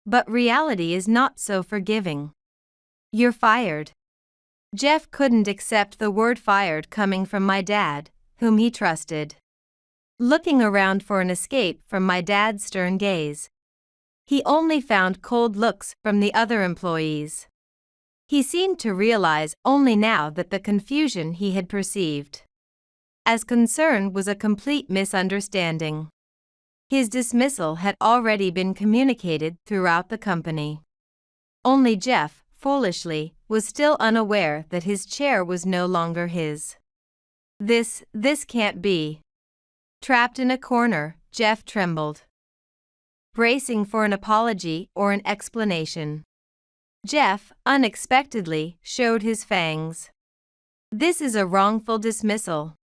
But reality is not so forgiving. You're fired. Jeff couldn't accept the word fired coming from my dad, whom he trusted. Looking around for an escape from my dad's stern gaze, he only found cold looks from the other employees. He seemed to realize only now that the confusion he had perceived as concern was a complete misunderstanding. His dismissal had already been communicated throughout the company. Only Jeff, foolishly, was still unaware that his chair was no longer his. This can't be. Trapped in a corner, Jeff trembled, bracing for an apology or an explanation. Jeff, unexpectedly, showed his fangs. This is a wrongful dismissal.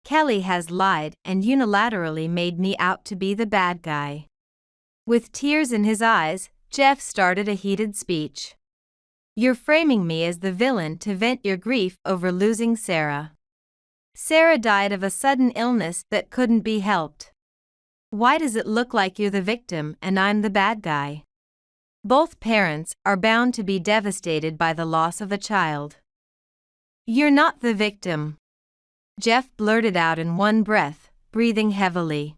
Kelly has lied and unilaterally made me out to be the bad guy. With tears in his eyes, Jeff started a heated speech. You're framing me as the villain to vent your grief over losing Sarah. Sarah died of a sudden illness that couldn't be helped. Why does it look like you're the victim and I'm the bad guy? Both parents are bound to be devastated by the loss of a child. You're not the victim, Jeff blurted out in one breath, breathing heavily.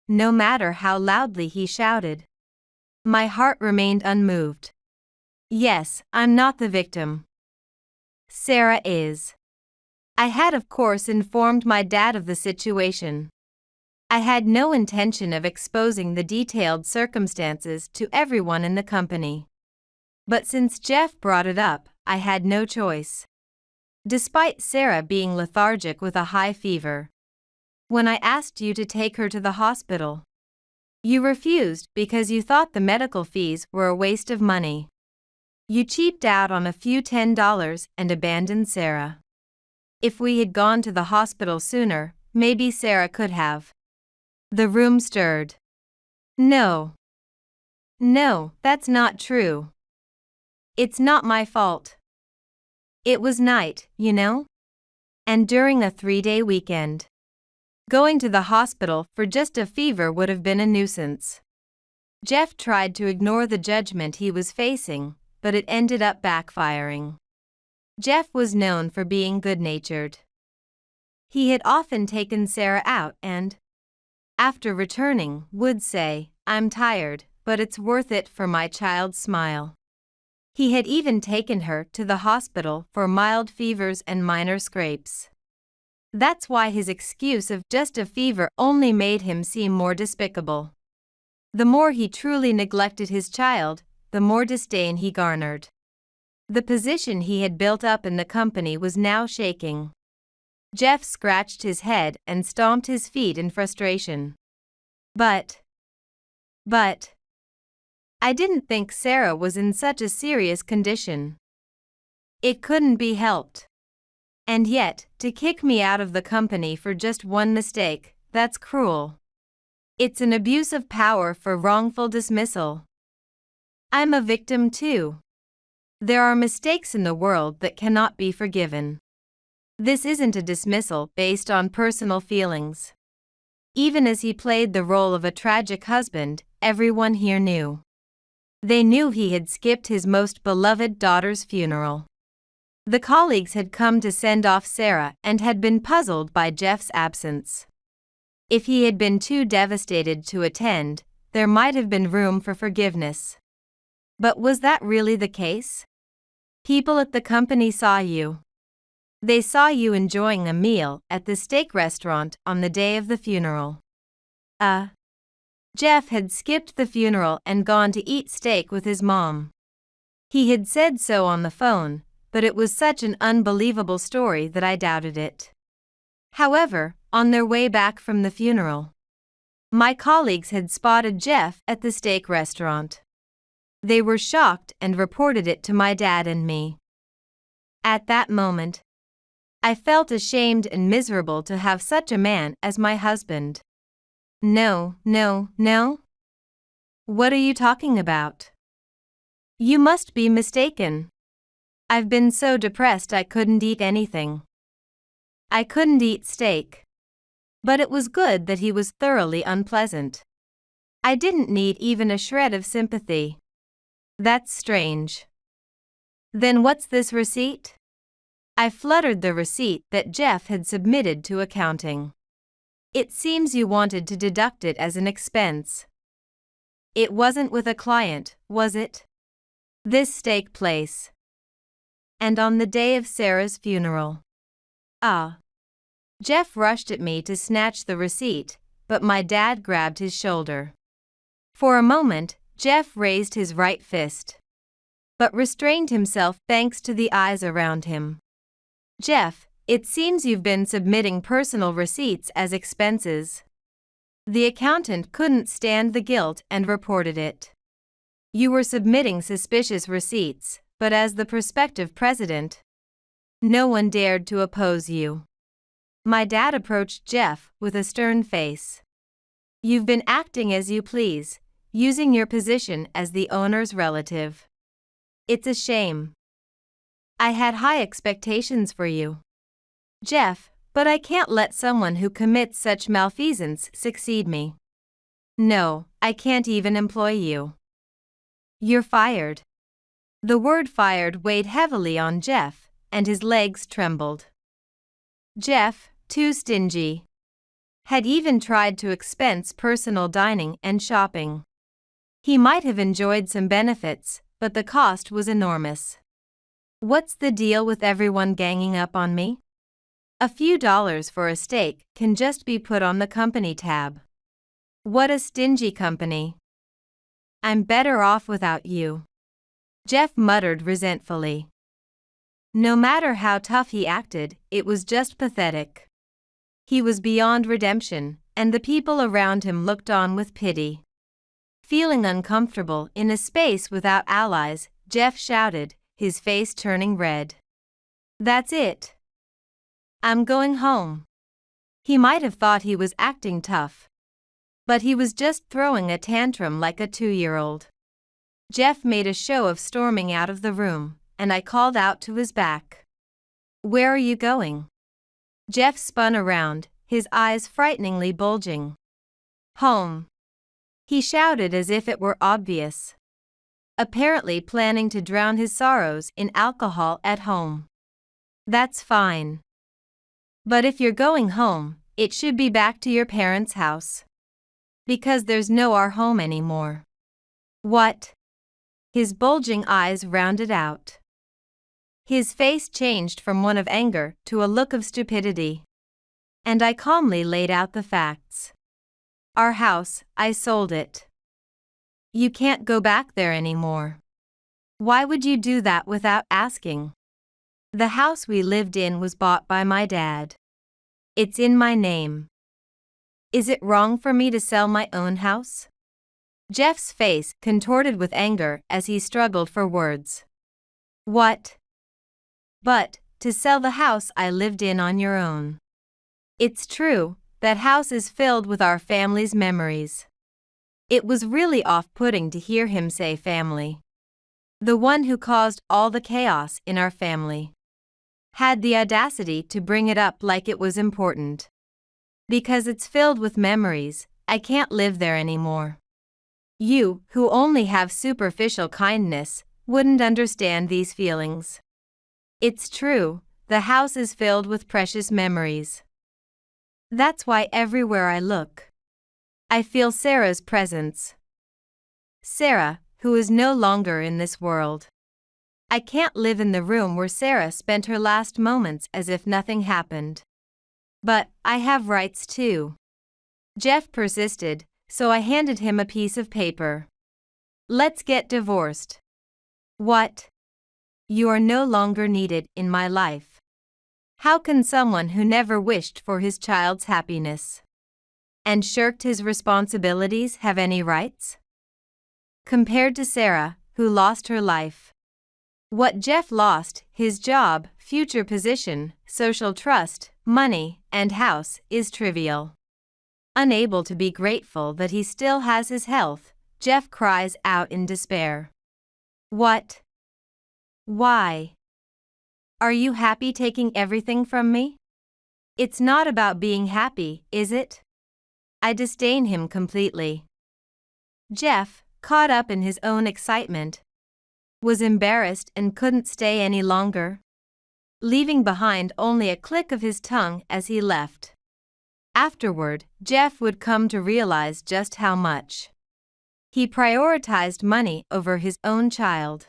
No matter how loudly he shouted, my heart remained unmoved. Yes, I'm not the victim. Sarah is. I had of course informed my dad of the situation. I had no intention of exposing the detailed circumstances to everyone in the company. But since Jeff brought it up, I had no choice. Despite Sarah being lethargic with a high fever. When I asked you to take her to the hospital, you refused because you thought the medical fees were a waste of money. You cheaped out on a few $10 and abandoned Sarah. If we had gone to the hospital sooner, maybe Sarah could have. The room stirred. No, that's not true. It's not my fault. It was night, you know? And during a 3-day weekend. Going to the hospital for just a fever would have been a nuisance. Jeff tried to ignore the judgment he was facing, but it ended up backfiring. Jeff was known for being good-natured. He had often taken Sarah out and, after returning, would say, I'm tired, but it's worth it for my child's smile. He had even taken her to the hospital for mild fevers and minor scrapes. That's why his excuse of just a fever only made him seem more despicable. The more he truly neglected his child, the more disdain he garnered. The position he had built up in the company was now shaking. Jeff scratched his head and stomped his feet in frustration. But I didn't think Sarah was in such a serious condition. It couldn't be helped. And yet, to kick me out of the company for just one mistake, that's cruel. It's an abuse of power for wrongful dismissal. I'm a victim too. There are mistakes in the world that cannot be forgiven. This isn't a dismissal based on personal feelings. Even as he played the role of a tragic husband, everyone here knew. They knew he had skipped his most beloved daughter's funeral. The colleagues had come to send off Sarah and had been puzzled by Jeff's absence. If he had been too devastated to attend, there might have been room for forgiveness. But was that really the case? People at the company saw you. They saw you enjoying a meal at the steak restaurant on the day of the funeral. Jeff had skipped the funeral and gone to eat steak with his mom. He had said so on the phone, but it was such an unbelievable story that I doubted it. However, on their way back from the funeral, my colleagues had spotted Jeff at the steak restaurant. They were shocked and reported it to my dad and me. At that moment, I felt ashamed and miserable to have such a man as my husband. No. What are you talking about? You must be mistaken. I've been so depressed I couldn't eat anything. I couldn't eat steak. But it was good that he was thoroughly unpleasant. I didn't need even a shred of sympathy. That's strange. Then what's this receipt? I fluttered the receipt that Jeff had submitted to accounting. It seems you wanted to deduct it as an expense. It wasn't with a client, was it? This steak place. And on the day of Sarah's funeral. Jeff rushed at me to snatch the receipt, but my dad grabbed his shoulder. For a moment, Jeff raised his right fist. but restrained himself thanks to the eyes around him. "Jeff, it seems you've been submitting personal receipts as expenses." The accountant couldn't stand the guilt and reported it. "You were submitting suspicious receipts, but as the prospective president, no one dared to oppose you." My dad approached Jeff with a stern face. "You've been acting as you please, using your position as the owner's relative. It's a shame. I had high expectations for you, Jeff, but I can't let someone who commits such malfeasance succeed me. No, I can't even employ you. You're fired." The word fired weighed heavily on Jeff, and his legs trembled. Jeff, too stingy, had even tried to expense personal dining and shopping. He might have enjoyed some benefits, but the cost was enormous. "What's the deal with everyone ganging up on me? A few dollars for a steak can just be put on the company tab. What a stingy company. I'm better off without you," Jeff muttered resentfully. No matter how tough he acted, it was just pathetic. He was beyond redemption, and the people around him looked on with pity. Feeling uncomfortable in a space without allies, Jeff shouted, his face turning red. "That's it. I'm going home." He might have thought he was acting tough, but he was just throwing a tantrum like a 2-year-old. Jeff made a show of storming out of the room, and I called out to his back. "Where are you going?" Jeff spun around, his eyes frighteningly bulging. "Home," he shouted as if it were obvious. Apparently planning to drown his sorrows in alcohol at home. "That's fine. But if you're going home, it should be back to your parents' house. Because there's no our home anymore." "What?" His bulging eyes rounded out. His face changed from one of anger to a look of stupidity. And I calmly laid out the facts. "Our house, I sold it. You can't go back there anymore." "Why would you do that without asking?" "The house we lived in was bought by my dad. It's in my name. Is it wrong for me to sell my own house?" Jeff's face contorted with anger as he struggled for words. "What?" "But, to sell the house I lived in on your own. It's true, that house is filled with our family's memories." It was really off-putting to hear him say family. The one who caused all the chaos in our family had the audacity to bring it up like it was important. "Because it's filled with memories, I can't live there anymore. You, who only have superficial kindness, wouldn't understand these feelings. It's true, the house is filled with precious memories. That's why everywhere I look, I feel Sarah's presence. Sarah, who is no longer in this world. I can't live in the room where Sarah spent her last moments as if nothing happened. But, I have rights too." Jeff persisted, so I handed him a piece of paper. "Let's get divorced." "What? You are no longer needed in my life. How can someone who never wished for his child's happiness and shirked his responsibilities have any rights? Compared to Sarah, who lost her life. What Jeff lost, his job, future position, social trust, money, and house, is trivial. Unable to be grateful that he still has his health, Jeff cries out in despair. "What? Why? Are you happy taking everything from me? It's not about being happy, is it?" I disdain him completely. Jeff, caught up in his own excitement, was embarrassed and couldn't stay any longer, leaving behind only a click of his tongue as he left. Afterward, Jeff would come to realize just how much he prioritized money over his own child.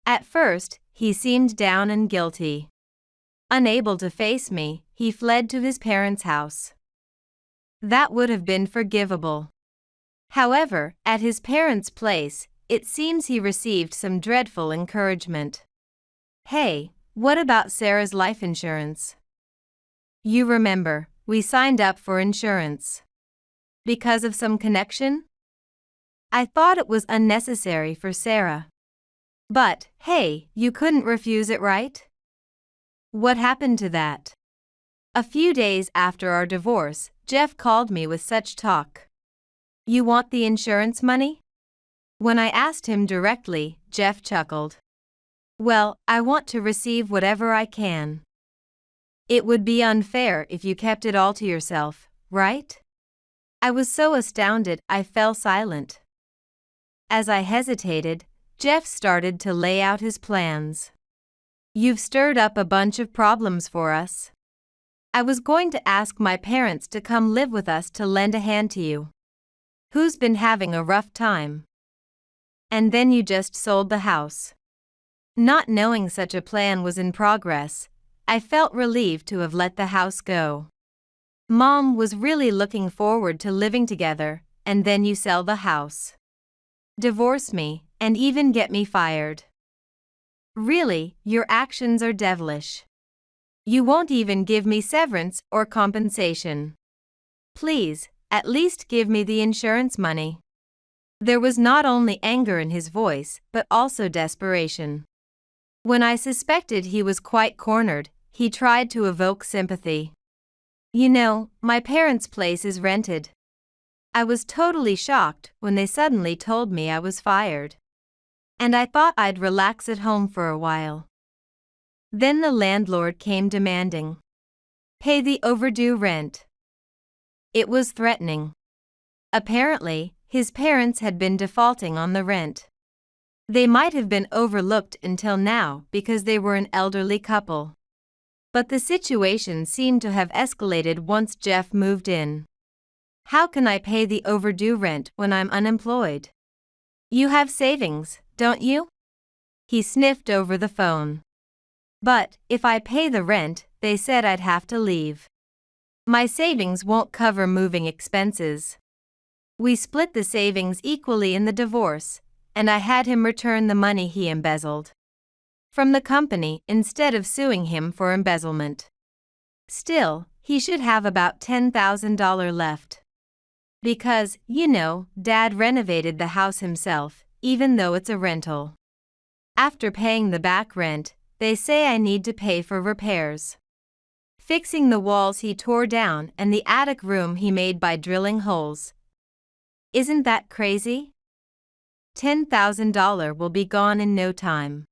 At first, he seemed down and guilty. Unable to face me, he fled to his parents' house. That would have been forgivable. However, at his parents' place, it seems he received some dreadful encouragement. Hey, what about Sarah's life insurance? You remember, we signed up for insurance. Because of some connection? I thought it was unnecessary for Sarah. But, hey, you couldn't refuse it, right? What happened to that? A few days after our divorce, Jeff called me with such talk. You want the insurance money? When I asked him directly, Jeff chuckled. Well, I want to receive whatever I can. It would be unfair if you kept it all to yourself, right? I was so astounded I fell silent. As I hesitated, Jeff started to lay out his plans. You've stirred up a bunch of problems for us. I was going to ask my parents to come live with us to lend a hand to you. Who's been having a rough time? And then you just sold the house. Not knowing such a plan was in progress, I felt relieved to have let the house go. Mom was really looking forward to living together, and then you sell the house. Divorce me, and even get me fired. Really, your actions are devilish. You won't even give me severance or compensation. Please, at least give me the insurance money. There was not only anger in his voice, but also desperation. When I suspected he was quite cornered, he tried to evoke sympathy. You know, my parents' place is rented. I was totally shocked when they suddenly told me I was fired. And I thought I'd relax at home for a while. Then the landlord came demanding. Pay the overdue rent. It was threatening. Apparently, his parents had been defaulting on the rent. They might have been overlooked until now because they were an elderly couple. But the situation seemed to have escalated once Jeff moved in. How can I pay the overdue rent when I'm unemployed? You have savings, don't you? He sniffed over the phone. But, if I pay the rent, they said I'd have to leave. My savings won't cover moving expenses. We split the savings equally in the divorce, and I had him return the money he embezzled from the company instead of suing him for embezzlement. Still, he should have about $10,000 left. Because, you know, Dad renovated the house himself, even though it's a rental. After paying the back rent, they say I need to pay for repairs. Fixing the walls he tore down and the attic room he made by drilling holes. Isn't that crazy? $10,000 will be gone in no time.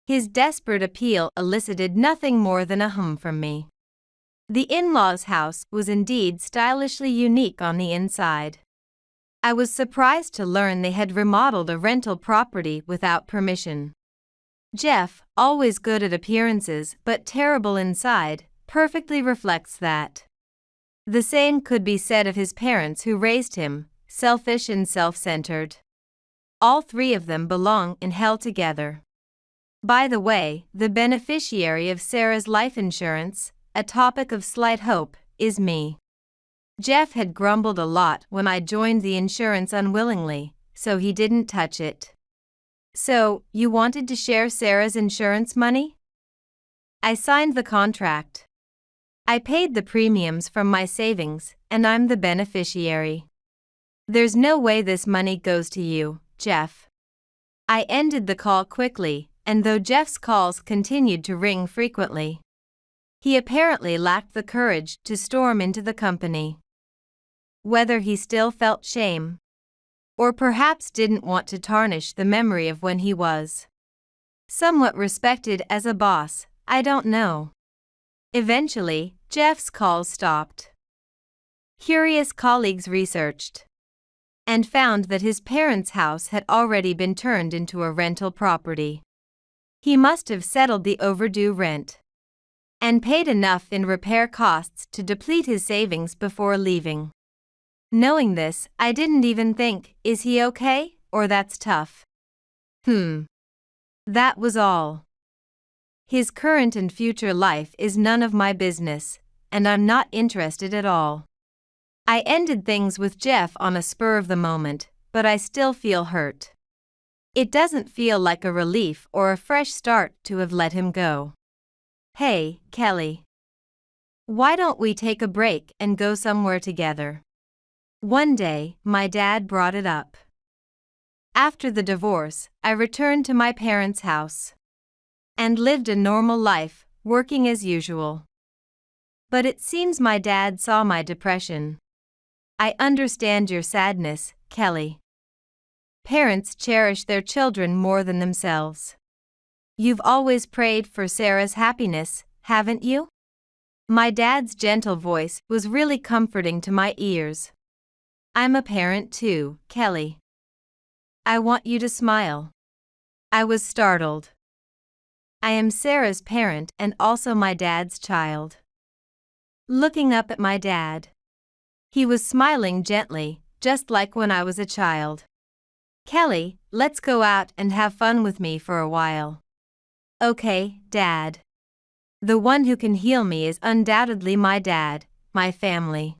His desperate appeal elicited nothing more than a hum from me. The in-laws' house was indeed stylishly unique on the inside. I was surprised to learn they had remodeled a rental property without permission. Jeff, always good at appearances but terrible inside, perfectly reflects that. The same could be said of his parents who raised him, selfish and self-centered. All three of them belong in hell together. By the way, the beneficiary of Sarah's life insurance, a topic of slight hope, is me. Jeff had grumbled a lot when I joined the insurance unwillingly, so he didn't touch it. So, you wanted to share Sarah's insurance money? I signed the contract. I paid the premiums from my savings, and I'm the beneficiary. There's no way this money goes to you, Jeff. I ended the call quickly, and though Jeff's calls continued to ring frequently, he apparently lacked the courage to storm into the company. Whether he still felt shame, or perhaps didn't want to tarnish the memory of when he was somewhat respected as a boss, I don't know. Eventually, Jeff's calls stopped. Curious colleagues researched and found that his parents' house had already been turned into a rental property. He must have settled the overdue rent and paid enough in repair costs to deplete his savings before leaving. Knowing this, I didn't even think, is he okay, or that's tough? That was all. His current and future life is none of my business, and I'm not interested at all. I ended things with Jeff on a spur of the moment, but I still feel hurt. It doesn't feel like a relief or a fresh start to have let him go. Hey, Kelly. Why don't we take a break and go somewhere together? One day, my dad brought it up. After the divorce, I returned to my parents' house and lived a normal life, working as usual. But it seems my dad saw my depression. I understand your sadness, Kelly. Parents cherish their children more than themselves. You've always prayed for Sarah's happiness, haven't you? My dad's gentle voice was really comforting to my ears. I'm a parent too, Kelly. I want you to smile. I was startled. I am Sarah's parent and also my dad's child. Looking up at my dad. He was smiling gently, just like when I was a child. Kelly, let's go out and have fun with me for a while. Okay, Dad. The one who can heal me is undoubtedly my dad, my family.